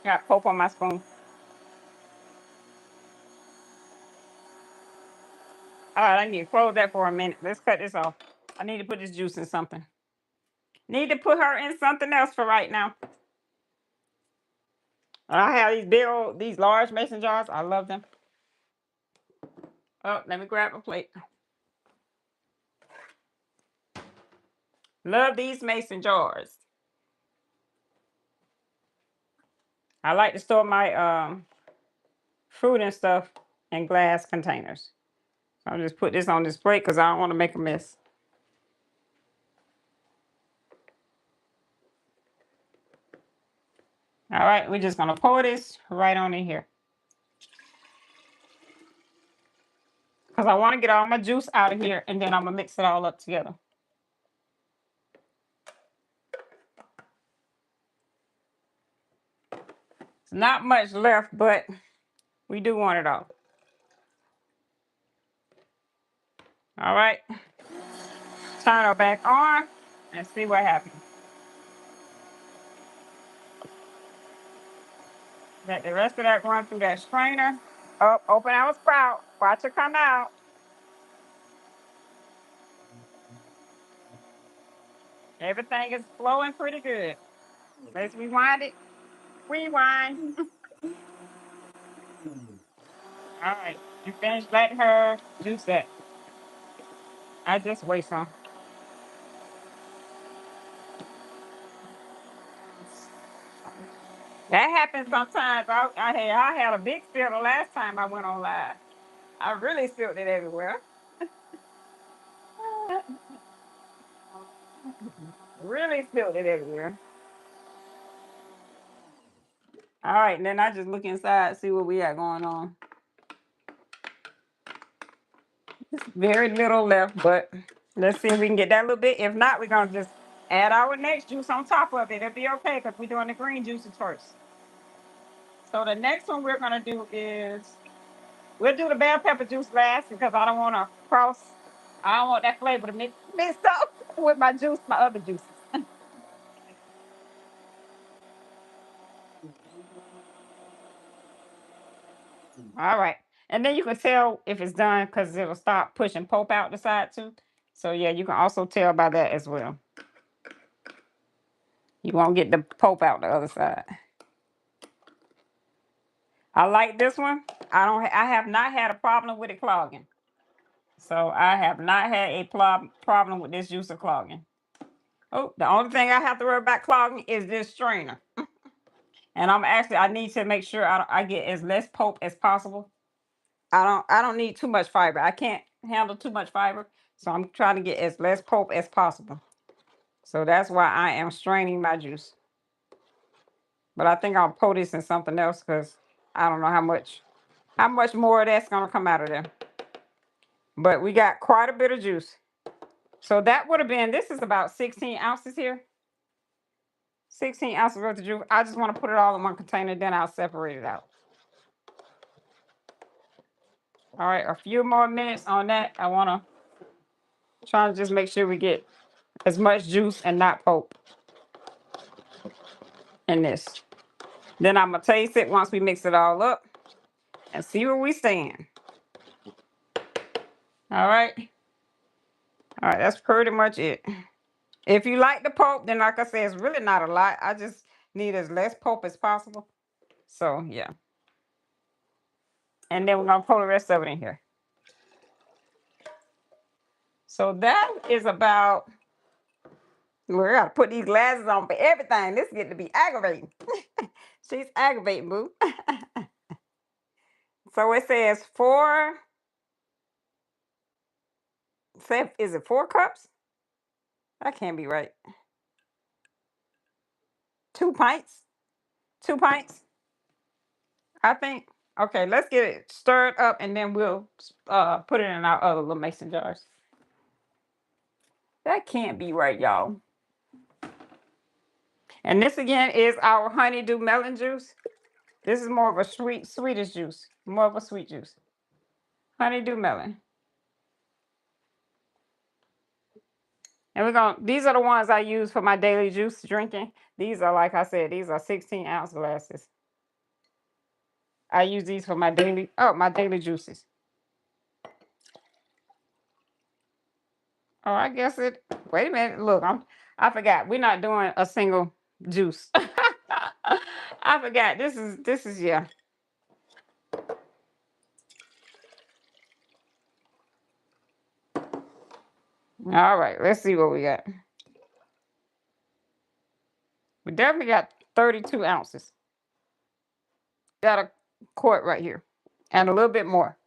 Got Pope on my spoon. All right, I need to close that for a minute. Let's cut this off. I need to put this juice in something. Need to put her in something else for right now. I have these big old, these large mason jars. I love them. Oh, let me grab a plate. Love these mason jars. I like to store my fruit and stuff in glass containers. So I'll just put this on this plate because I don't want to make a mess. All right, we're just gonna pour this right on in here because I want to get all my juice out of here and then I'm gonna mix it all up together. It's not much left, but we do want it all. All right, turn it back on and see what happens. Let the rest of that run through that strainer. Oh, open our sprout. Watch it come out. Everything is flowing pretty good. Let's rewind it. Rewind. All right, you finished letting her juice that. I just waste some. That happens sometimes. I had a big spill the last time I went on live. I really spilled it everywhere. Really spilled it everywhere. All right, and then I just look inside, see what we got going on. Very little left, but let's see if we can get that little bit. If not, we're gonna just add our next juice on top of it. It'll be okay because we're doing the green juices first. So the next one we're gonna do is we'll do the bell pepper juice last because I don't want to cross. I don't want that flavor to mix up with my juice, my other juices. All right, and then you can tell if it's done because it'll start pushing pulp out the side too. So yeah, you can also tell by that as well. You won't get the pulp out the other side. I like this one. I have not had a problem with it clogging. So I have not had a problem with this juicer clogging. Oh, the only thing I have to worry about clogging is this strainer. And I need to make sure I get as less pulp as possible. I don't need too much fiber. I can't handle too much fiber. So I'm trying to get as less pulp as possible. So that's why I am straining my juice. But I think I'll pour this in something else because I don't know how much more of that's gonna come out of there. But we got quite a bit of juice. So that would have been, this is about 16 ounces here. 16 ounces worth of juice. I just want to put it all in one container, then I'll separate it out. All right, a few more minutes on that. I want to try to just make sure we get as much juice and not pulp in this. Then I'm going to taste it once we mix it all up and see where we stand. All right. All right, that's pretty much it. If you like the pulp, then like I said, it's really not a lot. I just need as less pulp as possible. So, yeah. And then we're going to pour the rest of it in here. So that is about, we got to put these glasses on for everything. This is getting to be aggravating. She's aggravating, boo. So it says is it 4 cups? That can't be right. 2 pints? 2 pints? I think. Okay, let's get it stirred up and then we'll put it in our other little mason jars. That can't be right, y'all. And this again is our honeydew melon juice. This is more of a sweetish juice. More of a sweet juice. Honeydew melon. And these are the ones I use for my daily juice drinking. These are, like I said, these are 16-ounce glasses. I use these for my daily juices. Oh, I guess wait a minute. Look, I forgot. We're not doing a single juice. I forgot. This is yeah. All right, let's see what we got. We definitely got 32 ounces. Got a quart right here. And a little bit more.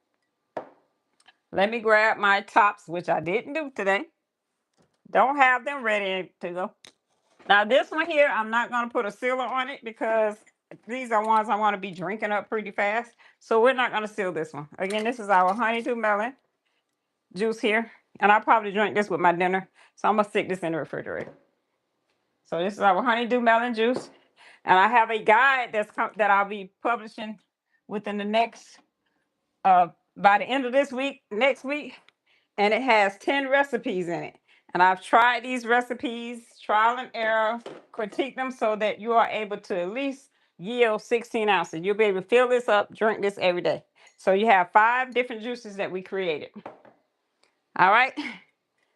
Let me grab my tops, which I didn't do today. Don't have them ready to go. Now this one here, I'm not going to put a sealer on it because these are ones I want to be drinking up pretty fast. So we're not going to seal this one. Again, this is our honeydew melon juice here. And I'll probably drink this with my dinner. So I'm going to stick this in the refrigerator. So this is our honeydew melon juice. And I have a guide that I'll be publishing within the next, by the end of this week, next week. And it has 10 recipes in it. And I've tried these recipes, trial and error, critique them so that you are able to at least yield 16 ounces. You'll be able to fill this up, drink this every day. So you have 5 different juices that we created. All right.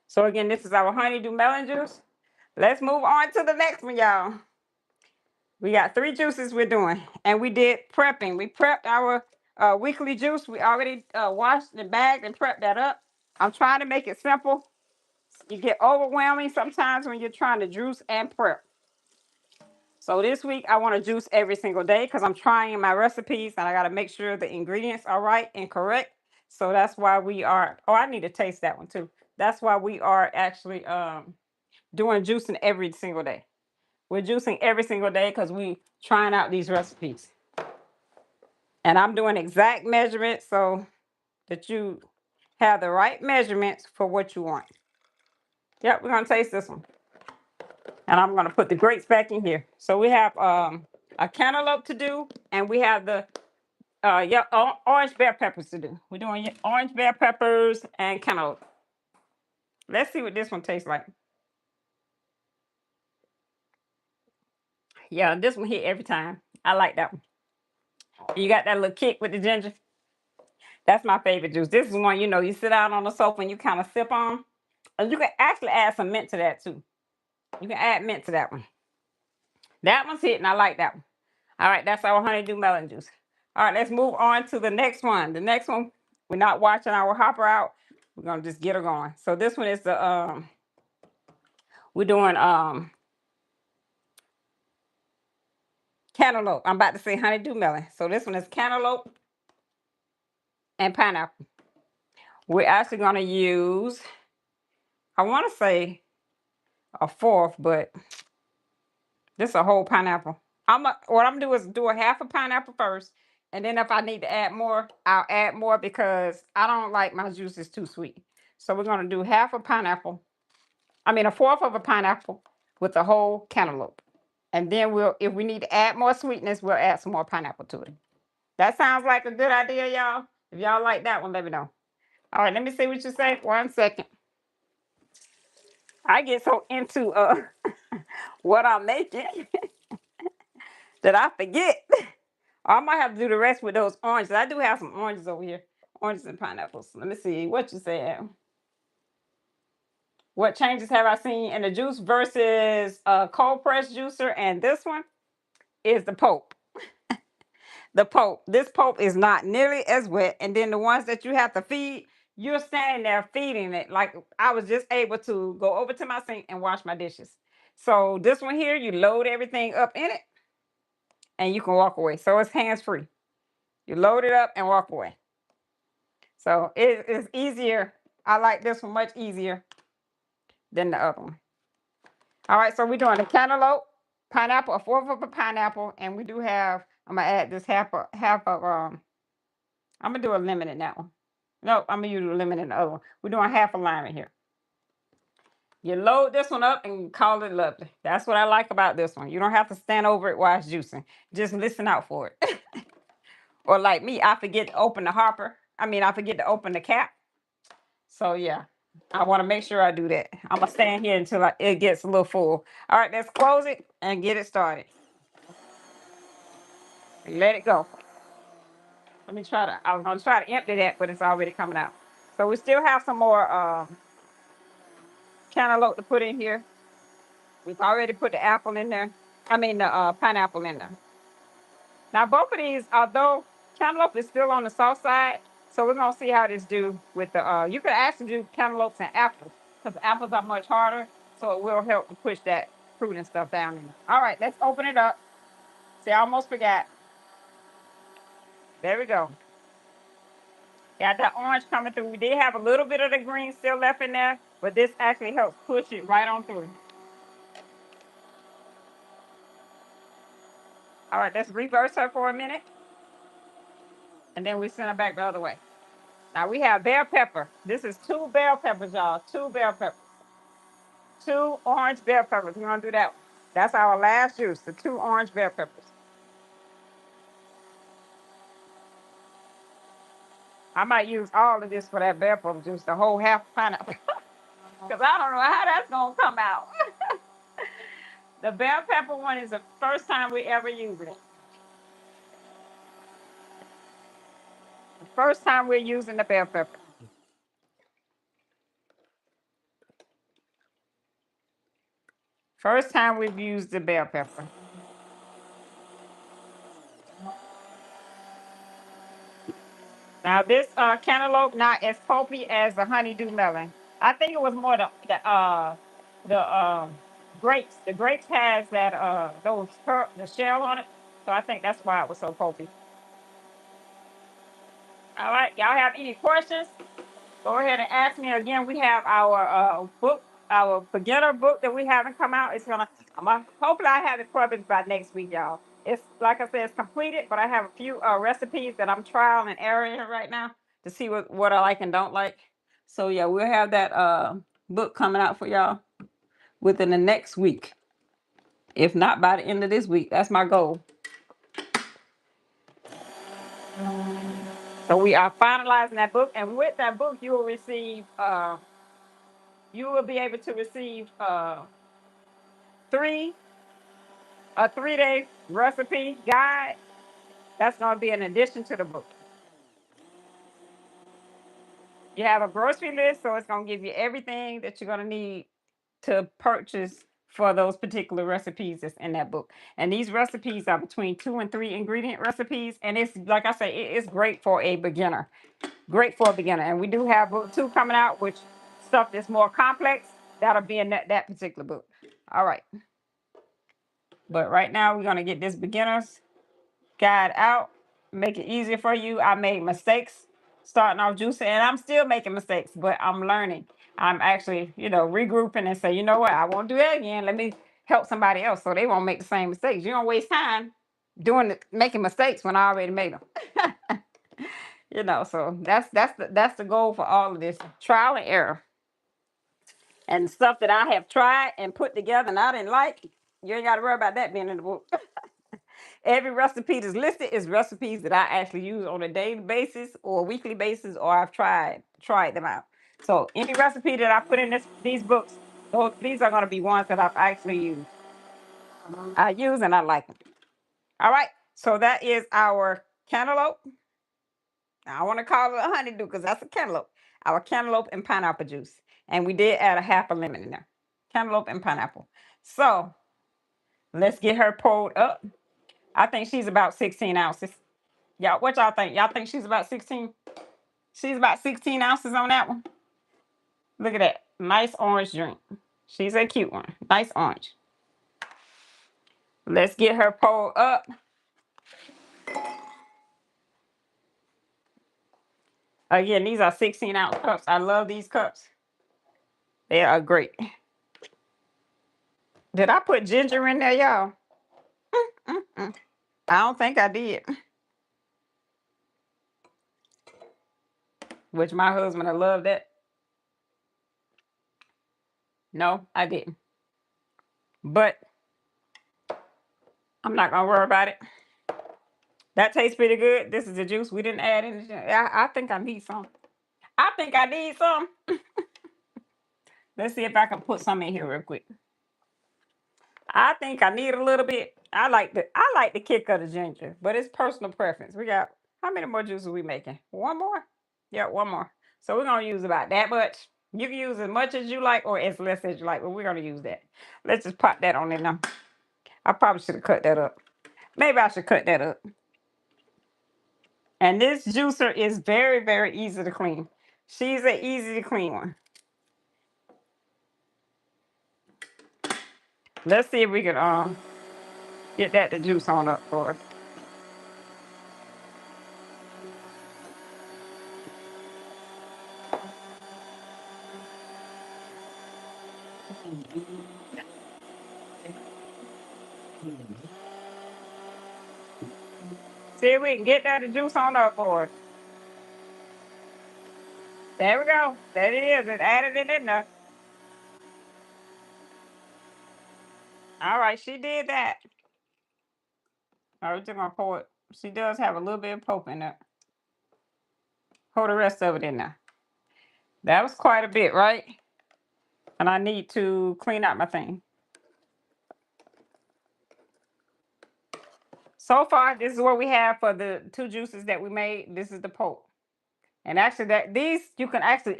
So again, this is our honeydew melon juice. Let's move on to the next one, y'all. We got 3 juices we're doing. And we did prepping. We prepped our weekly juice. We already washed and bagged and prepped that up. I'm trying to make it simple. You get overwhelming sometimes when you're trying to juice and prep. So this week I want to juice every single day because I'm trying my recipes and I got to make sure the ingredients are right and correct. So that's why we are, oh, I need to taste that one too. That's why we are actually doing juicing every single day. We're juicing every single day because we trying out these recipes. And I'm doing exact measurements so that you have the right measurements for what you want. Yep, we're going to taste this one. And I'm going to put the grapes back in here. So we have a cantaloupe to do. And we have the orange bell peppers to do. We're doing orange bell peppers and cantaloupe. Let's see what this one tastes like. Yeah, this one hit every time. I like that one. You got that little kick with the ginger. That's my favorite juice. This is one, you sit out on the sofa and you kind of sip on. And you can actually add some mint to that too. You can add mint to that one. That one's hitting. I like that one. All right, that's our honeydew melon juice. All right, let's move on to the next one. The next one, we're not watching our hopper out. We're gonna just get her going. So this one is the we're doing cantaloupe. I'm about to say honeydew melon. So this one is cantaloupe and pineapple. We're actually gonna use, I want to say a 4th, but this is a whole pineapple. What I'm gonna do is do a half a pineapple first, and then if I need to add more, I'll add more because I don't like my juices too sweet. So we're gonna do half a pineapple. I mean a fourth of a pineapple with a whole cantaloupe, and then if we need to add more sweetness, we'll add some more pineapple to it. That sounds like a good idea, y'all. If y'all like that one, let me know. All right, let me see what you say. 1 second. I get so into what I'm making that I forget. I might have to do the rest with those oranges. I do have some oranges over here. Oranges and pineapples. Let me see what you said. What changes have I seen in the juice versus a cold press juicer and this one is the pulp. The pulp. This pulp is not nearly as wet. And then the ones that you have to feed, you're standing there feeding it. Like I was just able to go over to my sink and wash my dishes. So this one here, you load everything up in it and you can walk away. So it's hands free. You load it up and walk away. So it is easier. I like this one much easier than the other one. All right, so we're doing the cantaloupe, pineapple, a fourth of a pineapple, and we do have. I'm gonna add this half of I'm gonna do a lemon in that one. No, I'm gonna use a lemon in the other one. We're doing half a lime in here. You load this one up and call it lovely. That's what I like about this one. You don't have to stand over it while it's juicing. Just listen out for it. Or like me, I forget to open the hopper. I forget to open the cap. So yeah, I want to make sure I do that. I'm gonna stand here until it gets a little full. All right, let's close it and get it started. Let it go. Let me try to. I was gonna try to empty that, but it's already coming out. So we still have some more cantaloupe to put in here. We've already put the apple in there. The pineapple in there. Now both of these, although cantaloupe is still on the soft side, so we're gonna see how this do with the. You could actually do cantaloupes and apples because apples are much harder, so it will help to push that fruit and stuff down in there. All right, let's open it up. See, I almost forgot. There we go. Got that orange coming through. We did have a little bit of the green still left in there, but this actually helps push it right on through. All right, let's reverse her for a minute, and then we send her back the other way. Now we have bell pepper. This is 2 bell peppers, y'all. 2 bell peppers. 2 orange bell peppers. We're gonna do that one. That's our last juice, the 2 orange bell peppers. I might use all of this for that bell pepper juice, the whole half pineapple. Because I don't know how that's gonna come out. The bell pepper one is the first time we ever use it. The first time we're using the bell pepper. First time we've used the bell pepper. Now this cantaloupe not as pulpy as the honeydew melon. I think it was more the grapes. The grapes has that the shell on it, so I think that's why it was so pulpy. All right, y'all have any questions? Go ahead and ask me again. We have our book, our beginner book that we haven't come out. Hopefully I have it published by next week, y'all. It's like I said, it's completed, but I have a few recipes that I'm trial and erroring right now to see what I like and don't like. So yeah, we'll have that book coming out for y'all within the next week, if not by the end of this week. That's my goal. So we are finalizing that book, and with that book, you will be able to receive three a 3-day recipe guide. That's going to be an addition to the book. You have a grocery list, so it's going to give you everything that you're going to need to purchase for those particular recipes that's in that book. And these recipes are between 2 and 3 ingredient recipes, and it's like I say, it's great for a beginner. Great for a beginner. And we do have book 2 coming out, which stuff that's more complex. That'll be in that particular book. All right. But right now we're gonna get this beginner's guide out, make it easier for you. I made mistakes starting off juicing, and I'm still making mistakes, but I'm learning. I'm actually, regrouping and say, you know what, I won't do that again. Let me help somebody else so they won't make the same mistakes. You don't waste time making mistakes when I already made them. So that's the goal for all of this trial and error and stuff that I have tried and put together and I didn't like. You ain't got to worry about that being in the book. Every recipe that's listed is recipes that I actually use on a daily basis or a weekly basis, or I've tried them out. So any recipe that I put in these books, these are going to be ones that I've actually used. I use and I like them. All right. So that is our cantaloupe. I want to call it a honeydew because that's a cantaloupe. Our cantaloupe and pineapple juice. And we did add a half a lemon in there. Cantaloupe and pineapple. So let's get her pulled up. I think she's about 16 ounces. Y'all, what y'all think? Y'all think she's about 16? She's about 16 ounces on that one. Look at that. Nice orange drink. She's a cute one. Nice orange. Let's get her pulled up. Again, these are 16-ounce cups. I love these cups. They are great. Did I put ginger in there, y'all? I don't think I did. Which my husband would love that. No, I didn't. But I'm not gonna worry about it. That tastes pretty good. This is the juice. We didn't add anything. I think I need some. I think I need some. Let's see if I can put some in here real quick. I think I need a little bit. I like the kick of the ginger, but it's personal preference. We got how many more juices are we making? One more? Yeah, one more. So we're gonna use about that much. You can use as much as you like or as less as you like, but we're gonna use that. Let's just pop that on in now. I probably should have cut that up. Maybe I should cut that up. And this juicer is very, very easy to clean. She's an easy to clean one. Let's see if we can get that the juice on up for us. See if we can get that the juice on up for us. There we go. There it is. It added it in there. All right, she did that. All right, we're just gonna pour it. She does have a little bit of pulp in there. Pour the rest of it in there. That was quite a bit, right? And I need to clean out my thing. So far, this is what we have for the two juices that we made. This is the pulp. And actually, that these you can actually,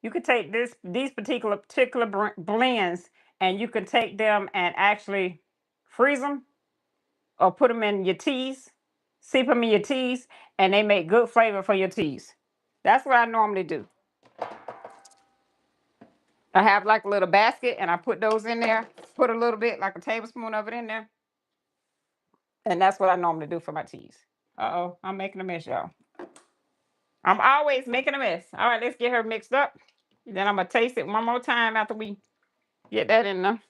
you could take these particular blends, and you can take them and actually freeze them or put them in your teas, steep them in your teas, and they make good flavor for your teas. That's what I normally do. I have like a little basket, and I put those in there. Put a little bit, like a tablespoon of it in there, and that's what I normally do for my teas. Uh-oh, I'm making a mess, y'all. I'm always making a mess. All right, let's get her mixed up. Then I'm gonna taste it one more time after we get that in there.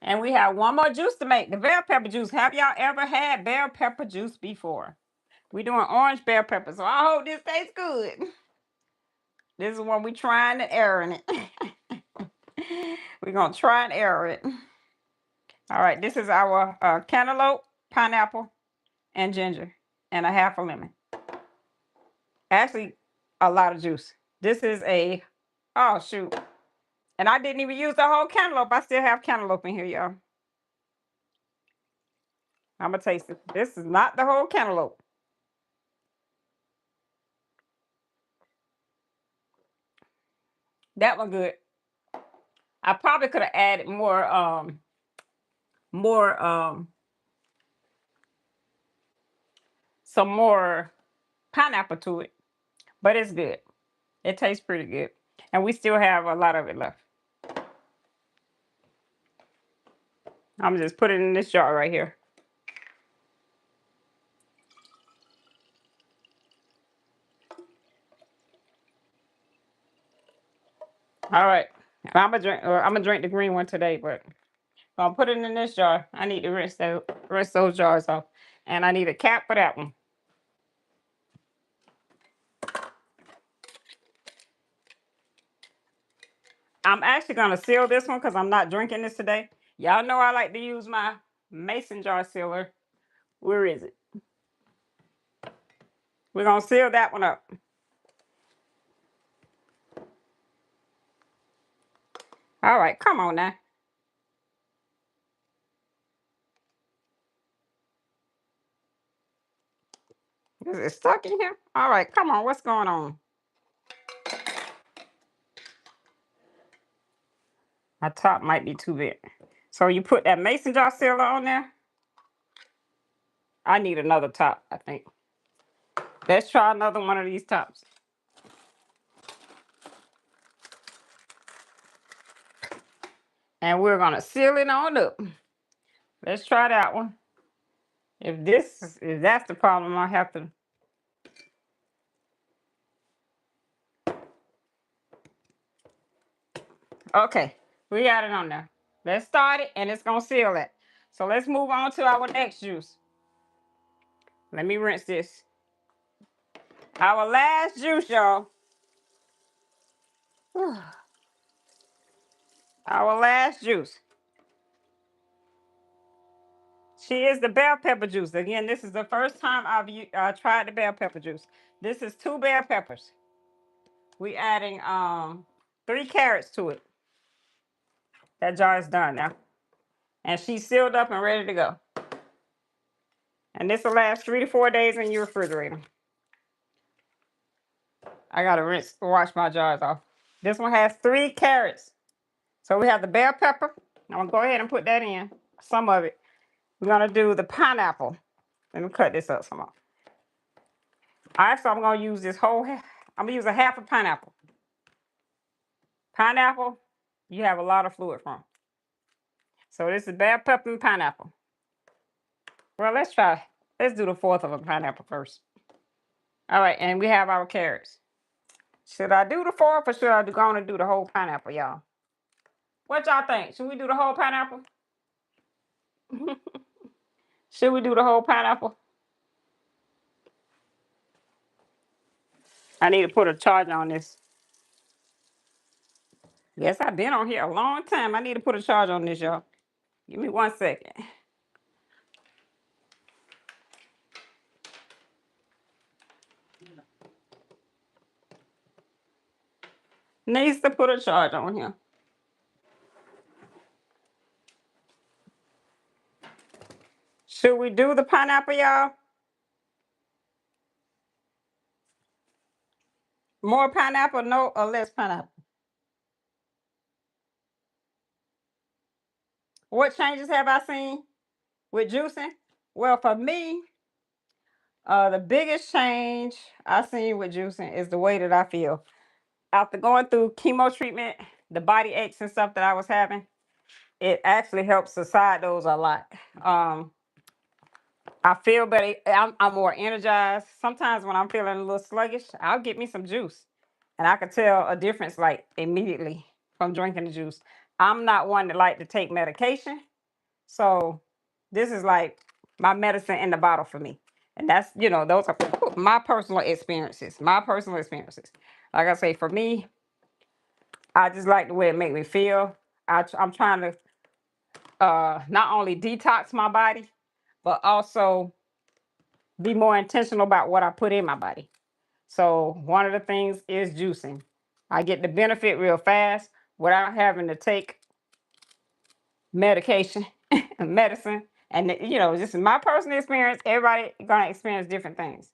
And we have one more juice to make, the bell pepper juice. Have y'all ever had bell pepper juice before? We're doing orange bell pepper, so I hope this tastes good. This is when we trying and erroring it. We're gonna try and error it. All right, this is our cantaloupe, pineapple, and ginger, and a half a lemon. Actually, a lot of juice. This is oh shoot. And I didn't even use the whole cantaloupe. I still have cantaloupe in here, y'all. I'm gonna taste it. This is not the whole cantaloupe. That one good. I probably could have added more some more pineapple to it, but it's good. It tastes pretty good, and we still have a lot of it left. I'm just put it in this jar right here. All right, I'm gonna drink the green one today, but I'll put it in this jar. I need to rinse those jars off. And I need a cap for that one. I'm actually gonna seal this one because I'm not drinking this today. Y'all know I like to use my mason jar sealer. Where is it? We're gonna seal that one up. All right, come on now. Is it stuck in here? All right, come on. What's going on? My top might be too big. So you put that mason jar sealer on there. I need another top, I think. Let's try another one of these tops. And we're gonna seal it on up. Let's try that one. If that's the problem, I have to. Okay, we got it on there. Let's start it, and it's gonna seal it. So let's move on to our next juice. Let me rinse this. Our last juice, y'all. Our last juice. She is the bell pepper juice. Again, this is the first time I've tried the bell pepper juice. This is 2 bell peppers. We adding 3 carrots to it. That jar is done now. And she's sealed up and ready to go. And this will last 3 to 4 days in your refrigerator. I gotta wash my jars off. This one has 3 carrots. So we have the bell pepper. I'm gonna go ahead and put that in. Some of it. We're gonna do the pineapple. Let me cut this up some more. All right, so I'm gonna use this whole. I'm gonna use a half a pineapple. Pineapple, you have a lot of fluid from. So this is bell pepper and pineapple. Well, let's try. Let's do the fourth of a pineapple first. All right, and we have our carrots. Should I do the fourth or should I go on and do the whole pineapple, y'all? What y'all think? Should we do the whole pineapple? Should we do the whole pineapple? I need to put a charger on this. Yes, I've been on here a long time. I need to put a charge on this, y'all. Give me 1 second. Needs to put a charge on here. Should we do the pineapple, y'all? More pineapple, no, or less pineapple? What changes have I seen with juicing? Well, for me, the biggest change I've seen with juicing is the way that I feel. After going through chemo treatment, the body aches and stuff that I was having, it actually helps subside those a lot. I feel better. I'm more energized. Sometimes when I'm feeling a little sluggish, I'll get me some juice. And I can tell a difference like immediately from drinking the juice. I'm not one that like to take medication. So this is like my medicine in the bottle for me. And that's, those are my personal experiences. My personal experiences. Like I say, for me, I just like the way it make me feel. I'm trying to not only detox my body, but also be more intentional about what I put in my body. So one of the things is juicing. I get the benefit real fast without having to take medication, medicine. And this is my personal experience. Everybody gonna experience different things.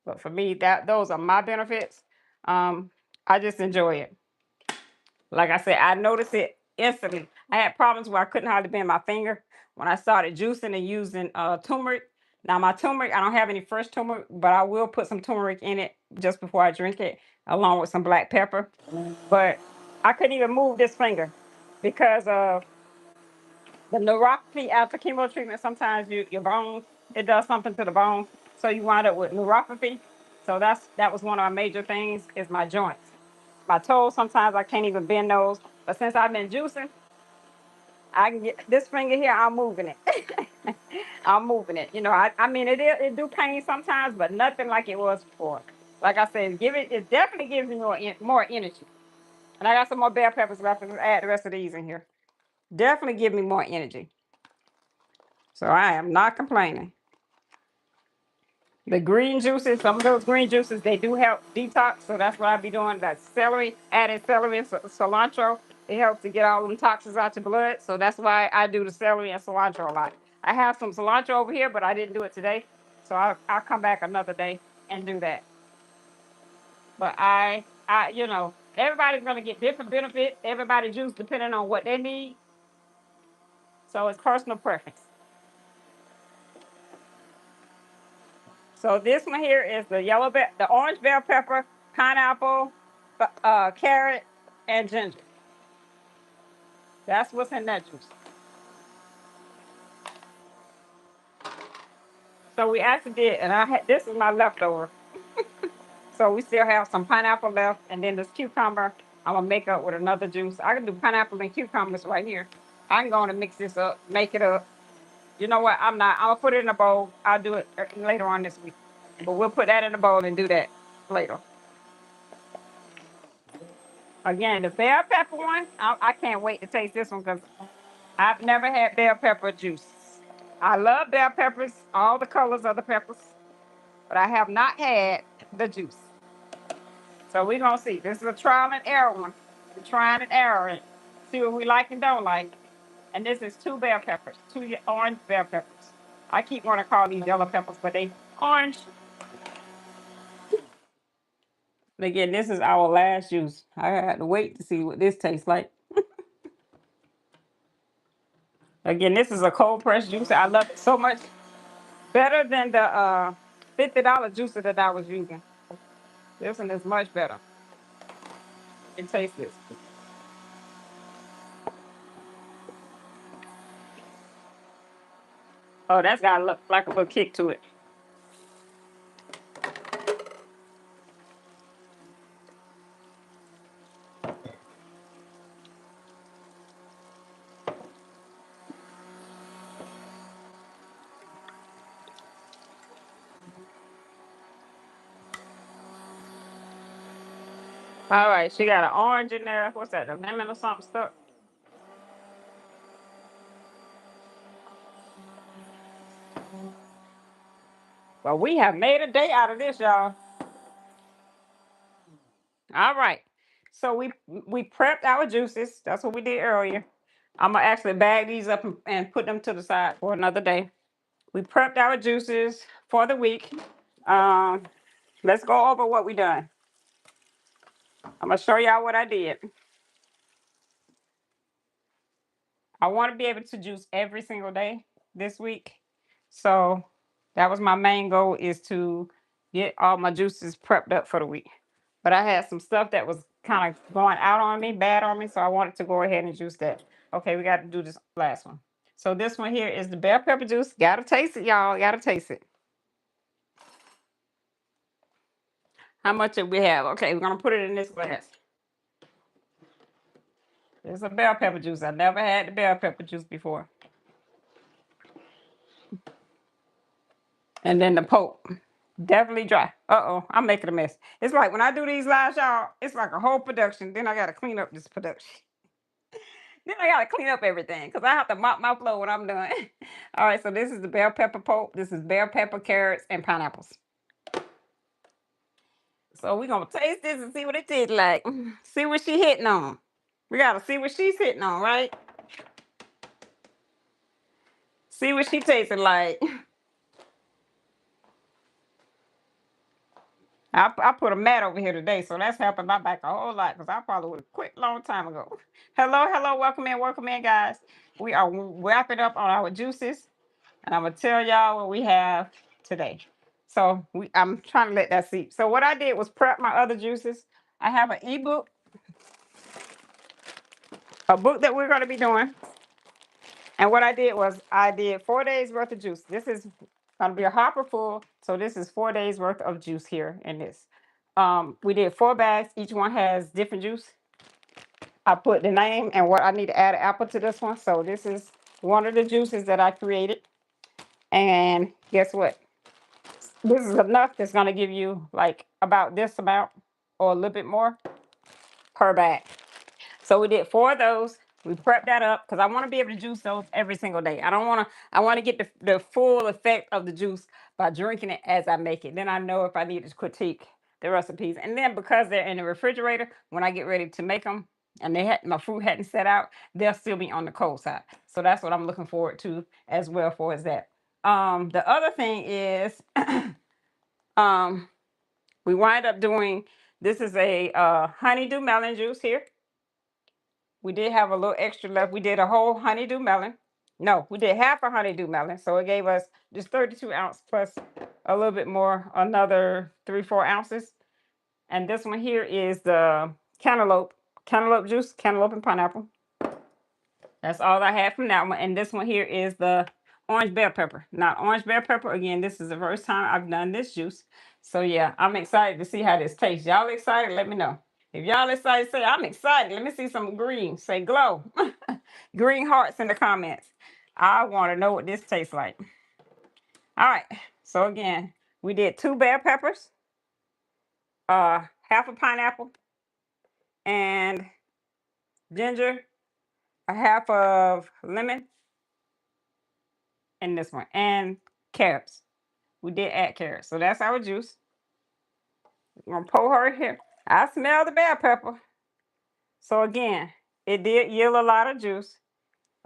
But for me, those are my benefits. I just enjoy it. Like I said, I noticed it instantly. I had problems where I couldn't hardly bend my finger when I started juicing and using turmeric. Now my turmeric, I don't have any fresh turmeric, but I will put some turmeric in it just before I drink it, along with some black pepper. But I couldn't even move this finger because of the neuropathy after chemo treatment. Sometimes your bones, it does something to the bones, so you wind up with neuropathy. So that was one of my major things is my joints. my toes. Sometimes I can't even bend those. But since I've been juicing, I can get this finger here. I'm moving it. I'm moving it. You know, I mean, it do pain sometimes, but nothing like it was before. Like I said, it definitely gives me more energy. And I got some more bell peppers left. And add the rest of these in here. Definitely give me more energy. So I am not complaining. The green juices, some of those green juices, they do help detox. So that's what I be doing. That celery, added celery and cilantro. It helps to get all them toxins out your blood. So that's why I do the celery and cilantro a lot. I have some cilantro over here, but I didn't do it today. So I'll come back another day and do that. But you know, everybody's gonna get different benefits. Everybody juice depending on what they need. So it's personal preference. So this one here is the orange bell pepper, pineapple, carrot, and ginger. That's what's in that juice. So we actually did, and this is my leftover. So we still have some pineapple left, and then this cucumber, I'm gonna make up with another juice. I can do pineapple and cucumbers right here. I can go on and mix this up, make it up. You know what? I'm gonna put it in a bowl. I'll do it later on this week. But we'll put that in a bowl and do that later. Again, the bell pepper one, I can't wait to taste this one because I've never had bell pepper juice. I love bell peppers, all the colors of the peppers, but I have not had the juice. So we're gonna see. This is a trial and error one. We're trying and erroring. See what we like and don't like. And this is two bell peppers, two orange bell peppers. I keep wanting to call these yellow peppers, but they orange. Again, this is our last juice. I had to wait to see what this tastes like. Again, this is a cold pressed juice. I love it so much. Better than the $50 juicer that I was using. This one is much better. It tastes this. Oh, that's got look like a little kick to it. All right, she got an orange in there. What's that? A lemon or something stuck? Well, we have made a day out of this, y'all. All right. So we prepped our juices. That's what we did earlier. I'm gonna actually bag these up and put them to the side for another day. We prepped our juices for the week. Um, let's go over what we done. I'm gonna show y'all what I did. I want to be able to juice every single day this week. So that was my main goal, is to get all my juices prepped up for the week. But I had some stuff that was kind of going out on me, bad on me. So I wanted to go ahead and juice that. Okay, we got to do this last one. So this one here is the bell pepper juice. Gotta taste it, y'all. Gotta taste it. How much did we have? Okay, we're gonna put it in this glass. It's a bell pepper juice. I never had the bell pepper juice before. And then the Pope. Definitely dry. Uh-oh, I'm making a mess. It's like when I do these lives, y'all, it's like a whole production. Then I got to clean up this production. Then I got to clean up everything because I have to mop my floor when I'm done. All right, so this is the bell pepper Pope. This is bell pepper, carrots, and pineapples. So we're going to taste this and see what it tastes like. See what she hitting on. We got to see what she's hitting on, right? See what she tasting like. I put a mat over here today, so that's helping my back a whole lot because I probably would have quit a long time ago. Hello, welcome in, guys. We are wrapping up on our juices, and I'm gonna tell y'all what we have today. So I'm trying to let that seep. So what I did was prep my other juices. I have an ebook, a book that we're gonna be doing, and what I did was I did 4 days worth of juice. This is gonna be a hopper full, so this is 4 days worth of juice here in this. We did 4 bags. Each one has different juice. I put the name and what I need to add an apple to this one. So this is one of the juices that I created. And guess what? This is enough that's going to give you like about this amount or a little bit more per bag. So we did 4 of those. We prepped that up because I want to be able to juice those every single day. I want to get the full effect of the juice by drinking it as I make it. Then I know if I need to critique the recipes. And then because they're in the refrigerator, when I get ready to make them and my fruit hadn't set out, they'll still be on the cold side. So that's what I'm looking forward to as well for is that. The other thing is we wind up doing, this is a honeydew melon juice here. We did have a little extra left. We did a whole honeydew melon. No, we did half a honeydew melon. So it gave us just 32 ounce plus a little bit more, another 3-4 ounces. And this one here is the cantaloupe juice, cantaloupe and pineapple. That's all I had from that one. And this one here is the orange bell pepper. Now, orange bell pepper, again, this is the first time I've done this juice. So yeah, I'm excited to see how this tastes. Y'all excited? Let me know. If y'all excited, say I'm excited. Let me see some green. Say glow. Green hearts in the comments. I want to know what this tastes like. All right. So again, we did 2 bell peppers, half a pineapple, and ginger, a half of lemon, and this one, and carrots. We did add carrots. So that's our juice. I'm going to pour her here. I smell the bell pepper. So again, it did yield a lot of juice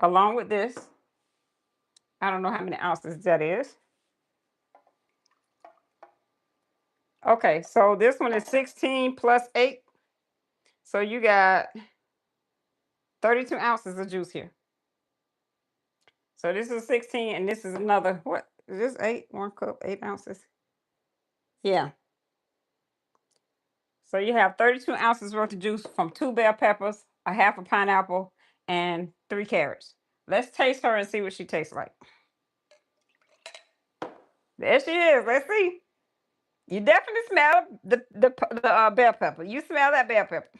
along with this. I don't know how many ounces that is. Okay, so this one is 16 plus 8. So you got 32 ounces of juice here. So this is 16 and this is another, what is this, 8? 1 cup, 8 ounces. Yeah. So you have 32 ounces worth of juice from 2 bell peppers, a half a pineapple, and 3 carrots. Let's taste her and see what she tastes like. There she is. Let's see. You definitely smell the bell pepper. You smell that bell pepper.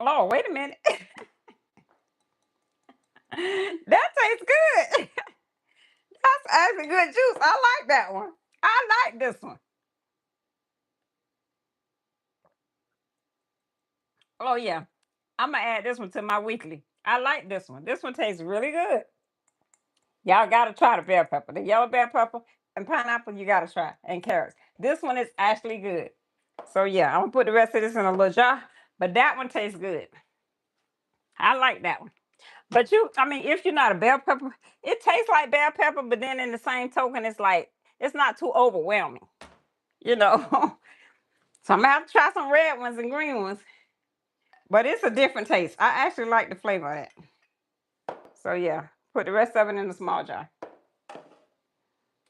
Oh, wait a minute. That tastes good. That's actually good juice. I like that one. I like this one. Oh yeah. I'm gonna add this one to my weekly. I like this one. This one tastes really good. Y'all gotta try the bell pepper. The yellow bell pepper and pineapple, you gotta try. And carrots. This one is actually good. So yeah, I'm gonna put the rest of this in a little jar. But that one tastes good. I like that one. But I mean, if you're not a bell pepper, it tastes like bell pepper, but then in the same token, it's like, it's not too overwhelming, you know. So I'm gonna have to try some red ones and green ones. But it's a different taste. I actually like the flavor of that. So yeah, put the rest of it in a small jar.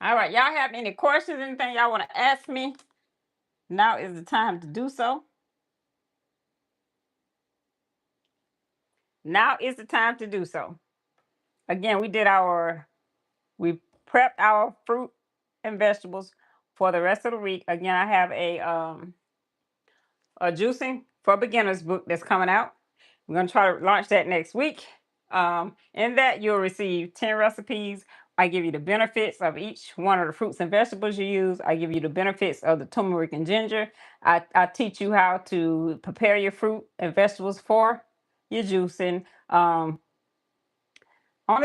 All right, y'all have any questions, anything y'all want to ask me? Now is the time to do so. Now is the time to do so. Again, we prepped our fruit and vegetables for the rest of the week. Again, I have a juicing for beginners book that's coming out. We're going to try to launch that next week. In that, you'll receive 10 recipes. I give you the benefits of each one of the fruits and vegetables you use. I give you the benefits of the turmeric and ginger. I teach you how to prepare your fruit and vegetables for your juicing. Only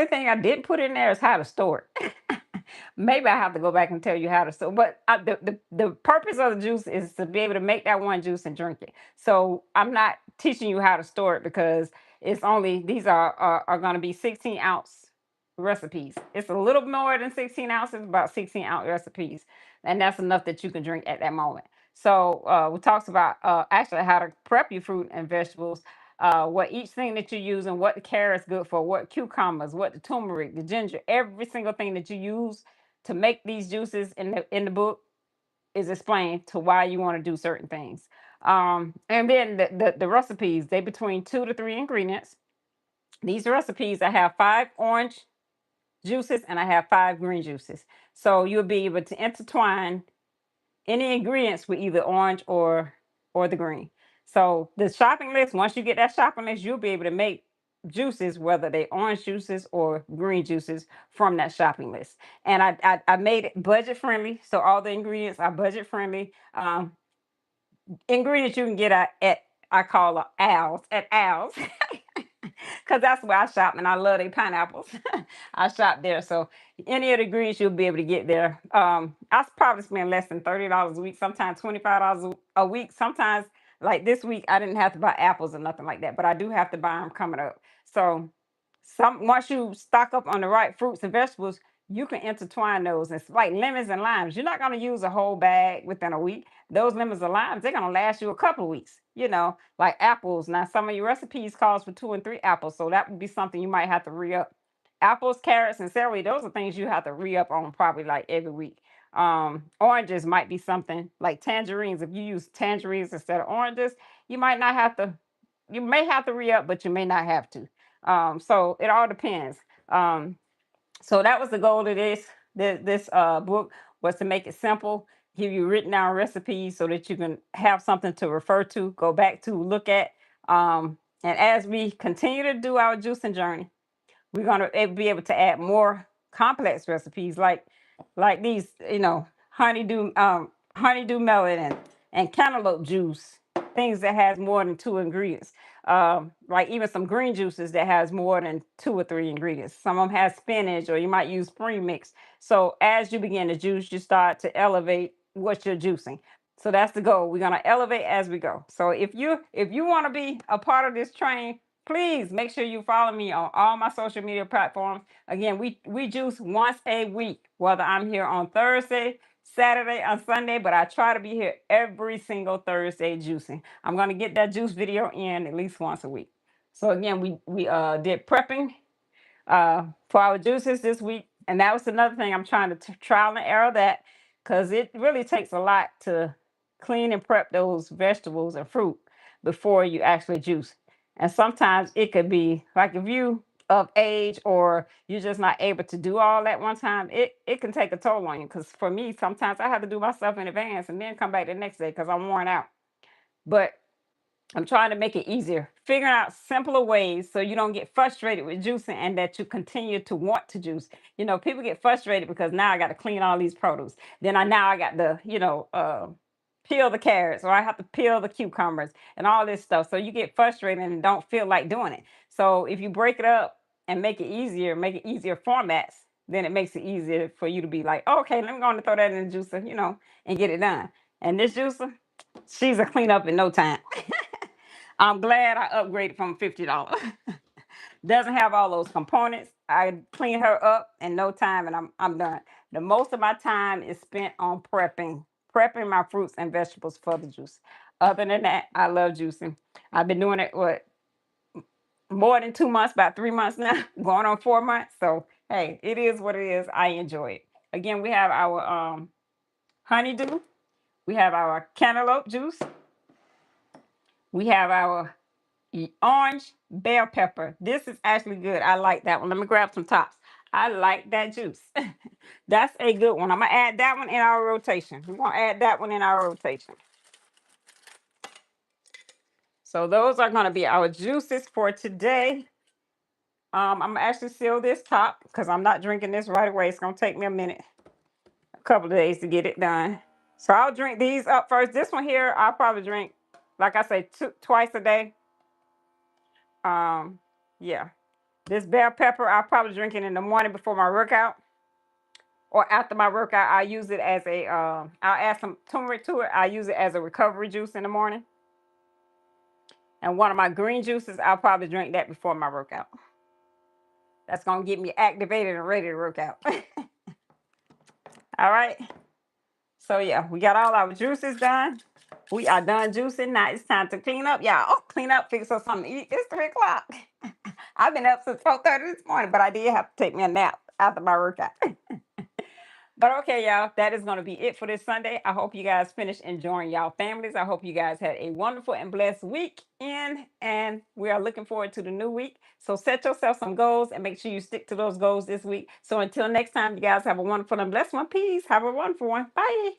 thing I didn't put in there is how to store it. Maybe I have to go back and tell you how to store. But the purpose of the juice is to be able to make that one juice and drink it. So I'm not teaching you how to store it because these are going to be 16 ounce recipes. It's a little more than 16 ounces, about 16 ounce recipes, and that's enough that you can drink at that moment. So we talks about actually how to prep your fruit and vegetables, what each thing that you use and what the carrot's good for, what cucumbers, what the turmeric, the ginger, every single thing that you use to make these juices in the book is explained to why you want to do certain things. And then the recipes, they between 2 to 3 ingredients. These recipes, I have 5 orange juices and I have 5 green juices. So you'll be able to intertwine any ingredients with either orange or the green. So the shopping list, once you get that shopping list, you'll be able to make juices, whether they orange juices or green juices, from that shopping list. And I made it budget friendly, so all the ingredients are budget friendly. Ingredients you can get at I call Al's at Al's. Because that's where I shop and I love their pineapples. I shop there. So any of the ingredients you'll be able to get there. I probably spend less than $30 a week, sometimes $25 a week. Sometimes, like this week, I didn't have to buy apples or nothing like that, but I do have to buy them coming up. So once you stock up on the right fruits and vegetables, you can intertwine those. It's like lemons and limes. You're not going to use a whole bag within a week. Those lemons and limes, they're going to last you a couple of weeks. Like apples. Now, some of your recipes calls for 2 and 3 apples, so that would be something you might have to re-up. Apples, carrots, and celery, those are things you have to re-up on probably like every week. Oranges might be something like tangerines. If you use tangerines instead of oranges, you might not have to. You may have to re-up, but you may not have to. So it all depends. So that was the goal of this book, was to make it simple, give you written down recipes so that you can have something to refer to, go back to, look at. And as we continue to do our juicing journey, we're gonna be able to add more complex recipes like these, honeydew melon and cantaloupe juice, things that has more than 2 ingredients. Like even some green juices that has more than 2 or 3 ingredients. Some of them has spinach, or you might use spring mix. So as you begin to juice, you start to elevate what you're juicing. So that's the goal. We're gonna elevate as we go. So if you want to be a part of this train, please make sure you follow me on all my social media platforms. Again, we juice once a week, whether I'm here on Thursday, Saturday, or Sunday, but I try to be here every single Thursday juicing. I'm gonna get that juice video in at least once a week. So again, we did prepping for our juices this week, and that was another thing I'm trying to trial and error that, because it really takes a lot to clean and prep those vegetables and fruit before you actually juice. And sometimes it could be like, if you of age or you're just not able to do all at one time, it can take a toll on you. Because for me, sometimes I have to do myself in advance and then come back the next day because I'm worn out. But I'm trying to make it easier, figuring out simpler ways so you don't get frustrated with juicing and that you continue to want to juice. People get frustrated because now I got to clean all these produce. Then I got to, peel the carrots, or I have to peel the cucumbers and all this stuff. So you get frustrated and don't feel like doing it. So if you break it up and make it easier formats, then it makes it easier for you to be like, oh, okay, let me go on and throw that in the juicer, and get it done. And this juicer, she's a clean up in no time. I'm glad I upgraded from $50. Doesn't have all those components. I clean her up in no time and I'm done. The most of my time is spent on prepping my fruits and vegetables for the juice. Other than that, I love juicing. I've been doing it more than 2 months, about 3 months now, going on 4 months. So hey, it is what it is. I enjoy it. Again, we have our honeydew, we have our cantaloupe juice, we have our orange bell pepper. This is actually good. I like that one. Let me grab some tops. I like that juice. That's a good one. I'm gonna add that one in our rotation. We're gonna add that one in our rotation. So those are gonna be our juices for today. I'm gonna actually seal this top because I'm not drinking this right away. It's gonna take me a couple of days to get it done. So I'll drink these up first. This one here, I'll probably drink, like I say, twice a day. Yeah. This bell pepper, I'll probably drink it in the morning before my workout, or after my workout. I use it as I'll add some turmeric to it. I use it as a recovery juice in the morning. And one of my green juices, I'll probably drink that before my workout. That's going to get me activated and ready to work out. All right. So yeah, we got all our juices done. We are done juicing. Now it's time to clean up, y'all. Oh, clean up, fix us something to eat. It's 3 o'clock. I've been up since 4:30 this morning, but I did have to take me a nap after my workout. But okay, y'all, that is going to be it for this Sunday. I hope you guys finish enjoying y'all families. I hope you guys had a wonderful and blessed weekend, and we are looking forward to the new week. So set yourself some goals and make sure you stick to those goals this week. So until next time, you guys have a wonderful and blessed one. Peace. Have a wonderful one. Bye.